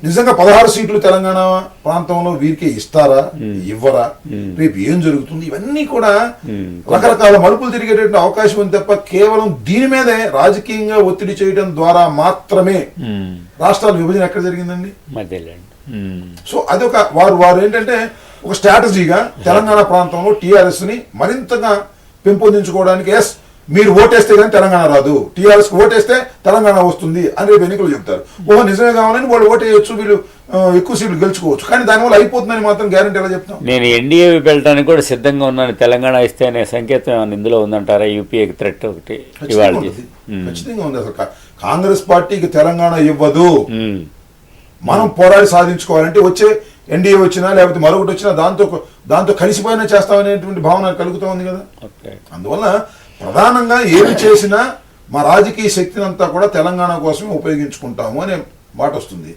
నిజంగా 16 సీట్లు తెలంగాణ ప్రాంతంలో వీరికే ఇస్తారా, ఇవ్వరా, రేపు ఏం జరుగుతుంది, ఇవన్నీ కూడా రకరకాల మలుపులు తిరిగేటువంటి అవకాశం ఉంది తప్ప కేవలం దీని మీదే రాజకీయంగా ఒత్తిడి చేయడం ద్వారా మాత్రమే రాష్ట్రాల విభజన ఎక్కడ జరిగిందండి? సో అదొక వారు ఏంటంటే ఒక స్ట్రాటజీగా తెలంగాణ ప్రాంతంలో టీఆర్ఎస్ ని మరింతగా పెంపొందించుకోవడానికి, ఎస్ మీరు ఓటేస్తే కానీ తెలంగాణ రాదు, టీఆర్ఎస్ కి ఓటేస్తే తెలంగాణ వస్తుంది అని రేపు ఎన్నికలు చెప్తారు. ఓహో నిజమే కావాలని వాళ్ళు ఓటేయచ్చు, వీళ్ళు ఎక్కువ సీట్లు గెలుచుకోవచ్చు, కానీ దానివల్ల అయిపోతుందని మాత్రం గ్యారెంటీ ఎలా చెప్తాం? నేను ఎన్డీఏ వెళ్ళడానికి కూడా సిద్ధంగా ఉన్నాను, తెలంగాణ ఇస్తే అనే సంకేతం ఏమైనా ఇందులో ఉందంటారా? యూపీఏకి థ్రెట్ ఒకటి ఖచ్చితంగా ఉంది. అసలు కాంగ్రెస్ పార్టీకి తెలంగాణ ఇవ్వదు, మనం పోరాడి సాధించుకోవాలంటే వచ్చే ఎన్డీఏ వచ్చినా లేకపోతే మరొకటి వచ్చినా దాంతో కలిసిపోయినా చేస్తామనేటువంటి భావన కలుగుతూ ఉంది కదా. అందువల్ల ప్రధానంగా ఏమి చేసినా మా రాజకీయ శక్తిని అంతా కూడా తెలంగాణ కోసమే ఉపయోగించుకుంటాము అనే మాట వస్తుంది.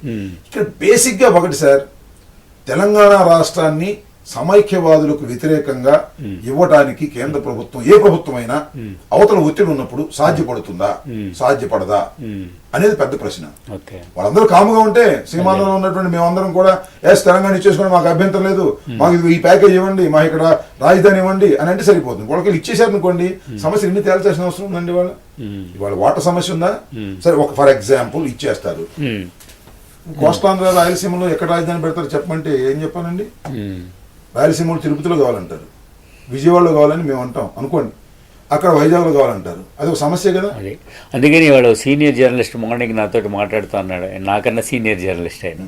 ఇక్కడ బేసిక్ గా ఒకటి సార్, తెలంగాణ రాష్ట్రాన్ని సమైక్యవాదులకు వ్యతిరేకంగా ఇవ్వడానికి కేంద్ర ప్రభుత్వం, ఏ ప్రభుత్వమైనా అవతల ఒత్తిడి ఉన్నప్పుడు సాధ్యపడుతుందా, సాధ్యపడదా అనేది పెద్ద ప్రశ్న. వాళ్ళందరూ కాముగా ఉంటే, సీమాంధ్రలో ఉన్నటువంటి మేమందరం కూడా ఎస్ తెలంగాణ ఇచ్చేసుకోండి, మాకు అభ్యంతరం లేదు, మాకు ఈ ప్యాకేజ్ ఇవ్వండి, మా ఇక్కడ రాజధాని ఇవ్వండి అని అంటే సరిపోతుంది. వాళ్ళకి ఇచ్చేసారు అనుకోండి, సమస్య ఎన్ని తేల్చాల్సిన అవసరం ఉందండి? ఇవాళ వాటర్ సమస్య ఉందా? సరే, ఒక ఫర్ ఎగ్జాంపుల్ ఇచ్చేస్తారు. కోస్తాంధ్ర రాయలసీమలో ఎక్కడ రాజధాని పెడతారు చెప్పమంటే ఏం చెప్పాలండి? రాయలసీమలో తిరుపతిలో కావాలంటారు, విజయవాడలో కావాలని మేము అంటాం అనుకోండి, అక్కడ వైజాగ్లో కావాలంటారు. అది ఒక సమస్య కదా. అదే అందుకని వాడు సీనియర్ జర్నలిస్ట్ మార్నింగ్ నాతో మాట్లాడుతూ అన్నాడు, నాకన్నా సీనియర్ జర్నలిస్ట్ ఆయన,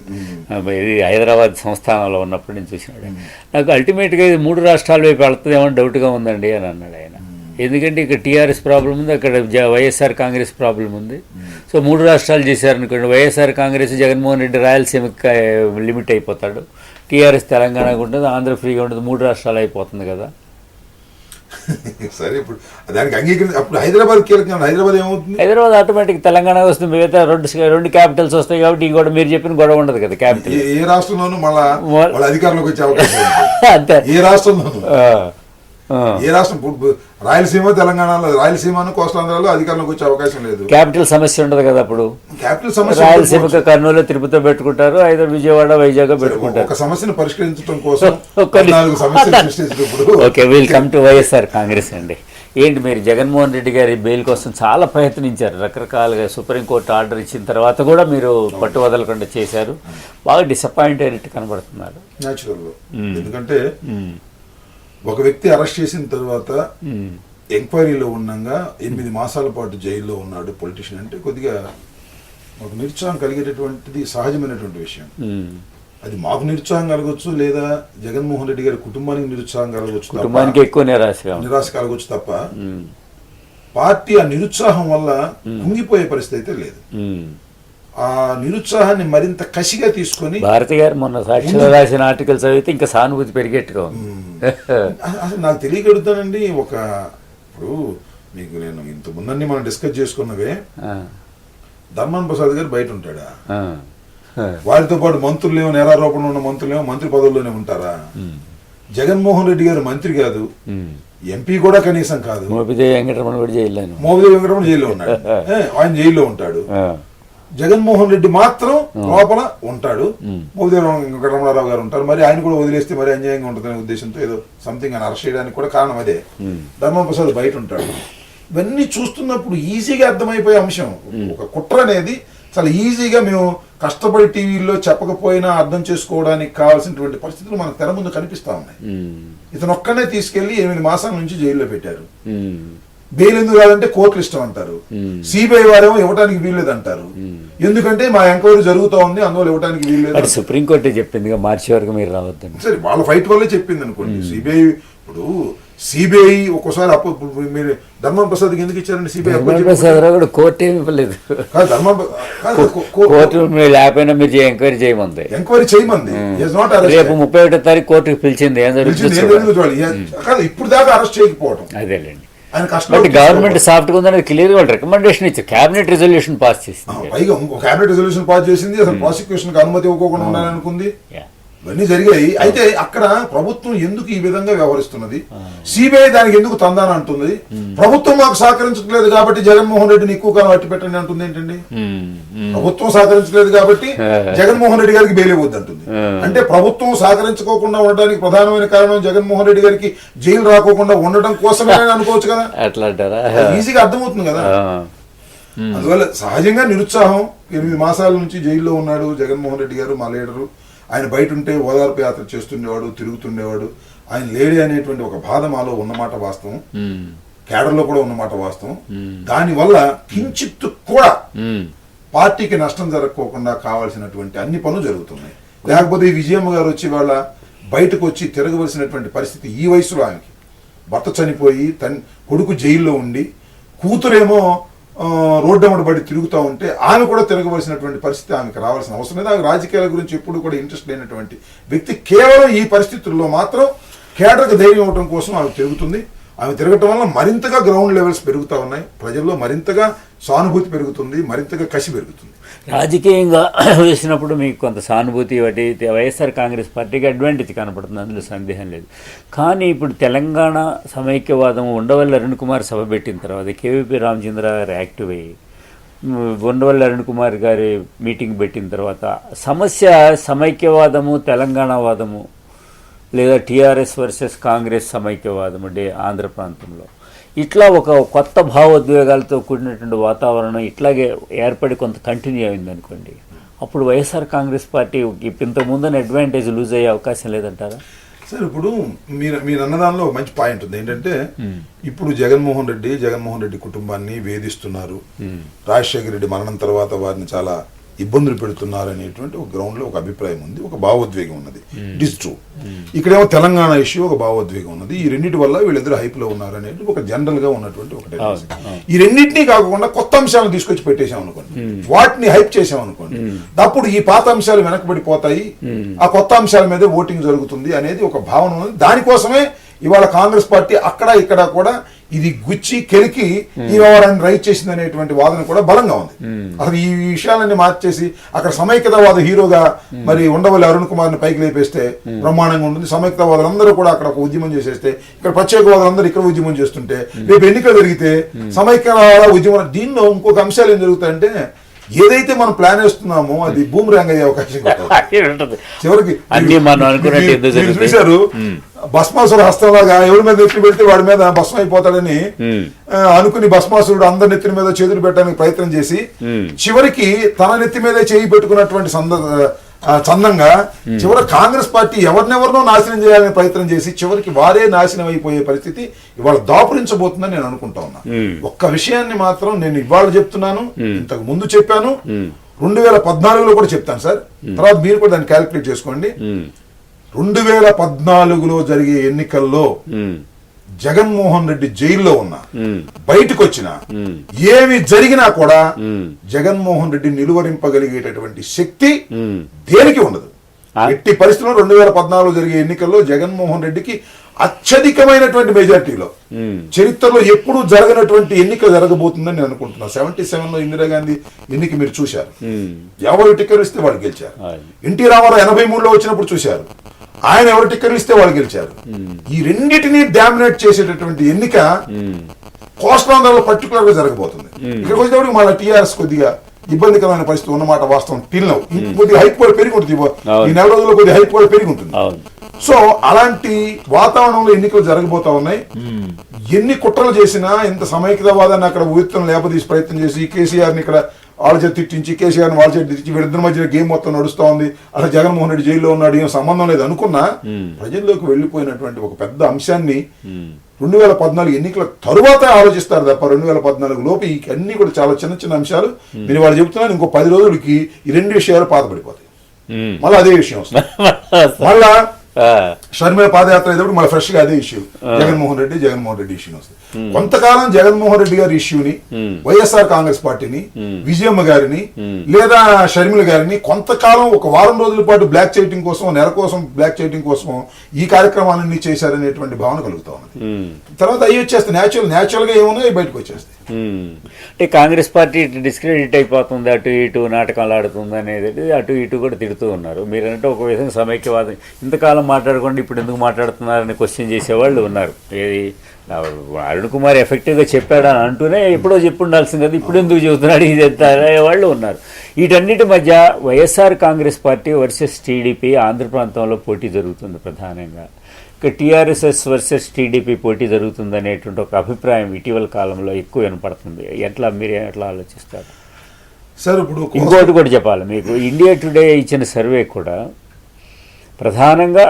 ఇది హైదరాబాద్ సంస్థానంలో ఉన్నప్పుడు నేను చూసినాడు. నాకు అల్టిమేట్గా ఇది 3 రాష్ట్రాల వైపు వెళ్తుందేమో డౌట్గా ఉందండి అని అన్నాడు ఆయన. ఎందుకంటే ఇక్కడ టీఆర్ఎస్ ప్రాబ్లం ఉంది, అక్కడ వైఎస్ఆర్ కాంగ్రెస్ ప్రాబ్లం ఉంది. సో 3 రాష్ట్రాలు చేశారనుకోండి, వైఎస్ఆర్ కాంగ్రెస్ జగన్మోహన్ రెడ్డి రాయలసీమకి లిమిట్ అయిపోతాడు, టీఆర్ఎస్ తెలంగాణకు ఉంటుంది, ఆంధ్ర ఫ్రీగా ఉంటుంది, 3 రాష్ట్రాలు అయిపోతుంది కదా. సరే, ఇప్పుడు దానికి అంగీకరించి అప్పుడు హైదరాబాద్ కీలకం. హైదరాబాద్ ఏమవుతుంది? హైదరాబాద్ ఆటోమేటిక్ తెలంగాణ వస్తుంది, మిగతా 2 క్యాపిటల్స్ వస్తాయి కాబట్టి ఈ కూడా మీరు చెప్పిన గొడవ ఉండదు కదా. క్యాపిటల్ ఏ రాష్ట్రంలోనూ మళ్ళీ అధికారంలోకి వచ్చే అవకాశం అంతే. ఏ రాష్ట్రంలోనూ, ఏ రాష్ట్రం రాయలసీమ తెలంగాణలో, రాయలసీమ కోస్తాంధ్రలో అధికారంలోకి వచ్చే అవకాశం లేదు. క్యాపిటల్ సమస్య ఉండదు కదా అప్పుడు. క్యాపిటల్ సమస్య రాయలసీమకి కర్నూలు తిరుపతితో పెట్టుకుంటారు, అయితే విజయవాడ వైజాగ్ పెట్టుకుంటారు. ఒక సమస్యను పరిష్కరించడం కోసం okay, will come to YSR Congress అండి. ఏంటి మీరు జగన్మోహన్ రెడ్డి గారి బెయిల్ కోసం చాలా ప్రయత్నించారు, రకరకాలుగా సుప్రీంకోర్టు ఆర్డర్ ఇచ్చిన తర్వాత కూడా మీరు పట్టు వదలకుండా చేశారు, బాగా డిసప్పాయింట్ అయినట్టు కనబడుతున్నారు. న్యాచురల్, ఎందుకంటే ఒక వ్యక్తి అరెస్ట్ చేసిన తర్వాత ఎంక్వైరీలో ఉండగా 8 మాసాల పాటు జైల్లో ఉన్నాడు పొలిటీషియన్ అంటే కొద్దిగా ఒక నిరుత్సాహం కలిగేటటువంటిది సహజమైనటువంటి విషయం. అది మాకు నిరుత్సాహం కలగవచ్చు, లేదా జగన్మోహన్ రెడ్డి గారి కుటుంబానికి నిరుత్సాహం కలగవచ్చు, కుటుంబానికి ఎక్కువ నిరాశ కలగవచ్చు తప్ప పార్టీ ఆ నిరుత్సాహం వల్ల కుంగిపోయే పరిస్థితి అయితే లేదు. ఆ నిరుత్సాహాన్ని మరింత కసిగా తీసుకొని భారతి గారు మొన్న సాక్షిలో రాసిన ఆర్టికల్స్ చదివితే ఇంకా సానుభూతి పెరిగేట్టుగా అసలు నాకు తెలియగలుగుతానండి. ఇప్పుడు మీకు నేను ఇంత ముందన్ని మనం డిస్కస్ చేసుకున్నవే, ధర్మాన ప్రసాద్ గారు బయట ఉంటాడా? వారితో పాటు మంత్రులేమో, నేరారోపణ ఉన్న మంత్రులేమో మంత్రి పదవుల్లోనే ఉంటారా? జగన్మోహన్ రెడ్డి గారు మంత్రి కాదు, ఎంపీ కూడా కనీసం కాదు. మోపిదేవి వెంకటరమణ కూడా జైల్లోనే, మోపిదేవి వెంకటరమణ జైల్లో ఉన్నాడు, ఆయన జైల్లో ఉంటాడు. జగన్మోహన్ రెడ్డి మాత్రం లోపల ఉంటాడు, మోపిదేవి వెంకటరమణారావు గారు ఉంటారు. మరి ఆయన కూడా వదిలేస్తే మరి అన్యాయంగా ఉంటుందనే ఉద్దేశంతో ఏదో సంథింగ్ అని అరెస్ట్ చేయడానికి కూడా కారణం అదే. ధర్మాన ప్రసాద్ బయట ఉంటాడు. ఇవన్నీ చూస్తున్నప్పుడు ఈజీగా అర్థమైపోయే అంశం, ఒక కుట్ర అనేది చాలా ఈజీగా మేము కష్టపడి టీవీల్లో చెప్పకపోయినా అర్థం చేసుకోవడానికి కావాల్సినటువంటి పరిస్థితులు మనకు తెర ముందు కనిపిస్తా ఉన్నాయి. ఇతను ఒక్కనే తీసుకెళ్లి 8 మాసాల నుంచి జైల్లో పెట్టారు. బెయిల్ ఎందుకు రాదంటే కోర్టులు ఇష్టం అంటారు. సిబిఐ వారేమో ఇవ్వడానికి వీల్లేదు అంటారు. ఎందుకంటే మా ఎంక్వైరీ జరుగుతూ ఉంది, అందువల్ల ఇవ్వడానికి వీల్లేదు. సుప్రీంకోర్టు చెప్పింది మార్చి వరకు మీరు రావద్దండి. సరే, వాళ్ళ ఫైట్ వల్లే చెప్పింది అనుకోండి. సిబిఐ ఇప్పుడు సిబిఐ ఒక్కోసారి మీరు ధర్మాన ప్రసాద్ ఎందుకు ఇచ్చారండి? సిబిఐ కూడా కోర్టు ఏమి ఇవ్వలేదు. కోర్టు లేకపోయినా మీరు ఎంక్వైరీ చేయమంది, ఎంక్వైరీ చేయమంది. రేపు 31వ తారీఖు కోర్టుకు పిలిచింది. ఏం జరుగుతుంది? ఇప్పుడు దాకా అరెస్ట్ చేయకపోవడం అదేలేండి. గవర్నమెంట్ సాఫ్ట్ గా ఉందని క్లియర్ గా రికమెండేషన్ ఇచ్చి క్యాబినెట్ రిజల్యూషన్ పాస్ చేసింది. పైగా క్యాబినెట్ రిజల్యూషన్ పాస్ చేసింది. అసలు ప్రాసిక్యూషన్ కి అనుమతి ఇవ్వకుండా ఉండాలనుకుంది. ఇవన్నీ జరిగాయి. అయితే అక్కడ ప్రభుత్వం ఎందుకు ఈ విధంగా వ్యవహరిస్తున్నది? సిబిఐ దానికి ఎందుకు తందాన అంటుంది? ప్రభుత్వం మాకు సహకరించట్లేదు కాబట్టి జగన్మోహన్ రెడ్డిని ఎక్కువ కాలం అట్టి పెట్టండి అంటుంది ఏంటండి? ప్రభుత్వం సహకరించలేదు కాబట్టి జగన్మోహన్ రెడ్డి గారికి బెయిల్ ఇవ్వద్దు అంటుంది. అంటే ప్రభుత్వం సహకరించుకోకుండా ఉండడానికి ప్రధానమైన కారణం జగన్మోహన్ రెడ్డి గారికి జైలు రాకోకుండా ఉండడం కోసమే అనుకోవచ్చు కదా. అట్లా ఈజీగా అర్థమవుతుంది కదా. అందువల్ల సహజంగా నిరుత్సాహం. 8 మాసాల నుంచి జైల్లో ఉన్నాడు జగన్మోహన్ రెడ్డి గారు, మా లీడరు. ఆయన బయట ఉంటే ఓదార్పు యాత్ర చేస్తుండేవాడు, తిరుగుతుండేవాడు. ఆయన లేడీ అనేటువంటి ఒక బాధ మాలో ఉన్నమాట వాస్తవం, కేడర్లో కూడా ఉన్నమాట వాస్తవం. దానివల్ల కించిత్తు కూడా పార్టీకి నష్టం జరగకోకుండా కావాల్సినటువంటి అన్ని పనులు జరుగుతున్నాయి. లేకపోతే ఈ విజయమ్మ గారు వచ్చి వాళ్ళ బయటకు వచ్చి తిరగవలసినటువంటి పరిస్థితి ఈ వయసులో ఆమెకి. భర్త చనిపోయి కొడుకు జైల్లో ఉండి కూతురేమో రోడ్డమ్మడి బడి తిరుగుతూ ఉంటే ఆమె కూడా తిరగవలసినటువంటి పరిస్థితి ఆమెకు రావాల్సిన అవసరం లేదు. ఆమె రాజకీయాల గురించి ఎప్పుడు కూడా ఇంట్రెస్ట్ లేనటువంటి వ్యక్తి. కేవలం ఈ పరిస్థితుల్లో మాత్రం కేడర్కి ధైర్యం ఇవ్వడం కోసం ఆమె తిరుగుతుంది. ఆమె తిరగటం వల్ల మరింతగా గ్రౌండ్ లెవెల్స్ పెరుగుతూ ఉన్నాయి. ప్రజల్లో మరింతగా సానుభూతి పెరుగుతుంది, మరింతగా కసి పెరుగుతుంది. రాజకీయంగా వేసినప్పుడు మీకు కొంత సానుభూతి ఒకటి వైఎస్ఆర్ కాంగ్రెస్ పార్టీకి అడ్వాంటేజ్ కనపడుతుంది, అందులో సందేహం లేదు. కానీ ఇప్పుడు తెలంగాణ సమైక్యవాదం ఉండవల్లి అరుణ్ కుమార్ సభ పెట్టిన తర్వాత కేవీపీ రామచంద్ర గారు యాక్టివ్ అయ్యి ఉండవల్లి అరుణ్ కుమార్ గారి మీటింగ్ పెట్టిన తర్వాత సమస్య సమైక్యవాదము, తెలంగాణవాదము, లేదా టీఆర్ఎస్ వర్సెస్ కాంగ్రెస్ సమైక్యవాదం అంటే ఆంధ్ర ప్రాంతంలో ఇట్లా ఒక కొత్త భావోద్వేగాలతో కూడినటువంటి వాతావరణం ఇట్లాగే ఏర్పడి కొంత కంటిన్యూ అయింది అనుకోండి, అప్పుడు వైఎస్ఆర్ కాంగ్రెస్ పార్టీ ఇంతకుముందు అడ్వాంటేజ్ లూజ్ అయ్యే అవకాశం లేదంటారా? సార్, ఇప్పుడు మీరు అన్నదానిలో మంచి పాయింట్ ఉంది. ఏంటంటే ఇప్పుడు జగన్మోహన్ రెడ్డి కుటుంబాన్ని వేధిస్తున్నారు, రాజశేఖర రెడ్డి మరణం తర్వాత వారిని చాలా ఇబ్బందులు పెడుతున్నారు అనేటువంటి ఒక గ్రౌండ్ లో ఒక అభిప్రాయం ఉంది, ఒక భావోద్వేగం ఉన్నది. It is true. ఇక్కడేమో తెలంగాణ ఇష్యూ, ఒక భావోద్వేగం ఉన్నది. ఈ రెండింటి వల్ల వీళ్ళిద్దరు హైప్ లో ఉన్నారు అనేది ఒక జనరల్ గా ఉన్నటువంటి ఒక టెండెన్సీ. ఈ రెండింటినీ కాకుండా కొత్త అంశాలను తీసుకొచ్చి పెట్టేశాం అనుకోండి, వాటిని హైప్ చేసాం అనుకోండి, అప్పుడు ఈ పాత అంశాలు వెనకబడిపోతాయి, ఆ కొత్త అంశాల మీద ఓటింగ్ జరుగుతుంది అనేది ఒక భావన ఉంది. దానికోసమే ఇవాళ కాంగ్రెస్ పార్టీ అక్కడ ఇక్కడ కూడా ఇది గుచ్చి కెలికి ఈ వ్యవహారాన్ని రైట్ చేసింది అనేటువంటి వాదన కూడా బలంగా ఉంది. అసలు ఈ విషయాలన్నీ మార్చేసి అక్కడ సమైక్యతావాద హీరోగా మరి ఉండవల్లి అరుణ్ కుమార్ ని పైకి లేపేస్తే బ్రహ్మాండంగా ఉంటుంది. సమైక్యతావాదులందరూ కూడా అక్కడ ఒక ఉద్యమం చేసేస్తే, ఇక్కడ ప్రత్యేకవాదులందరూ ఇక్కడ ఉద్యమం చేస్తుంటే, రేపు ఎన్నికలు జరిగితే సమైక్యవాద ఉద్యమం. దీనిలో ఇంకొక అంశాలు ఏం జరుగుతాయంటే, ఏదైతే మనం ప్లాన్ వేస్తున్నామో అది బూమరాంగ్ అయ్యే అవకాశం చివరికి చూశారు. భస్మాసురుడు హస్తంలాగా ఎవరి మీద నెత్తి పెడితే వాడి మీద భస్మం అయిపోతాడని అనుకుని భస్మాసురుడు అందరి నెత్తి మీద చేతులు పెట్టడానికి ప్రయత్నం చేసి చివరికి తన నెత్తి మీదే చేయి పెట్టుకున్నటువంటి చందంగా చివరి కాంగ్రెస్ పార్టీ ఎవరినెవరినో నాశనం చేయాలని ప్రయత్నం చేసి చివరికి వారే నాశనం అయిపోయే పరిస్థితి ఇవాళ దాపురించబోతుందని నేను అనుకుంటా ఉన్నా. ఒక్క విషయాన్ని మాత్రం నేను ఇవాళ చెప్తున్నాను, ఇంతకు ముందు చెప్పాను. 2014లో కూడా చెప్తాను సార్, తర్వాత మీరు కూడా దాన్ని క్యాలిక్యులేట్ చేసుకోండి. 2014లో జరిగే ఎన్నికల్లో జగన్మోహన్ రెడ్డి జైల్లో ఉన్నా, బయటకు వచ్చినా, ఏమి జరిగినా కూడా జగన్మోహన్ రెడ్డి నిలువరింపగలిగేటటువంటి శక్తి దేనికి ఉండదు. ఎట్టి పరిస్థితుల్లో 2014లో జరిగే ఎన్నికల్లో జగన్మోహన్ రెడ్డికి అత్యధికమైనటువంటి మెజార్టీలో, చరిత్రలో ఎప్పుడూ జరగనటువంటి ఎన్నిక జరగబోతుందని నేను అనుకుంటున్నాను. 77లో ఇందిరాగాంధీ ఎన్నిక మీరు చూశారు, ఎవరు టికెట్ ఇస్తే వాళ్ళు గెలిచారు. ఎన్టీ రామారావు 83లో వచ్చినప్పుడు చూశారు, ఆయన ఎవరు టికెట్ ఇస్తే వాళ్ళు గెలిచారు. ఈ రెండింటినీ డామినేట్ చేసేటటువంటి ఎన్నిక కోస్టాంధ్రలో పర్టికులర్ గా జరగబోతుంది. ఇక్కడికి వచ్చేటప్పుడు మన టీఆర్ఎస్ కొద్దిగా ఇబ్బందికరమైన పరిస్థితి ఉన్నమాట వాస్తవం. పిల్లలు కొద్దిగా హైప్ కూడా పెరిగి ఉంటుంది, ఈ నెల రోజుల్లో కొద్దిగా హైప్ కూడా పెరిగి ఉంటుంది. సో అలాంటి వాతావరణంలో ఎన్నికలు జరగబోతా ఉన్నాయి. ఎన్ని కుట్రలు చేసినా, ఎంత సమైక్యవాదాన్ని అక్కడ ఉత్తం లేపదీసి ప్రయత్నం చేసి కేసీఆర్ ని ఇక్కడ వాళ్ళ చేతి తిట్టించి, కేసీఆర్ వాళ్ళ చేతి తిట్టించి, వీళ్ళిద్దరి మధ్యన గేమ్ మొత్తం నడుస్తూ ఉంది. అసలు జగన్మోహన్ రెడ్డి జైల్లో ఉన్నాడు, ఏం సంబంధం లేదు అనుకున్నా, ప్రజల్లోకి వెళ్లిపోయినటువంటి ఒక పెద్ద అంశాన్ని 2014 ఎన్నికల తరువాత ఆలోచిస్తారు తప్ప 2014 లోపు ఈ అన్ని కూడా చాలా చిన్న చిన్న అంశాలు. మీరు వాళ్ళు చెబుతున్నాను, ఇంకో 10 రోజులకి ఈ రెండు విషయాలు పాతపడిపోతాయి. మళ్ళీ అదే విషయం వస్తుంది. మళ్ళా షర్మిల పాదయాత్ర అయినప్పుడు మళ్ళీ ఫ్రెష్ గా అదే ఇష్యూ, జగన్మోహన్ రెడ్డి ఇష్యూ వస్తుంది. కొంతకాలం జగన్మోహన్ రెడ్డి గారి ఇష్యూని, వైఎస్ఆర్ కాంగ్రెస్ పార్టీని, విజయమ్మ గారిని లేదా షర్మిల గారిని కొంతకాలం ఒక వారం రోజుల పాటు బ్లాక్ చేయడం కోసం, నెల కోసం బ్లాక్ చేయడం కోసం ఈ కార్యక్రమాలన్నీ చేశారనేటువంటి భావన కలుగుతా ఉన్నది. తర్వాత అవి వచ్చేస్తాయి, న్యాచురల్ గా ఏమున్నాయి బయటకు వచ్చేస్తాయి. అంటే కాంగ్రెస్ పార్టీ డిస్క్రెడిట్ అయిపోతుంది, అటు ఇటు నాటకాలు ఆడుతుంది అనేది అటు ఇటు కూడా తిడుతూ ఉన్నారు. మీరంటే ఒక విధంగా సమైక్యవాదం ఇంతకాలం మాట్లాడకుండా ఇప్పుడు ఎందుకు మాట్లాడుతున్నారని క్వశ్చన్ చేసేవాళ్ళు ఉన్నారు. ఏది అరుణ్ కుమార్ ఎఫెక్టివ్గా చెప్పాడని అంటూనే ఎప్పుడో చెప్పుండాల్సింది కదా, ఇప్పుడు ఎందుకు చెబుతున్నాడు ఇది వాళ్ళు ఉన్నారు. వీటన్నిటి మధ్య YSR Congress party versus TDP Andhra ప్రాంతంలో పోటీ జరుగుతుంది ప్రధానంగా. ఇక టీఆర్ఎస్ఎస్ వర్సెస్ టీడీపీ పోటీ జరుగుతుంది అనేటువంటి ఒక అభిప్రాయం ఇటీవల కాలంలో ఎక్కువ వినపడుతుంది. మీరు ఎట్లా ఆలోచిస్తారు సార్? ఇప్పుడు ఇంకోటి కూడా చెప్పాలి మీకు, ఇండియా టుడే ఇచ్చిన సర్వే కూడా ప్రధానంగా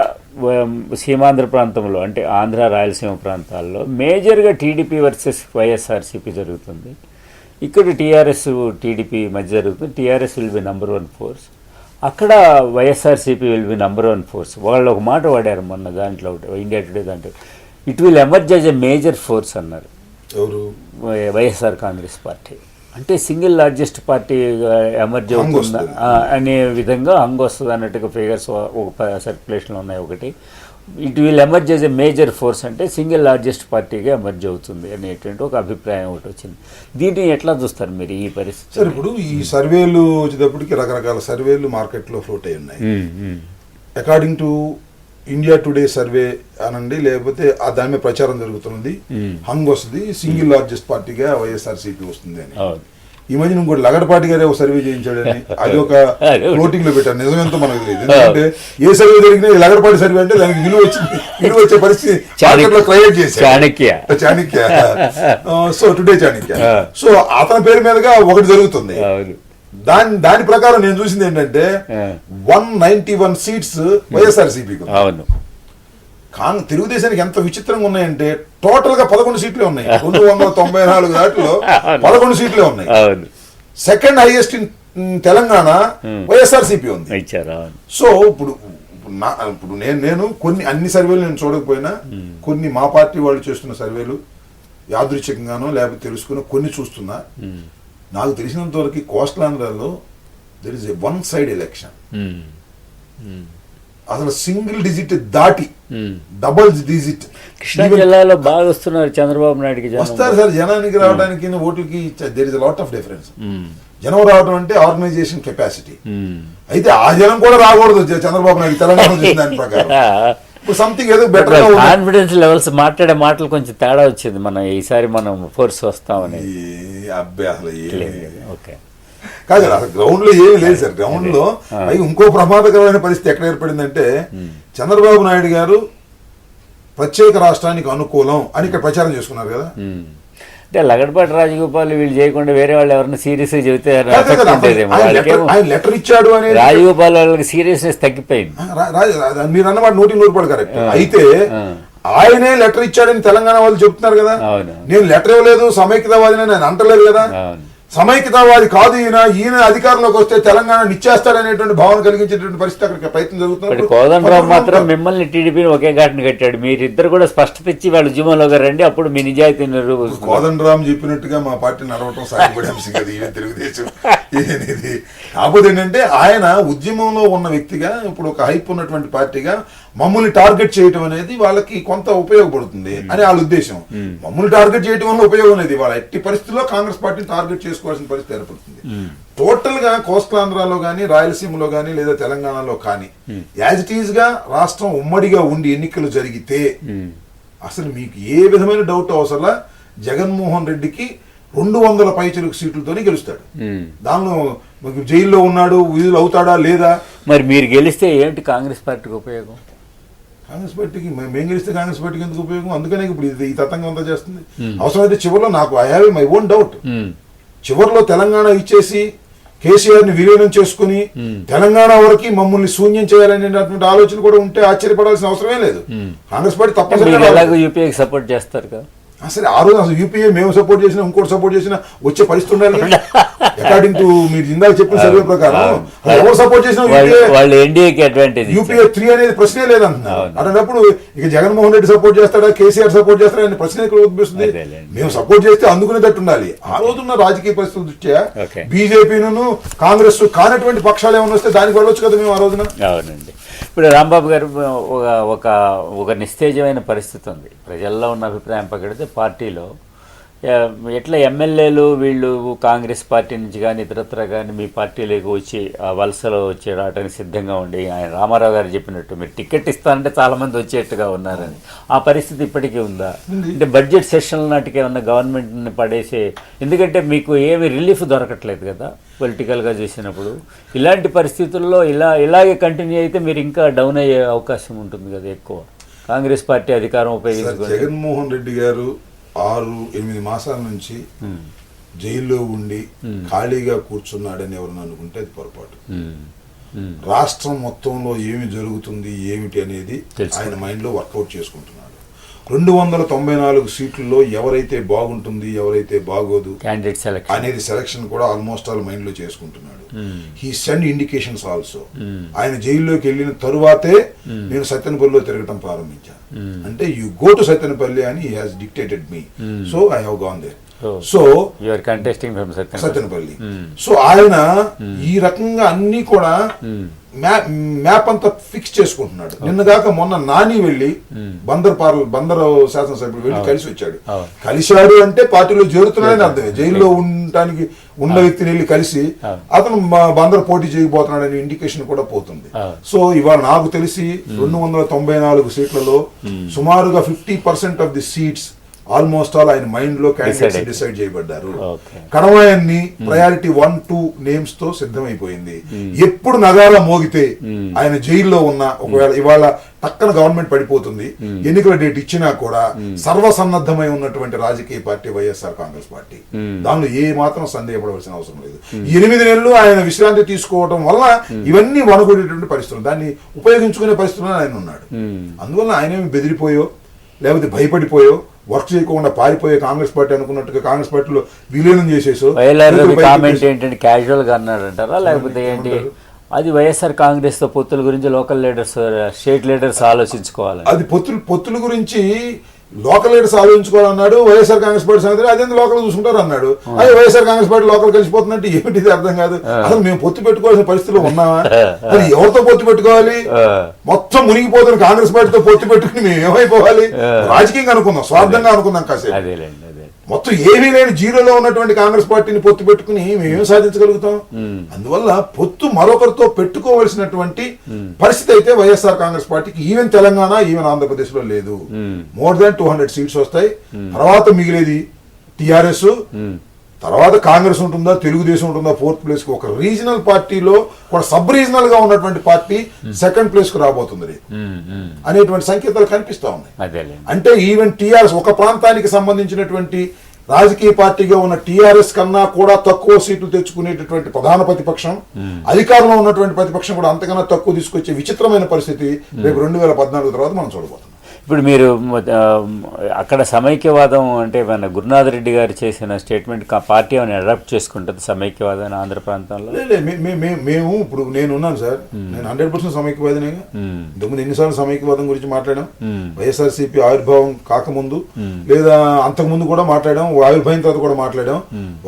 సీమాంధ్ర ప్రాంతంలో అంటే ఆంధ్ర రాయలసీమ ప్రాంతాల్లో మేజర్గా టీడీపీ వర్సెస్ వైఎస్ఆర్సీపీ జరుగుతుంది. ఇక్కడ టీఆర్ఎస్ టీడీపీ మధ్య జరుగుతుంది. TRS will be number 1 force, అక్కడ YSRCP will be number 1 force. వాళ్ళు ఒక మాట వాడారు మొన్న దాంట్లో, ఇండియా టుడే దాంట్లో, it will emerge as a major force అన్నారు. ఎవరు? YSR Congress party. అంటే సింగిల్ లార్జెస్ట్ పార్టీ ఎమర్జ్ అవుతుందా అనే విధంగా హంగ్ వస్తుంది అన్నట్టుగా ఫిగర్స్ ఒక సర్క్యులేషన్లో ఉన్నాయి. ఒకటి, it will emerge as a major force అంటే సింగిల్ లార్జెస్ట్ పార్టీగా ఎమర్జ్ అవుతుంది అనేటువంటి ఒక అభిప్రాయం ఒకటి వచ్చింది. దీన్ని ఎట్లా చూస్తారు మీరు ఈ పరిస్థితి? సార్ ఇప్పుడు ఈ సర్వేలు వచ్చేటప్పటికి రకరకాల సర్వేలు మార్కెట్లో ఫ్లోట్ అయి ఉన్నాయి. According to India today survey అనండి, లేకపోతే దాని మీద ప్రచారం జరుగుతున్నది, హంగ్ వస్తుంది, సింగిల్ లార్జెస్ట్ పార్టీగా వైఎస్ఆర్సీపీ వస్తుంది అని. ఈ మధ్య ఇంకోటి లగడపాటి గారే ఒక సర్వే చేయించాడని, అది ఒక ఫ్లోటింగ్ లో పెట్టారు. నిజమేంతో మనకు తెలియదు, ఎందుకంటే ఏ సర్వే జరిగినా లగడపాటి సర్వే అంటే దానికి విలువ వచ్చే పరిస్థితి క్రియేట్ చేశారు Chanakya. So today Chanakya. So అతని పేరు మీదుగా ఒకటి జరుగుతుంది. దాని ప్రకారం నేను చూసింది ఏంటంటే 191 సీట్స్ వైఎస్ఆర్సీపీకి. తెలుగుదేశానికి ఎంత విచిత్రంగా ఉన్నాయంటే టోటల్ గా 11 సీట్లే ఉన్నాయి. 294 దాటిలో 11 సీట్లే ఉన్నాయి. Second highest in Telangana YSRCP ఉంది. సో ఇప్పుడు నేను కొన్ని అన్ని సర్వేలు నేను చూడకపోయినా కొన్ని మా పార్టీ వాళ్ళు చేస్తున్న సర్వేలు యాదృచ్ఛికంగానో లేకపోతే తెలుసుకుని కొన్ని చూస్తున్నా. నాకు తెలిసినంత వరకు కోస్టలాంధ్రలో there is a one side election. అసలు సింగిల్ డిజిట్ దాటి డబుల్ డిజిట్ కృష్ణా జిల్లాలో బాగా వస్తున్నారు చంద్రబాబు నాయుడుకి. వస్తారు సార్, జనానికి రావడానికి ఓట్లకి there is lot of difference. జనం రావడం అంటే ఆర్గనైజేషన్ కెపాసిటీ. అయితే ఆ జనం కూడా రాకూడదు చంద్రబాబు నాయుడు తెలంగాణ చేసిన దాని ప్రకారం. సంథింగ్ ఏదో బెటర్ కాన్ఫిడెన్స్ లెవెల్స్ మాట్లాడే మాటలు కొంచెం తేడా వచ్చింది. మనం ఈసారి మనం ఫోర్స్ వస్తామని అబ్బాయి అసలు ఓకే కాదు, అసలు గ్రౌండ్ లో ఏమి లేదు సార్. గ్రౌండ్ లో ఇంకో ప్రమాదకరమైన పరిస్థితి ఎక్కడ ఏర్పడిందంటే చంద్రబాబు నాయుడు గారు ప్రత్యేక రాష్ట్రానికి అనుకూలం అని ఇక్కడ ప్రచారం చేసుకున్నారు కదా. అంటే లగడపాటి రాజగోపాల్ వీళ్ళు చేయకుండా వేరే వాళ్ళు ఎవరైనా సీరియస్ గా చెబితే లెటర్ ఇచ్చాడు అని రాజగోపాల్ వాళ్ళకి సీరియస్నెస్ తగ్గిపోయింది. మీరు అన్నమాట 100% కరెక్ట్. అయితే ఆయనే లెటర్ ఇచ్చాడని తెలంగాణ వాళ్ళు చెప్తున్నారు కదా. నేను లెటర్ ఇవ్వలేదు సమైక్యవాదిని నేను అంటలేదు కదా. సమైక్యతావాది కాదు ఈయన అధికారంలోకి వస్తే తెలంగాణ నిచ్చేస్తాడనేటువంటి భావన కలిగించేటువంటి పరిస్థితి అక్కడ ప్రయత్నం జరుగుతుంది. కోదండరావు మాత్రం మిమ్మల్ని టీడీపీని ఒకే ఘాటును కట్టాడు. మీరిద్దరు కూడా స్పష్టత ఇచ్చి వాళ్ళ ఉద్యమంలోకి రండి, అప్పుడు మీ నిజాయితీని కోదండరాం చెప్పినట్టుగా మా పార్టీ నడవటం సాయపడే అంశం కదా ఈయన తెలుగుదేశం ఇది. కాకపోతే ఏంటంటే ఆయన ఉద్యమంలో ఉన్న వ్యక్తిగా ఇప్పుడు ఒక హైప్ ఉన్నటువంటి పార్టీగా మమ్మల్ని టార్గెట్ చేయటం అనేది వాళ్ళకి కొంత ఉపయోగపడుతుంది అని వాళ్ళ ఉద్దేశం. మమ్మల్ని టార్గెట్ చేయడం వల్ల ఉపయోగం అనేది వాళ్ళ ఎట్టి పరిస్థితుల్లో కాంగ్రెస్ పార్టీని టార్గెట్ చేసుకోవాల్సిన పరిస్థితి ఏర్పడుతుంది. టోటల్ గా కోస్తాంధ్రలో గానీ, రాయలసీమలో గానీ, లేదా తెలంగాణలో కానీ యాజ్ ఇట్ ఈజ్ గా రాష్ట్రం ఉమ్మడిగా ఉండి ఎన్నికలు జరిగితే అసలు మీకు ఏ విధమైన డౌట్ అవసరం, జగన్మోహన్ రెడ్డికి 200 పైచిలుకు సీట్లతోనే గెలుస్తాడు. దానిలో జైల్లో ఉన్నాడు, విధులు అవుతాడా లేదా. మరి మీరు గెలిస్తే ఏంటి కాంగ్రెస్ పార్టీకి ఉపయోగం? కాంగ్రెస్ పార్టీకి మేము గెలిస్తే కాంగ్రెస్ పార్టీకి ఎందుకు ఉపయోగం? అందుకనే ఇప్పుడు ఈ తతంగం అంతా చేస్తుంది. అవసరమైతే చివరిలో నాకు I have my own doubt, చివరిలో తెలంగాణ ఇచ్చేసి కేసీఆర్ ని విలీనం చేసుకుని తెలంగాణ వరకు మమ్మల్ని శూన్యం చేయాలనేటువంటి ఆలోచన కూడా ఉంటే ఆశ్చర్యపడాల్సిన అవసరమే లేదు. కాంగ్రెస్ పార్టీ తప్పనిసరిగా యూపీఏకి సపోర్ట్ చేస్తారు కదా. అసలు ఆ రోజు అసలు యూపీఏ మేము సపోర్ట్ చేసినా ఇంకోటి సపోర్ట్ చేసినా వచ్చే పరిస్థితి ఉండాలి. అకార్డింగ్ టు మీరు ఇందాక చెప్పిన సర్వే ప్రకారం ఎవరు సపోర్ట్ చేసినా యూపీఏ 3 అనేది ప్రశ్నే లేదంటున్నారు. అన్నప్పుడు ఇక జగన్మోహన్ రెడ్డి సపోర్ట్ చేస్తాడా, కేసీఆర్ సపోర్ట్ చేస్తాడా అనే ప్రశ్న ఇక్కడ ఉద్భవిస్తుంది. మేము సపోర్ట్ చేస్తే అందుకునేటట్టు ఉండాలి. ఆ రోజున్న రాజకీయ పరిస్థితుల దృష్ట్యా బీజేపీను కాంగ్రెస్ కానటువంటి పక్షాలు ఏమైనా వస్తే దానికి వెళ్ళొచ్చు కదా మేము ఆ రోజున. అవునండి. ఇప్పుడు రాంబాబు గారు ఒక నిస్తేజమైన పరిస్థితి ఉంది. ప్రజల్లో ఉన్న అభిప్రాయం పక్కడితే పార్టీలో ఎట్లా ఎమ్మెల్యేలు వీళ్ళు కాంగ్రెస్ పార్టీ నుంచి కానీ ఇతరత్ర కానీ మీ పార్టీలోకి వచ్చి ఆ వలసలో వచ్చి రావడానికి సిద్ధంగా ఉండి ఆయన రామారావు గారు చెప్పినట్టు మీరు టికెట్ ఇస్తారంటే చాలామంది వచ్చేట్టుగా ఉన్నారని ఆ పరిస్థితి ఇప్పటికీ ఉందా? అంటే బడ్జెట్ సెషన్ నాటికి ఏమన్నా గవర్నమెంట్ని పడేసే, ఎందుకంటే మీకు ఏమి రిలీఫ్ దొరకట్లేదు కదా పొలిటికల్గా చూసినప్పుడు. ఇలాంటి పరిస్థితుల్లో ఇలాగే కంటిన్యూ అయితే మీరు ఇంకా డౌన్ అయ్యే అవకాశం ఉంటుంది కదా ఎక్కువ. కాంగ్రెస్ పార్టీ అధికారం ఉపయోగించుకొని జగన్మోహన్ రెడ్డి గారు 6-8 మాసాల నుంచి జైల్లో ఉండి ఖాళీగా కూర్చున్నాడని ఎవరన్నా అనుకుంటే అది పొరపాటు. రాష్ట్రం మొత్తంలో ఏమి జరుగుతుంది ఏమిటి అనేది ఆయన మైండ్ లో వర్కౌట్ చేసుకుంటున్నాడు. 294 సీట్లలో ఎవరైతే బాగుంటుంది ఎవరైతే బాగోదు అనేది సెలక్షన్ కూడా ఆల్మోస్ట్ ఆల్ మైండ్ లో చేసుకుంటున్నాడు. He send indications also. ఆయన జైల్లోకి వెళ్ళిన తరువాతే నేను సత్యనపల్లిలో తిరగటం ప్రారంభించాను. అంటే యు గో టు సత్యనపల్లి అని he has dictated me, so I have gone there. So Satyanapalli. So ఆయన ఈ రకంగా అన్ని కూడా మ్యాప్ అంతా ఫిక్స్ చేసుకుంటున్నాడు. నిన్నగాక మొన్న నాని వెళ్ళి బందర్ శాసనసభ్యుడు వెళ్ళి కలిసి వచ్చాడు. కలిశాడు అంటే పార్టీలో చేరుతున్నాడని అర్థమే. జైల్లో ఉండటానికి ఉన్న వ్యక్తిని వెళ్ళి కలిసి అతను బందర్ పోటీ చేయబోతున్నాడని ఇండికేషన్ కూడా పోతుంది. సో ఇవాళ నాకు తెలిసి 294 సీట్లలో సుమారుగా 50% of the seats almost all ఆయన మైండ్ లో క్యాండిడేట్స్ డిసైడ్ చేయబడ్డారు. కడవాయన్ని ప్రయారిటీ 1-2 నేమ్స్ తో సిద్ధమైపోయింది. ఎప్పుడు నగారా మోగితే ఆయన జైల్లో ఉన్న, ఒకవేళ ఇవాళ పక్కన గవర్నమెంట్ పడిపోతుంది, ఎన్నికల డేట్ ఇచ్చినా కూడా సర్వసన్నద్ధమై ఉన్నటువంటి రాజకీయ పార్టీ వైఎస్ఆర్ కాంగ్రెస్ పార్టీ. దానిలో ఏ మాత్రం సందేహపడవలసిన అవసరం లేదు. 8 నెలలు ఆయన విశ్రాంతి తీసుకోవడం వల్ల ఇవన్నీ వనగొడేటువంటి పరిస్థితులు, దాన్ని ఉపయోగించుకునే పరిస్థితుల్లో ఆయన ఉన్నాడు. అందువల్ల ఆయనేమి బెదిరిపోయో లేకపోతే భయపడిపోయో వర్క్ చేయకుండా పారిపోయే కాంగ్రెస్ పార్టీ అనుకున్నట్టుగా కాంగ్రెస్ పార్టీలో విలీనం చేసేసో కామెంట్ ఏంటంటే క్యాజువల్ గా అన్నాడంటారా లేకపోతే ఏంటి? అది వైఎస్ఆర్ కాంగ్రెస్ తో పొత్తుల గురించి లోకల్ లీడర్స్, స్టేట్ లీడర్స్ ఆలోచించుకోవాలి. అది పొత్తుల గురించి లోకల్ లీడర్స్ ఆలోచించుకోవాలన్నాడు. వైఎస్ఆర్ కాంగ్రెస్ పార్టీ సంగతి అదే లోకల్ చూసుకుంటారు అన్నాడు. అదే వైఎస్ఆర్ కాంగ్రెస్ పార్టీ లోకల్ కలిసిపోతున్నట్టు ఏమిటిది అర్థం కాదు. అసలు మేము పొత్తు పెట్టుకోవాల్సిన పరిస్థితిలో ఉన్నామా? మరి ఎవరితో పొత్తు పెట్టుకోవాలి? మొత్తం మునిగిపోతున్న కాంగ్రెస్ పార్టీతో పొత్తు పెట్టుకుని మేము ఏమైపోవాలి? రాజకీయంగా అనుకుందాం, స్వార్థంగా అనుకుందాం కాసేపు. మొత్తం ఏమీ లేని జీరోలో ఉన్నటువంటి కాంగ్రెస్ పార్టీని పొత్తు పెట్టుకుని మేమేం సాధించగలుగుతాం? అందువల్ల పొత్తు మరొకరితో పెట్టుకోవలసినటువంటి పరిస్థితి అయితే వైఎస్ఆర్ కాంగ్రెస్ పార్టీకి ఈవెన్ తెలంగాణ, ఈవెన్ ఆంధ్రప్రదేశ్ లో లేదు. మోర్ దాన్ 200 సీట్స్ వస్తాయి. తర్వాత మిగిలేది టిఆర్ఎస్, తర్వాత కాంగ్రెస్ ఉంటుందా, తెలుగుదేశం ఉంటుందా 4th ప్లేస్ కి. ఒక రీజనల్ పార్టీలో ఒక సబ్ రీజనల్ గా ఉన్నటువంటి పార్టీ 2nd ప్లేస్ కు రాబోతుంది అనేటువంటి సంకేతాలు కనిపిస్తా ఉన్నాయి. అంటే ఈవెన్ టిఆర్ఎస్ ఒక ప్రాంతానికి సంబంధించినటువంటి రాజకీయ పార్టీగా ఉన్న టిఆర్ఎస్ కన్నా కూడా తక్కువ సీట్లు తెచ్చుకునేటటువంటి ప్రధాన ప్రతిపక్షం, అధికారంలో ఉన్నటువంటి ప్రతిపక్షం కూడా అంతకన్నా తక్కువ తీసుకొచ్చే విచిత్రమైన పరిస్థితి రేపు 2014 తర్వాత మనం చూడబోతున్నాం. ఇప్పుడు మీరు అక్కడ సమైక్యవాదం అంటే మన గురునాథ్ రెడ్డి గారు చేసిన స్టేట్మెంట్ పార్టీ ఏమైనా అడాప్ట్ చేసుకుంటుంది సమైక్యవాదాన్ని ఆంధ్ర ప్రాంతంలో? మేము ఇప్పుడు నేను ఉన్నాను సార్, నేను 100% సమైక్యవాదినేగా. ఇంతకుముందు ఎన్నిసార్లు సమైక్యవాదం గురించి మాట్లాడాం. వైఎస్ఆర్సీపీ ఆవిర్భావం కాకముందు లేదా అంతకుముందు కూడా మాట్లాడాం, ఆవిర్భావం తర్వాత కూడా మాట్లాడాం.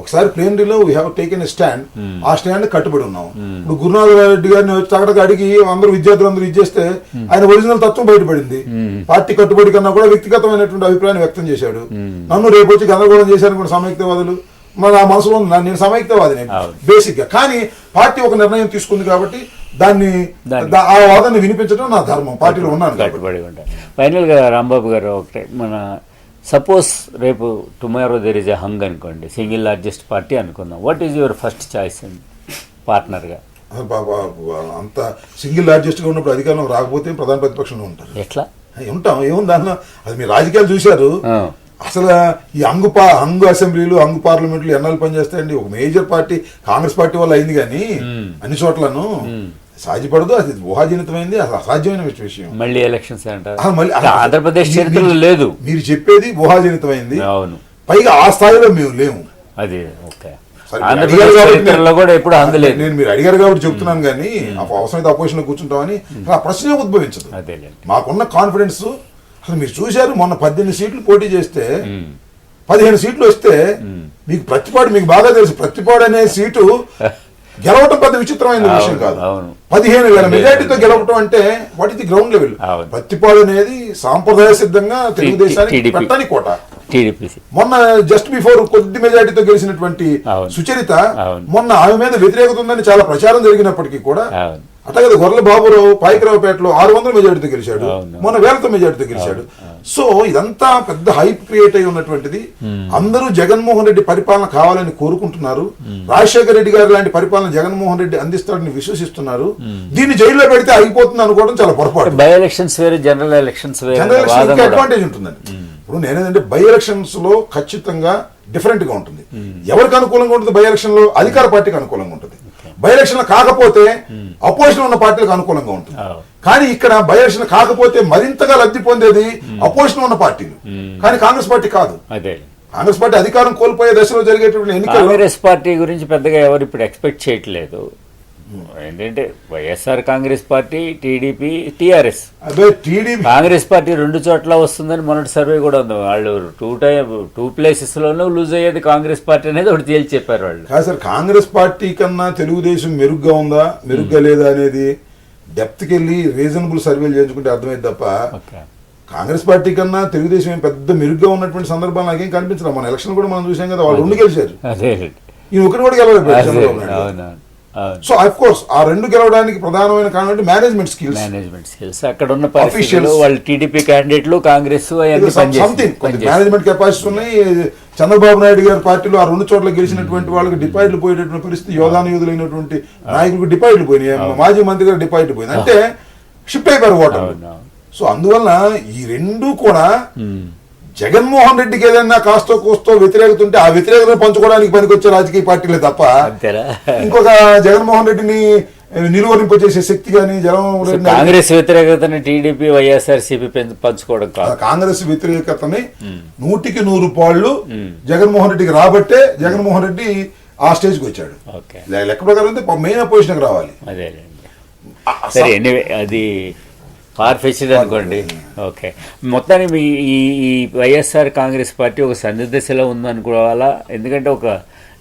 ఒకసారి ప్లేనరీలో we have taken a stand, ఆ స్టాండ్ కట్టుబడి ఉన్నాం. ఇప్పుడు గురునాథ్ రెడ్డి గారిని చక్కగా అడిగి అందరూ విద్యార్థులందరూ ఇచ్చేస్తే ఆయన ఒరిజినల్ తత్వం బయటపడింది. పార్టీ కట్టుబడి కన్నా కూడా వ్యక్తిగతమైనటువంటి అభిప్రాయాన్ని వ్యక్తం చేశాడు. నన్ను రేపు వచ్చి గందరగోళం చేశారు కూడా సమైక్యవాదులు, మరి ఆ మనసులో నేను సమైక్యవాదిని బేసిక్ గా. కానీ పార్టీ ఒక నిర్ణయం తీసుకుంది కాబట్టి దాన్ని ఆ వాదాన్ని వినిపించడం నా ధర్మం, పార్టీలో ఉన్నాను కట్టుబడి ఉంటాను. ఫైనల్ గా రాంబాబు గారు ఒకటే, మన సపోజ్ రేపు tomorrow there is a hung అనుకోండి, సింగిల్ లార్జెస్ట్ పార్టీ అనుకుందాం, what is your first choice పార్ట్నర్గా? అంత సింగిల్ లార్జెస్ట్ గా ఉన్నప్పుడు అధికారంలో రాకపోతే ప్రధాన ప్రతిపక్షంలో ఉంటారు. ఎట్లా ఉంటాం? ఏముంది దాంట్లో? అది మీరు రాజకీయాలు చూశారు. అసలు ఈ హంగు అసెంబ్లీలు, హంగు పార్లమెంట్లు ఎన్నాళ్ళు పనిచేస్తాయండి? ఒక మేజర్ పార్టీ కాంగ్రెస్ పార్టీ వల్ల అయింది కానీ అన్ని చోట్లను సాధ్యపడదు. అది ఊహాజనితమైంది, అసలు అసాధ్యమైన విషయం. మళ్ళీ ఎలక్షన్స్ ఆంధ్రప్రదేశ్ చరిత్రలో లేదు. మీరు చెప్పేది ఊహాజనితమైంది. అవును, పైగా ఆ స్థాయిలో మేము లేము. అది ఓకే. నేను మీరు అడిగారు కాబట్టి చెప్తున్నాను కానీ అవసరమైతే అపోజిషన్ లో కూర్చుంటామని ఆ ప్రశ్నే ఉద్భవించదు. మాకున్న కాన్ఫిడెన్స్ అసలు మీరు చూశారు, మొన్న 18 సీట్లు పోటీ చేస్తే 15 సీట్లు వస్తే మీకు ప్రతిపాడు, మీకు బాగా తెలుసు, ప్రతిపాడు అనే సీటు గెలవటం పెద్ద విచిత్రమైన విషయం కాదు. 15,000 మెజార్టీతో గెలవటం అంటే what is the ground level. Prathipadu అనేది సాంప్రదాయ సిద్ధంగా తెలుగుదేశానికి పెట్టని కోట. మొన్న జస్ట్ బిఫోర్ కొద్ది మెజార్టీతో గెలిచినటువంటి సుచరిత, మొన్న ఆమె మీద వ్యతిరేకత ఉందని చాలా ప్రచారం జరిగినప్పటికీ కూడా అట్లాగే గొర్రెల బాబురావు పాయికరావుపేటలో 600 మెజార్టీతో గెలిచాడు, మొన్న 1000 మెజార్టీతో గెలిచాడు. సో ఇదంతా పెద్ద హైప్ క్రియేట్ అయి ఉన్నటువంటిది. అందరూ జగన్మోహన్ రెడ్డి పరిపాలన కావాలని కోరుకుంటున్నారు. రాజశేఖర రెడ్డి గారు లాంటి పరిపాలన జగన్మోహన్ రెడ్డి అందిస్తాడని విశ్వసిస్తున్నారు. దీన్ని జైల్లో పెడితే అయిపోతుంది అనుకోవడం చాలా పొరపాటు. బై ఎలక్షన్స్ వేరే, జనరల్ ఎలక్షన్స్ అడ్వాంటేజ్ ఉంటుందండి. ఇప్పుడు నేనేంటంటే బై ఎలక్షన్స్ లో ఖచ్చితంగా డిఫరెంట్ గా ఉంటుంది. ఎవరికి అనుకూలంగా ఉంటుంది బై ఎలక్షన్ లో? అధికార పార్టీకి అనుకూలంగా ఉంటుంది. బై ఎలక్షన్ కాకపోతే అపోజిషన్ ఉన్న పార్టీలకు అనుకూలంగా ఉంటుంది. కానీ ఇక్కడ బై ఎలక్షన్ కాకపోతే మరింతగా లబ్ధి పొందేది అపోజిషన్ ఉన్న పార్టీలు, కానీ కాంగ్రెస్ పార్టీ కాదు. కాంగ్రెస్ పార్టీ అధికారం కోల్పోయే దశలో జరిగేటువంటి ఎన్నికలు కాంగ్రెస్ పార్టీ గురించి పెద్దగా ఎవరు ఇప్పుడు ఎక్స్పెక్ట్ చేయట్లేదు. ఏంటంటే YSR Congress party, TDP, TRS. Congress party 2 చోట్ల వస్తుందని మొన్నటి సర్వే కూడా ఉంది. వాళ్ళు 2 ప్లేసెస్ లోనూ లూజ్ అయ్యేది కాంగ్రెస్ పార్టీ అనేది ఒకటి తేల్చి చెప్పారు వాళ్ళు. కాదు సార్, కాంగ్రెస్ పార్టీ కన్నా తెలుగుదేశం మెరుగ్గా ఉందా, మెరుగ్గా లేదా అనేది డెప్త్కి వెళ్ళి రీజనబుల్ సర్వేలు చేయించుకుంటే అర్థమైంది తప్ప కాంగ్రెస్ పార్టీ కన్నా తెలుగుదేశం ఏం పెద్ద మెరుగ్గా ఉన్నటువంటి సందర్భాలు నాకేం కనిపించలేదు. మన ఎలక్షన్ కూడా మనం చూసాం కదా, వాళ్ళు 2 గెలిచారు, ఈయన ఒకటి కూడా గెలవలేదు. సో ఆఫ్ కోర్స్ ఆ 2 గెలవడానికి ప్రధానమైన కారణం మేనేజ్మెంట్ స్కిల్స్. అక్కడ ఉన్న పరిస్థితుల్లో వాళ్ళు టీడీపీ క్యాండిడేట్లు, కాంగ్రెస్ మేనేజ్మెంట్ కెపాసిటీ ఉన్నాయి. చంద్రబాబు నాయుడు గారి పార్టీలో ఆ 2 చోట్ల గెలిచినటువంటి వాళ్ళకి డిపాజిట్లు పోయేటటువంటి పరిస్థితి, యోధానుయుధులైనటువంటి నాయకులకు డిపాజిట్లు పోయినాయి, మాజీ మంత్రి గారు డిపాజిట్లు పోయింది, అంటే షిఫ్ట్ అయిపోయారు ఓటర్. సో అందువల్ల ఈ 2 కూడా జగన్మోహన్ రెడ్డికి ఏదైనా కాస్తో కోస్తో వ్యతిరేకత ఉంటే ఆ వ్యతిరేకతను పంచుకోవడానికి పనికొచ్చే రాజకీయ పార్టీలే తప్ప ఇంకొక జగన్మోహన్ రెడ్డిని నిలువరింపజేసే శక్తి కానీ కాంగ్రెస్ వ్యతిరేకతని టీడీపీ, వైఎస్ఆర్సీపీ పంచుకోవడం కాదు. కాంగ్రెస్ వ్యతిరేకతని 100కి 100 పాళ్ళు జగన్మోహన్ రెడ్డికి రాబట్టే జగన్మోహన్ రెడ్డి ఆ స్టేజ్కి వచ్చాడు. లెక్క ప్రకారం అయితే మెయిన్ అపోజిషన్కి రావాలి. అదే సరే, ఎనీవే అది ఫార్ఫెచ్డ్ అనుకోండి. ఓకే, మొత్తానికి ఈ వైఎస్ఆర్ కాంగ్రెస్ పార్టీ ఒక సందిగ్ధశలో ఉందనుకోవాలా? ఎందుకంటే ఒక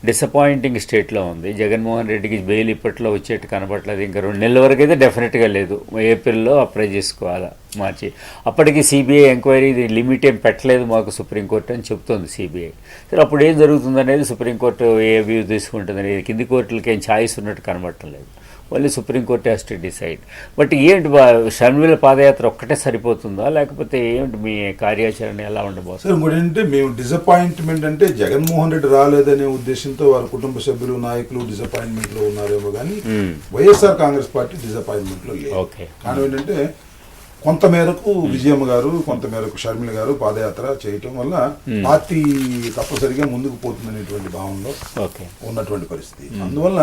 డిసప్పాయింటింగ్ స్టేట్లో ఉంది. జగన్మోహన్ రెడ్డికి బెయిల్ ఇప్పట్లో వచ్చేట్టు కనపట్లేదు. ఇంకా 2 నెలల వరకు అయితే డెఫినెట్గా లేదు. ఏప్రిల్లో అప్లై చేసుకోవాలా మార్చి. అప్పటికి సిబిఐ ఎంక్వైరీ లిమిట్ ఏం పెట్టలేదు మాకు సుప్రీంకోర్టు అని చెప్తోంది సిబిఐ. సరే, అప్పుడు ఏం జరుగుతుందనేది సుప్రీంకోర్టు ఏ వ్యూ తీసుకుంటుంది అనేది కింది కోర్టులకి ఏం ఛాయిస్ ఉన్నట్టు కనబట్టలేదు. Only supreme court has to decide. But ఏంటి షర్మిల పాదయాత్ర ఒక్కటే సరిపోతుందా, లేకపోతే ఏంటి మీ కార్యాచరణ ఎలా ఉండబోతుంది? సార్ ఇంకోటి అంటే మేము డిసప్పాయింట్మెంట్ అంటే జగన్మోహన్ రెడ్డి రాలేదనే ఉద్దేశంతో వారి కుటుంబ సభ్యులు, నాయకులు డిసప్పాయింట్మెంట్ లో ఉన్నారేమో కానీ వైఎస్ఆర్ కాంగ్రెస్ పార్టీ డిసప్పాయింట్మెంట్ లో లేదు. కారణం ఏంటంటే కొంతమేరకు విజయమ్మ గారు, కొంతమేరకు షర్మిల గారు పాదయాత్ర చేయటం వల్ల పార్టీ తప్పనిసరిగా ముందుకు పోతుందనేటువంటి భావనలో ఉన్నటువంటి పరిస్థితి. అందువల్ల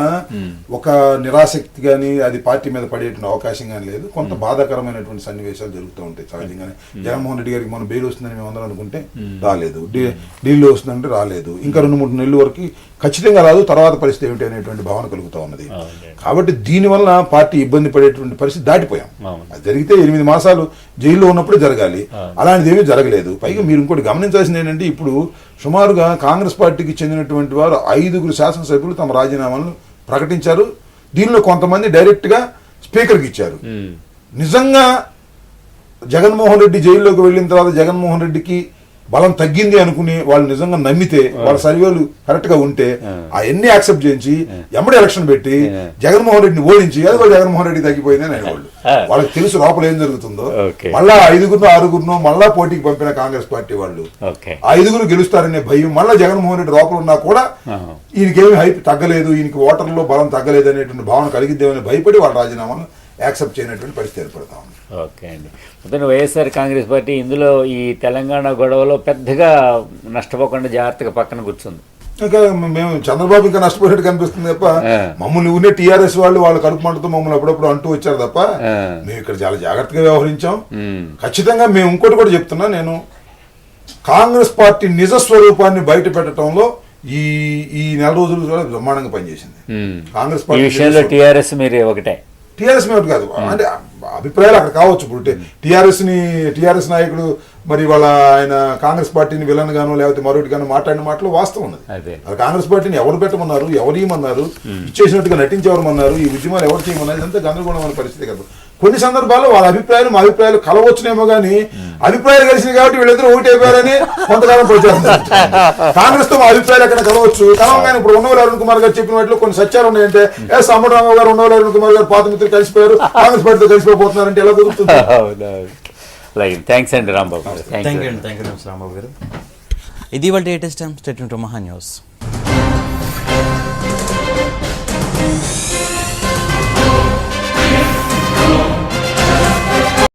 ఒక నిరాసక్తి కానీ అది పార్టీ మీద పడేటువంటి అవకాశం కానీ లేదు. కొంత బాధాకరమైనటువంటి సన్నివేశాలు జరుగుతూ ఉంటాయి సహజంగానే. జగన్మోహన్ రెడ్డి గారికి మనం బెయిల్ వస్తుందని మేము అందరం అనుకుంటే రాలేదు, ఢిల్లీ వస్తుందంటే రాలేదు, ఇంకా 2-3 నెలల వరకు ఖచ్చితంగా రాదు, తర్వాత పరిస్థితి ఏమిటి అనేటువంటి భావన కలుగుతూ ఉన్నది. కాబట్టి దీనివల్ల పార్టీ ఇబ్బంది పడేటువంటి పరిస్థితి దాటిపోయాం. అది జరిగితే 8 మాసాలు జైల్లో ఉన్నప్పుడే జరగాలి, అలాంటిది ఏమీ జరగలేదు. పైగా మీరు ఇంకోటి గమనించాల్సింది ఏంటంటే ఇప్పుడు సుమారుగా కాంగ్రెస్ పార్టీకి చెందినటువంటి వారు 5 శాసనసభ్యులు తమ రాజీనామాలను ప్రకటించారు. దీనిలో కొంతమంది డైరెక్ట్గా స్పీకర్కి ఇచ్చారు. నిజంగా జగన్మోహన్ రెడ్డి జైల్లోకి వెళ్ళిన తర్వాత జగన్మోహన్ రెడ్డికి బలం తగ్గింది అనుకుని వాళ్ళు నిజంగా నమ్మితే, వాళ్ళ సర్వేలు కరెక్ట్ గా ఉంటే అవన్నీ యాక్సెప్ట్ చేయించి ఎమ్మడి ఎలక్షన్ పెట్టి జగన్మోహన్ రెడ్డిని ఓడించి అది కూడా జగన్మోహన్ రెడ్డి తగ్గిపోయింది అని అనేవాళ్ళు. వాళ్ళకి తెలుసు లోపల ఏం జరుగుతుందో. మళ్ళా 5-6 మళ్ళా పోటీకి పంపిన కాంగ్రెస్ పార్టీ వాళ్ళు 5 గెలుస్తారనే భయం, మళ్ళా జగన్మోహన్ రెడ్డి లోపల ఉన్నా కూడా ఈయనకేమి హైప్ తగ్గలేదు, ఈయనకి ఓటర్లో బలం తగ్గలేదు అనేటువంటి భావన కలిగిద్దామని భయపడి వాళ్ళ రాజీనామాను యాక్సెప్ట్ చేయనటువంటి పరిస్థితి ఏర్పడతా ఉంది. ఓకే అండి. మొత్తం వైఎస్ఆర్ కాంగ్రెస్ పార్టీ ఇందులో ఈ తెలంగాణ గొడవలో పెద్దగా నష్టపోకుండా జాగ్రత్తగా పక్కన కూర్చుంది. ఇంకా మేము చంద్రబాబు ఇంకా నష్టపోయినట్టు కనిపిస్తుంది తప్ప, మమ్మల్ని ఊనే టీఆర్ఎస్ వాళ్ళు కడుపు మంటతో మమ్మల్ని అప్పుడప్పుడు అంటూ వచ్చారు తప్ప మేము ఇక్కడ చాలా జాగ్రత్తగా వ్యవహరించాం. ఖచ్చితంగా మేము ఇంకోటి కూడా చెప్తున్నా, నేను కాంగ్రెస్ పార్టీ నిజ స్వరూపాన్ని బయట పెట్టడంలో ఈ నెల రోజులు కూడా బ్రహ్మాండంగా పనిచేసింది కాంగ్రెస్ పార్టీ విషయంలో. టీఆర్ఎస్ మీరు ఒకటే, టీఆర్ఎస్ మీద కాదు అంటే అభిప్రాయాలు అక్కడ కావచ్చు. ఇప్పుడు టీఆర్ఎస్ నాయకుడు మరి వాళ్ళ ఆయన కాంగ్రెస్ పార్టీని విలన్ గాను లేకపోతే మరొకటి గాను మాట్లాడిన మాటలు వాస్తవం ఉన్నది. అది కాంగ్రెస్ పార్టీని ఎవరు పెట్టమన్నారు, ఎవరు ఇవ్వమన్నారు, ఇచ్చేసినట్టుగా నటించేవరమన్నారు, ఈ ఉద్యమాలు ఎవరు చేయమన్నారు, ఇదంతా గందరగోళమైన పరిస్థితి కదా. కొన్ని సందర్భాల్లో వాళ్ళ అభిప్రాయాలు మా అభిప్రాయాలు కలవచ్చునేమో కానీ అభిప్రాయాలు కలిసినాయి కాబట్టి వీళ్ళిద్దరూ ఒకటి అయిపోయారని కొంతకాలం ప్రచారం కాంగ్రెస్ తో మా అభిప్రాయాలు ఎక్కడ కలవచ్చు. కలవగానే ఇప్పుడు ఉన్నవల్లి అరుణ్ కుమార్ గారు చెప్పిన వాటిలో కొన్ని సత్యాలు ఉన్నాయంటే, సాంబరావు గారు, ఉన్నవల్లి అరుణ్ కుమార్ గారు పాత మిత్రులు కలిసిపోయారు, కాంగ్రెస్ పార్టీతో కలిసిపోతున్నారంటే ఎలా కుదురుతుంది? థ్యాంక్స్ అండి రాంబాబు. థ్యాంక్ యూ రాంబాబు గారు. ఇది వాళ్ళ లేటెస్ట్ టైం. స్టేట్ టు మహా న్యూస్.